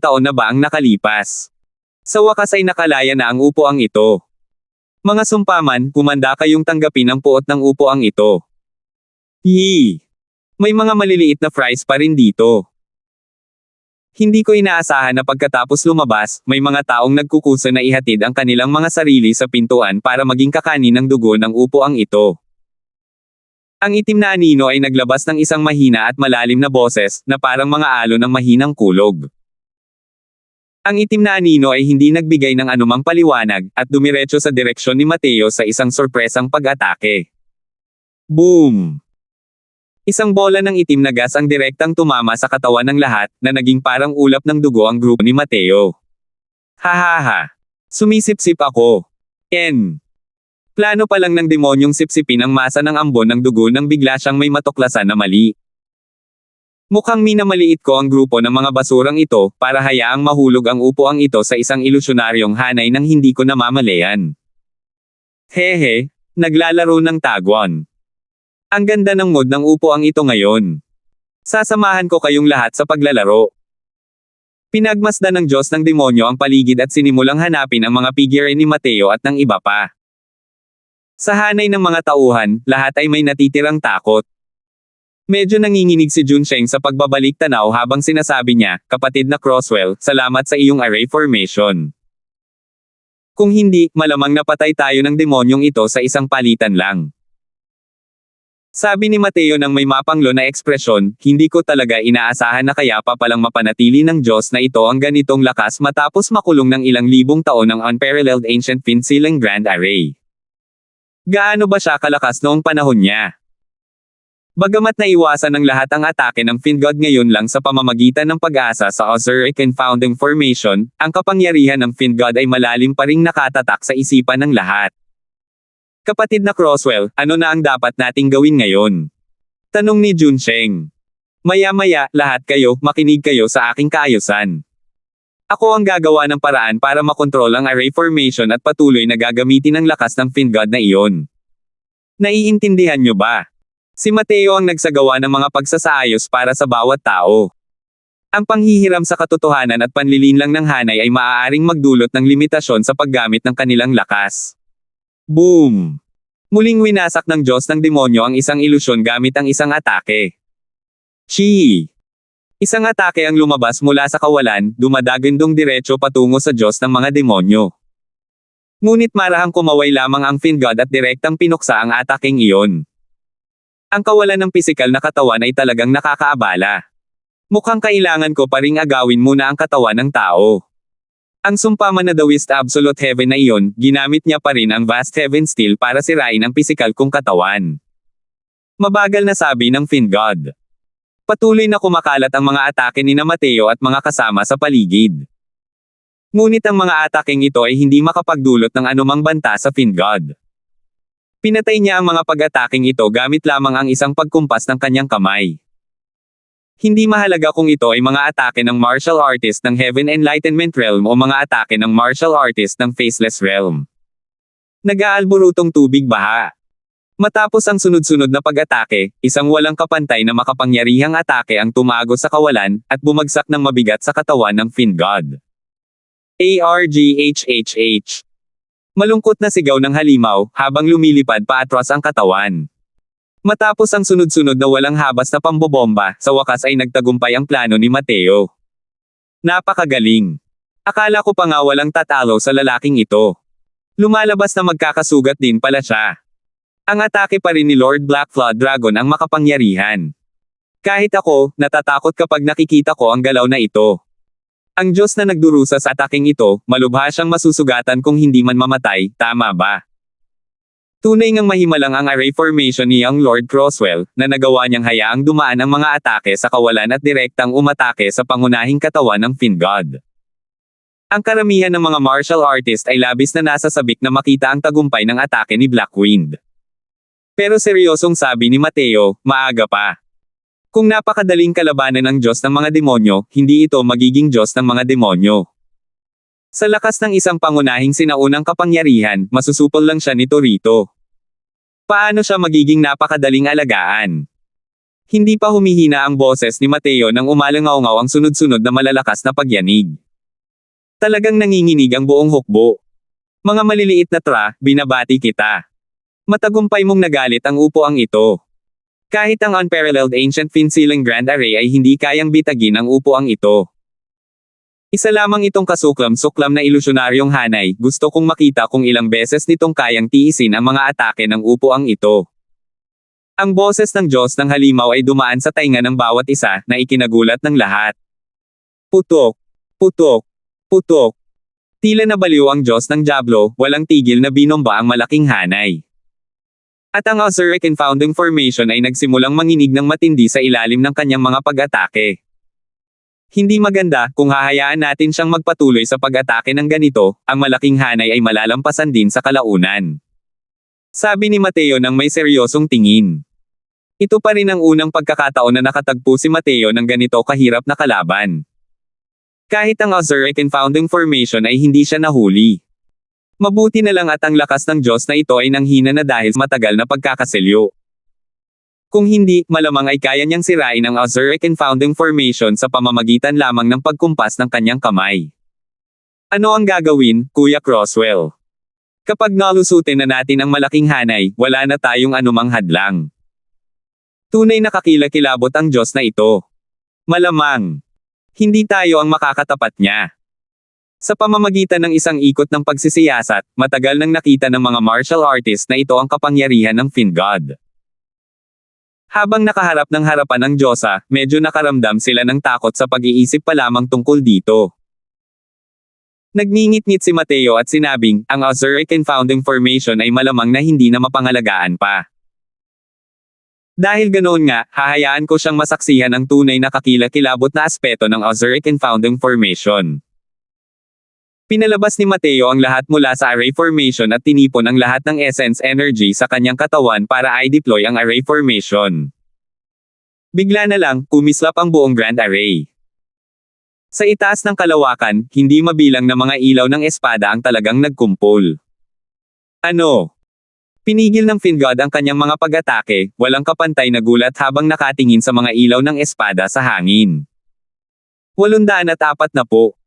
taon na ba ang nakalipas? Sa wakas ay nakalaya na ang upuang ito. Mga sumpaman, kumanda kayong tanggapin ang puot ng upuang ito. Yee! May mga maliliit na fries pa rin dito. Hindi ko inaasahan na pagkatapos lumabas, may mga taong nagkukusa na ihatid ang kanilang mga sarili sa pintuan para maging kakanin ng dugo ng upuang ito. Ang itim na anino ay naglabas ng isang mahina at malalim na boses, na parang mga alon ng mahinang kulog. Ang itim na anino ay hindi nagbigay ng anumang paliwanag, at dumiretso sa direksyon ni Mateo sa isang sorpresang pag-atake. Boom! Isang bola ng itim na gas ang direktang tumama sa katawan ng lahat, na naging parang ulap ng dugo ang grupo ni Mateo. Hahaha. Sumisip-sip ako. Plano pa lang ng demonyong sipsipin ang masa ng ambon ng dugo nang bigla siyang may matuklasan na mali. Mukhang minamaliit ko ang grupo ng mga basurang ito, para hayaang mahulog ang upuang ito sa isang ilusyonaryong hanay nang hindi ko namamalayan. Hehe, naglalaro ng tagwan. Ang ganda ng mood ng upuang ito ngayon. Sasamahan ko kayong lahat sa paglalaro. Pinagmasdan ng Diyos ng demonyo ang paligid at sinimulang hanapin ang mga figure ni Mateo at ng iba pa. Sa hanay ng mga tauhan, lahat ay may natitirang takot. Medyo nanginginig si Junsheng sa pagbabalik tanaw habang sinasabi niya, kapatid na Crosswell, salamat sa iyong array formation. Kung hindi, malamang napatay tayo ng demonyong ito sa isang palitan lang. Sabi ni Mateo nang may mapanglo na ekspresyon, hindi ko talaga inaasahan na kaya pa palang mapanatili ng Diyos na ito ang ganitong lakas matapos makulong ng ilang libong taon ng unparalleled ancient Fiend Grand Array. Gaano ba siya kalakas noong panahon niya? Bagamat naiwasan ng lahat ang atake ng Fiend God ngayon lang sa pamamagitan ng pag-asa sa Ozuric Confounding Formation, ang kapangyarihan ng Fiend God ay malalim pa ring nakatatak sa isipan ng lahat. Kapatid na Crosswell, ano na ang dapat nating gawin ngayon? Tanong ni Junsheng. Maya-maya, lahat kayo, makinig kayo sa aking kaayusan. Ako ang gagawa ng paraan para makontrol ang array formation at patuloy na gagamitin ang lakas ng Fiend God na iyon. Naiintindihan nyo ba? Si Mateo ang nagsagawa ng mga pagsasaayos para sa bawat tao. Ang panghihiram sa katotohanan at panlilinlang ng hanay ay maaaring magdulot ng limitasyon sa paggamit ng kanilang lakas. Boom! Muling winasak ng Diyos ng demonyo ang isang ilusyon gamit ang isang atake. Chi! Isang atake ang lumabas mula sa kawalan, dumadagandong diretso patungo sa Diyos ng mga demonyo. Ngunit marahang kumaway lamang ang Fiend God at direktang pinuksa ang ataking iyon. Ang kawalan ng pisikal na katawan ay talagang nakakaabala. Mukhang kailangan ko pa ring agawin muna ang katawan ng tao. Ang sumpaman na The West Absolute Heaven na iyon, ginamit niya pa rin ang Vast Heaven Steel para sirain ang pisikal kong katawan. Mabagal na sabi ng Fiend God. Patuloy na kumakalat ang mga atake ni na Mateo at mga kasama sa paligid. Ngunit ang mga ataking ito ay hindi makapagdulot ng anumang banta sa Fiend God. Pinatay niya ang mga pag-ataking ito gamit lamang ang isang pagkumpas ng kanyang kamay. Hindi mahalaga kung ito ay mga atake ng martial artist ng Heaven Enlightenment Realm o mga atake ng martial artist ng Faceless Realm. Nag-aalborotong tubig baha. Matapos ang sunod-sunod na pag-atake, isang walang kapantay na makapangyarihang atake ang tumago sa kawalan, at bumagsak ng mabigat sa katawan ng Fiend God. ARGHHH. Malungkot na sigaw ng halimaw, habang lumilipad paatras ang katawan. Matapos ang sunod-sunod na walang habas na pambobomba, sa wakas ay nagtagumpay ang plano ni Mateo. Napakagaling. Akala ko pa nga walang tatalo sa lalaking ito. Lumalabas na magkakasugat din pala siya. Ang atake pa rin ni Lord Black Flood Dragon ang makapangyarihan. Kahit ako, natatakot kapag nakikita ko ang galaw na ito. Ang Diyos na nagdurusa sa ataking ito, malubha siyang masusugatan kung hindi man mamatay, tama ba? Tunay ngang mahimalang ang array formation ni Young Lord Crosswell, na nagawa niyang hayaang dumaan ang mga atake sa kawalan at direktang umatake sa pangunahing katawan ng Fiend God. Ang karamihan ng mga martial artist ay labis na nasasabik na makita ang tagumpay ng atake ni Blackwind. Pero seryosong sabi ni Mateo, maaga pa. Kung napakadaling kalabanan ng Diyos ng mga demonyo, hindi ito magiging Diyos ng mga demonyo. Sa lakas ng isang pangunahing sinaunang kapangyarihan, masusupol lang siya nito rito. Paano siya magiging napakadaling alagaan? Hindi pa humihina ang boses ni Mateo nang umalangaw-ngaw ang sunod-sunod na malalakas na pagyanig. Talagang nanginginig ang buong hukbo. Mga maliliit na tra, binabati kita. Matagumpay mong nagalit ang upuang ito. Kahit ang unparalleled ancient Fiend-Sealing Grand Array ay hindi kayang bitagin ang upuang ito. Isa lamang itong kasuklam-suklam na ilusyonaryong hanay, gusto kong makita kung ilang beses nitong kayang tiisin ang mga atake ng upuang ito. Ang boses ng Diyos ng halimaw ay dumaan sa tainga ng bawat isa, na ikinagulat ng lahat. Putok, putok, putok. Tila nabaliw ang Diyos ng Diablo, walang tigil na binomba ang malaking hanay. At ang Ozuric Founding Formation ay nagsimulang manginig ng matindi sa ilalim ng kanyang mga pag-atake. Hindi maganda, kung hahayaan natin siyang magpatuloy sa pag-atake ng ganito, ang malaking hanay ay malalampasan din sa kalaunan. Sabi ni Mateo nang may seryosong tingin. Ito pa rin ang unang pagkakataon na nakatagpo si Mateo ng ganito kahirap na kalaban. Kahit ang Ozuric Founding Formation ay hindi siya nahuli. Mabuti na lang at ang lakas ng Diyos na ito ay nanghina na dahil matagal na pagkakaselyo. Kung hindi, malamang ay kaya niyang sirain ang Ozuric Founding Formation sa pamamagitan lamang ng pagkumpas ng kanyang kamay. Ano ang gagawin, Kuya Crosswell? Kapag nalusutin na natin ang malaking hanay, wala na tayong anumang hadlang. Tunay na kakilakilabot ang Diyos na ito. Malamang. Hindi tayo ang makakatapat niya. Sa pamamagitan ng isang ikot ng pagsisiyasat, matagal nang nakita ng mga martial artist na ito ang kapangyarihan ng Fiend God. Habang nakaharap ng harapan ng Diyosa, medyo nakaramdam sila ng takot sa pag-iisip pa lamang tungkol dito. Nagngingit-ngit si Mateo at sinabing, ang Ozuric Founding Formation ay malamang na hindi na mapangalagaan pa. Dahil ganoon nga, hahayaan ko siyang masaksihan ang tunay na kakilakilabot na aspeto ng Ozuric Founding Formation. Pinalabas ni Mateo ang lahat mula sa array formation at tinipon ang lahat ng essence energy sa kanyang katawan para i-deploy ang array formation. Bigla na lang, kumislap ang buong Grand Array. Sa itaas ng kalawakan, hindi mabilang na mga ilaw ng espada ang talagang nagkumpol. Ano? Pinigil ng Fiend God ang kanyang mga pag-atake, walang kapantay na gulat habang nakatingin sa mga ilaw ng espada sa hangin. 840 po.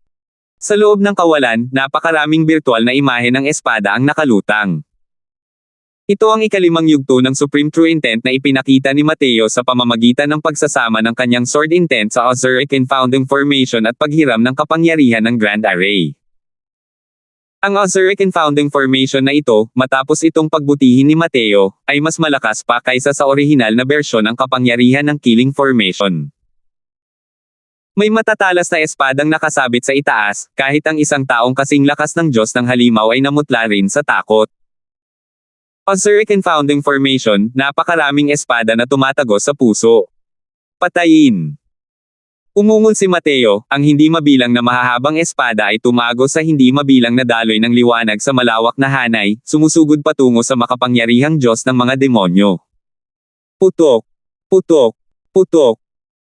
Sa loob ng kawalan, napakaraming birtual na imahe ng espada ang nakalutang. Ito ang ikalimang yugto ng Supreme True Intent na ipinakita ni Mateo sa pamamagitan ng pagsasama ng kanyang Sword Intent sa Ozuric Founding Formation at paghiram ng kapangyarihan ng Grand Array. Ang Ozuric Founding Formation na ito, matapos itong pagbutihin ni Mateo, ay mas malakas pa kaysa sa orihinal na bersyon ng kapangyarihan ng Killing Formation. May matatalas na espadang nakasabit sa itaas, kahit ang isang taong kasing lakas ng Diyos ng halimaw ay namutla rin sa takot. Ozuric Founding Formation, napakaraming espada na tumatagos sa puso. Patayin. Umungol si Mateo, ang hindi mabilang na mahahabang espada ay tumago sa hindi mabilang na daloy ng liwanag sa malawak na hanay, sumusugod patungo sa makapangyarihang Diyos ng mga demonyo. Putok. Putok. Putok.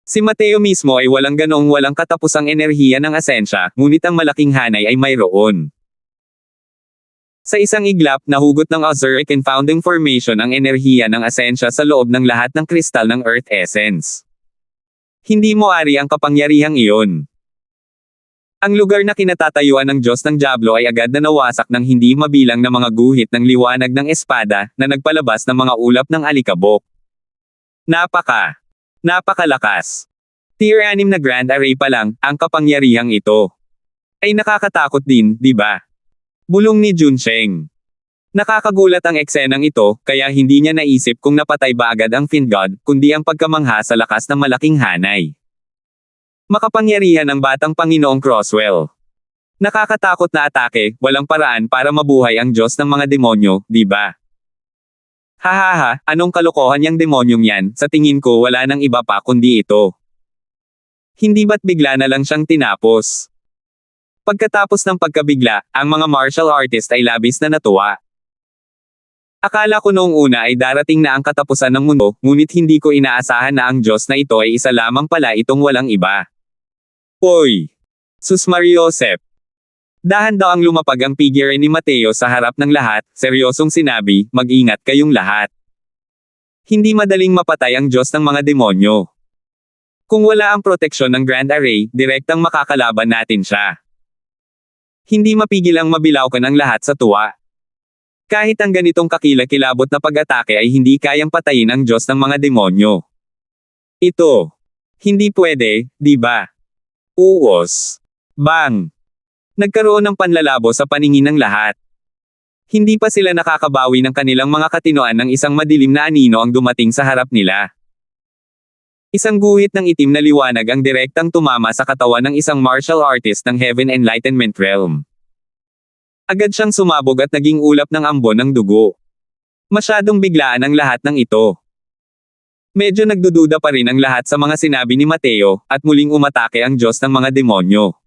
Si Mateo mismo ay walang katapusang enerhiya ng asensya, ngunit ang malaking hanay ay mayroon. Sa isang iglap, nahugot ng Ozuric and Founding Formation ang enerhiya ng asensya sa loob ng lahat ng kristal ng Earth Essence. Hindi mo ari ang kapangyarihang iyon. Ang lugar na kinatatayuan ng Diyos ng Diablo ay agad na nawasak ng hindi mabilang na mga guhit ng liwanag ng espada, na nagpalabas ng mga ulap ng alikabok. Napakalakas. Tier 6 na Grand Array pa lang, ang kapangyarihang ito. Ay nakakatakot din, di ba? Bulong ni Junsheng. Nakakagulat ang eksenang ito, kaya hindi niya naisip kung napatay ba agad ang Fiend God, kundi ang pagkamangha sa lakas ng malaking hanay. Makapangyarihan ng batang Panginoong Crosswell. Nakakatakot na atake, walang paraan para mabuhay ang Diyos ng mga demonyo, di ba? Hahaha, anong kalokohan yang demonyong yan, sa tingin ko wala nang iba pa kundi ito. Hindi ba't bigla na lang siyang tinapos? Pagkatapos ng pagkabigla, ang mga martial artist ay labis na natuwa. Akala ko noong una ay darating na ang katapusan ng mundo, ngunit hindi ko inaasahan na ang Diyos na ito ay isa lamang pala itong walang iba. Hoy! Sus Mariosep! Dahan daw ang lumapag ang figure ni Mateo sa harap ng lahat, seryosong sinabi, mag-ingat kayong lahat. Hindi madaling mapatay ang Diyos ng mga demonyo. Kung wala ang proteksyon ng Grand Array, direktang makakalaban natin siya. Hindi mapigil ang mabilawkan ang lahat sa tuwa. Kahit ang ganitong kakilakilabot na pag-atake ay hindi kayang patayin ang Diyos ng mga demonyo. Ito. Hindi pwede, di ba? Uos. Bang! Nagkaroon ng panlalabo sa paningin ng lahat. Hindi pa sila nakakabawi ng kanilang mga katinoan ng isang madilim na anino ang dumating sa harap nila. Isang guhit ng itim na liwanag ang direktang tumama sa katawan ng isang martial artist ng Heaven Enlightenment Realm. Agad siyang sumabog at naging ulap ng ambon ng dugo. Masyadong biglaan ang lahat ng ito. Medyo nagdududa pa rin ang lahat sa mga sinabi ni Mateo, at muling umatake ang Diyos ng mga demonyo.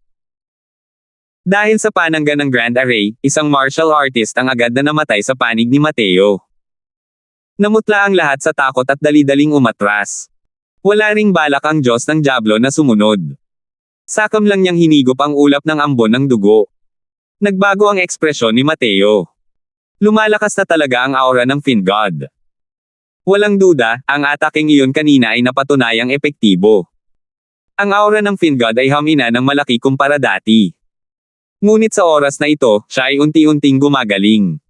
Dahil sa panangga ng Grand Array, isang martial artist ang agad na namatay sa panig ni Mateo. Namutla ang lahat sa takot at dali-daling umatras. Wala ring balak ang Diyos ng Diablo na sumunod. Sakam lang niyang hinigop ang ulap ng ambon ng dugo. Nagbago ang ekspresyon ni Mateo. Lumalakas na talaga ang aura ng Fiend God. Walang duda, ang ataking iyon kanina ay napatunayang epektibo. Ang aura ng Fiend God ay hamina ng malaki kumpara dati. Ngunit sa oras na ito, siya ay unti-unting gumagaling.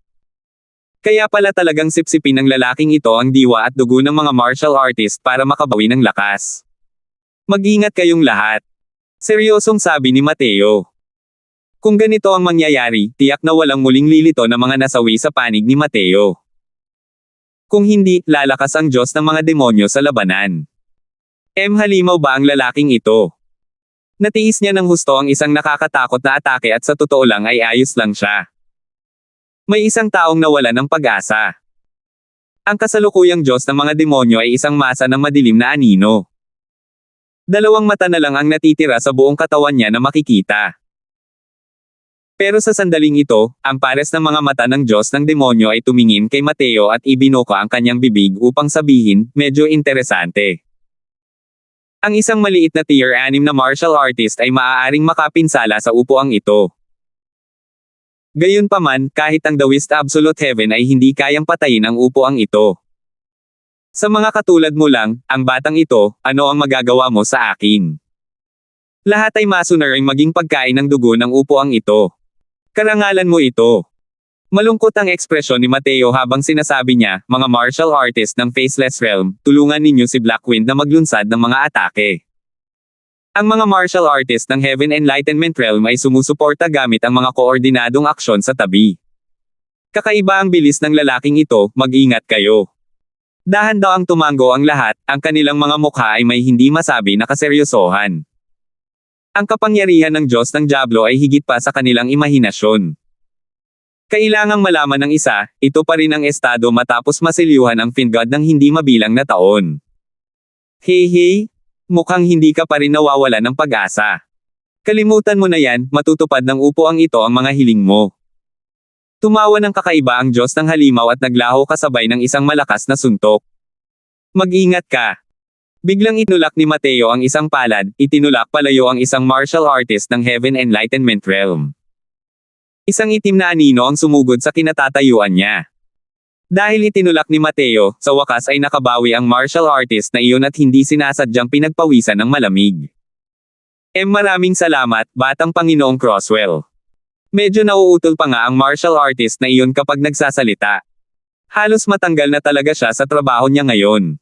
Kaya pala talagang sipsipin ng lalaking ito ang diwa at dugo ng mga martial artist para makabawi ng lakas. Mag-ingat kayong lahat. Seryosong sabi ni Mateo. Kung ganito ang mangyayari, tiyak na walang muling lilito na mga nasawi sa panig ni Mateo. Kung hindi, lalakas ang Diyos ng mga demonyo sa labanan. Halimaw ba ang lalaking ito? Natiis niya ng husto ang isang nakakatakot na atake at sa totoo lang ay ayos lang siya. May isang taong nawala ng pag-asa. Ang kasalukuyang Diyos ng mga demonyo ay isang masa ng madilim na anino. Dalawang mata na lang ang natitira sa buong katawan niya na makikita. Pero sa sandaling ito, ang pares ng mga mata ng Diyos ng demonyo ay tumingin kay Mateo at ibinuka ang kanyang bibig upang sabihin, medyo interesante. Ang isang maliit na tier 6 na martial artist ay maaaring makapinsala sa upuang ito. Gayunpaman, kahit ang Dawist Absolute Heaven ay hindi kayang patayin ang upuang ito. Sa mga katulad mo lang, ang batang ito, ano ang magagawa mo sa akin? Lahat ay masunaring maging pagkain ng dugo ng upuang ito. Karangalan mo ito. Malungkot ang ekspresyon ni Mateo habang sinasabi niya, mga martial artist ng Faceless Realm, tulungan ninyo si Blackwind na maglunsad ng mga atake. Ang mga martial artist ng Heaven Enlightenment Realm ay sumusuporta gamit ang mga koordinadong aksyon sa tabi. Kakaiba ang bilis ng lalaking ito, mag-ingat kayo. Dahan daw ang tumango ang lahat, ang kanilang mga mukha ay may hindi masabi na kaseryosohan. Ang kapangyarihan ng Diyos ng Diablo ay higit pa sa kanilang imahinasyon. Kailangang malaman ng isa, ito pa rin ang estado matapos masilyuhan ang Fiend God ng hindi mabilang na taon. Hey! Mukhang hindi ka pa rin nawawala ng pag-asa. Kalimutan mo na yan, matutupad ng upuang ito ang mga hiling mo. Tumawa ng kakaiba ang Diyos ng halimaw at naglaho kasabay ng isang malakas na suntok. Mag-ingat ka. Biglang itinulak ni Mateo ang isang palad, itinulak palayo ang isang martial artist ng Heaven Enlightenment Realm. Isang itim na anino ang sumugod sa kinatatayuan niya. Dahil itinulak ni Mateo, sa wakas ay nakabawi ang martial artist na iyon at hindi sinasadyang pinagpawisan ng malamig. Maraming salamat, Batang Panginoong Crosswell. Medyo nauutol pa nga ang martial artist na iyon kapag nagsasalita. Halos matanggal na talaga siya sa trabaho niya ngayon.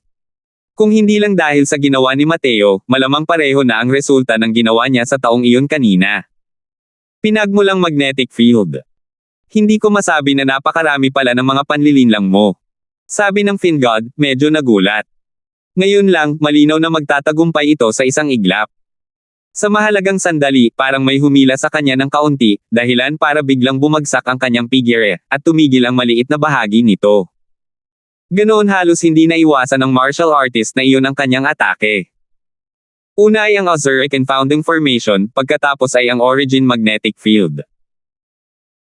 Kung hindi lang dahil sa ginawa ni Mateo, malamang pareho na ang resulta ng ginawa niya sa taong iyon kanina. Pinagmulang magnetic field. Hindi ko masabi na napakarami pala ng mga panlilinlang mo. Sabi ng Fingod, medyo nagulat. Ngayon lang, malinaw na magtatagumpay ito sa isang iglap. Sa mahalagang sandali, parang may humila sa kanya ng kaunti, dahilan para biglang bumagsak ang kanyang figure, at tumigil ang maliit na bahagi nito. Ganoon halos hindi naiwasan ng martial artist na iyon ang kanyang atake. Una ay ang Ozuric Founding Formation, pagkatapos ay ang Origin Magnetic Field.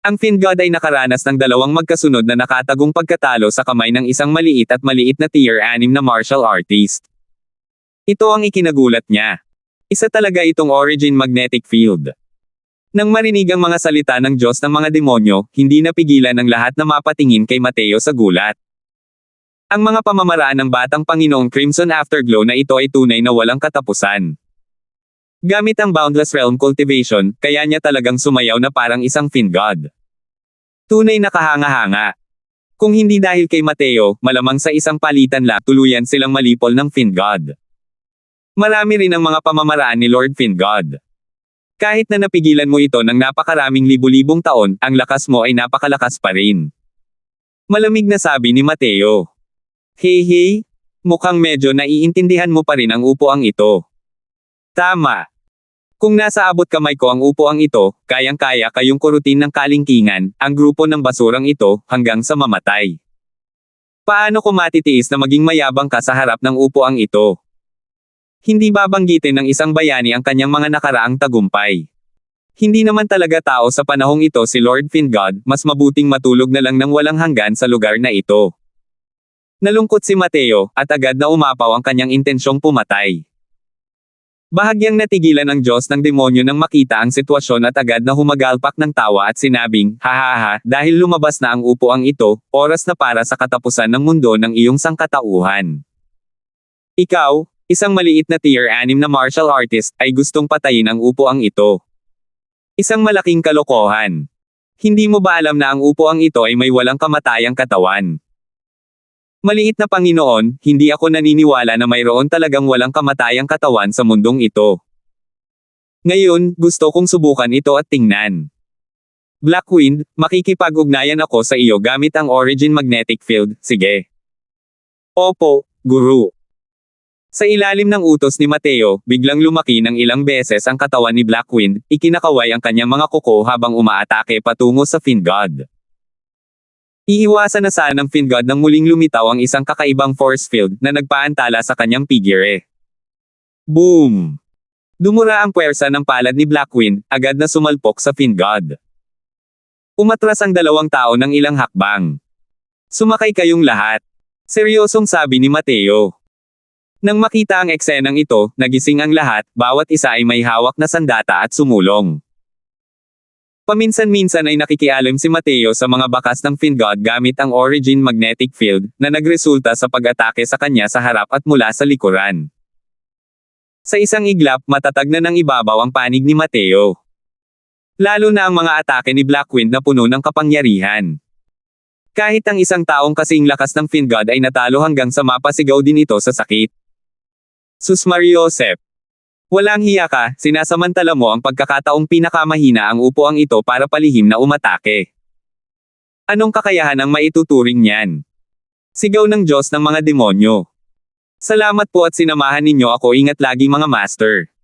Ang Fingod ay nakaranas ng dalawang magkasunod na nakatagong pagkatalo sa kamay ng isang maliit na tier 6 na martial artist. Ito ang ikinagulat niya. Isa talaga itong Origin Magnetic Field. Nang marinig ang mga salita ng Diyos ng mga demonyo, hindi napigilan ng lahat na mapatingin kay Mateo sa gulat. Ang mga pamamaraan ng Batang Panginoong Crimson Afterglow na ito ay tunay na walang katapusan. Gamit ang Boundless Realm Cultivation, kaya niya talagang sumayaw na parang isang Fingod. Tunay na kahanga-hanga. Kung hindi dahil kay Mateo, malamang sa isang palitan lang, tuluyan silang malipol ng Fingod. Marami rin ang mga pamamaraan ni Lord Fingod. Kahit na napigilan mo ito ng napakaraming libu-libong taon, ang lakas mo ay napakalakas pa rin. Malamig na sabi ni Mateo. Hey, mukhang medyo naiintindihan mo pa rin ang upuang ito. Tama. Kung nasa abot kamay ko ang upuang ito, kayang-kaya kayong kurutin ng kalingkingan, ang grupo ng basurang ito, hanggang sa mamatay. Paano ko matitiis na maging mayabang ka sa harap ng upuang ito? Hindi babanggitin ng isang bayani ang kanyang mga nakaraang tagumpay. Hindi naman talaga tao sa panahong ito si Lord Fingod, mas mabuting matulog na lang ng walang hanggan sa lugar na ito. Nalungkot si Mateo, at agad na umapaw ang kanyang intensyong pumatay. Bahagyang natigilan ng Diyos ng demonyo nang makita ang sitwasyon at agad na humagalpak ng tawa at sinabing, hahaha, dahil lumabas na ang upuang ito, oras na para sa katapusan ng mundo ng iyong sangkatauhan. Ikaw, isang maliit na tier 6 na martial artist, ay gustong patayin ang upuang ito. Isang malaking kalokohan. Hindi mo ba alam na ang upuang ito ay may walang kamatayang katawan? Maliit na Panginoon, hindi ako naniniwala na mayroon talagang walang kamatayang katawan sa mundong ito. Ngayon, gusto kong subukan ito at tingnan. Blackwind, makikipag-ugnayan ako sa iyo gamit ang Origin Magnetic Field, sige. Opo, Guru. Sa ilalim ng utos ni Mateo, biglang lumaki ng ilang beses ang katawan ni Blackwind, ikinakaway ang kanyang mga kuko habang umaatake patungo sa Fingod. Iiwasan na sana ng Fingod nang muling lumitaw ang isang kakaibang force field na nagpaantala sa kanyang figure. Boom! Dumura ang puwersa ng palad ni Blackwind, agad na sumalpok sa Fingod. Umatras ang dalawang tao ng ilang hakbang. Sumakay kayong lahat. Seryosong sabi ni Mateo. Nang makita ang eksenang ito, nagising ang lahat, bawat isa ay may hawak na sandata at sumulong. Paminsan-minsan ay nakikialam si Mateo sa mga bakas ng Fingod gamit ang Origin Magnetic Field, na nagresulta sa pag-atake sa kanya sa harap at mula sa likuran. Sa isang iglap, matatag na ng ibabaw ang panig ni Mateo. Lalo na ang mga atake ni Blackwind na puno ng kapangyarihan. Kahit ang isang taong kasing lakas ng Fingod ay natalo hanggang sa mapasigaw din ito sa sakit. Sus Mariosep. Walang hiya ka, sinasamantala mo ang pagkakataong pinakamahina ang upuang ito para palihim na umatake. Anong kakayahan ang maituturing niyan? Sigaw ng Diyos ng mga demonyo. Salamat po at sinamahan ninyo ako, ingat lagi mga master.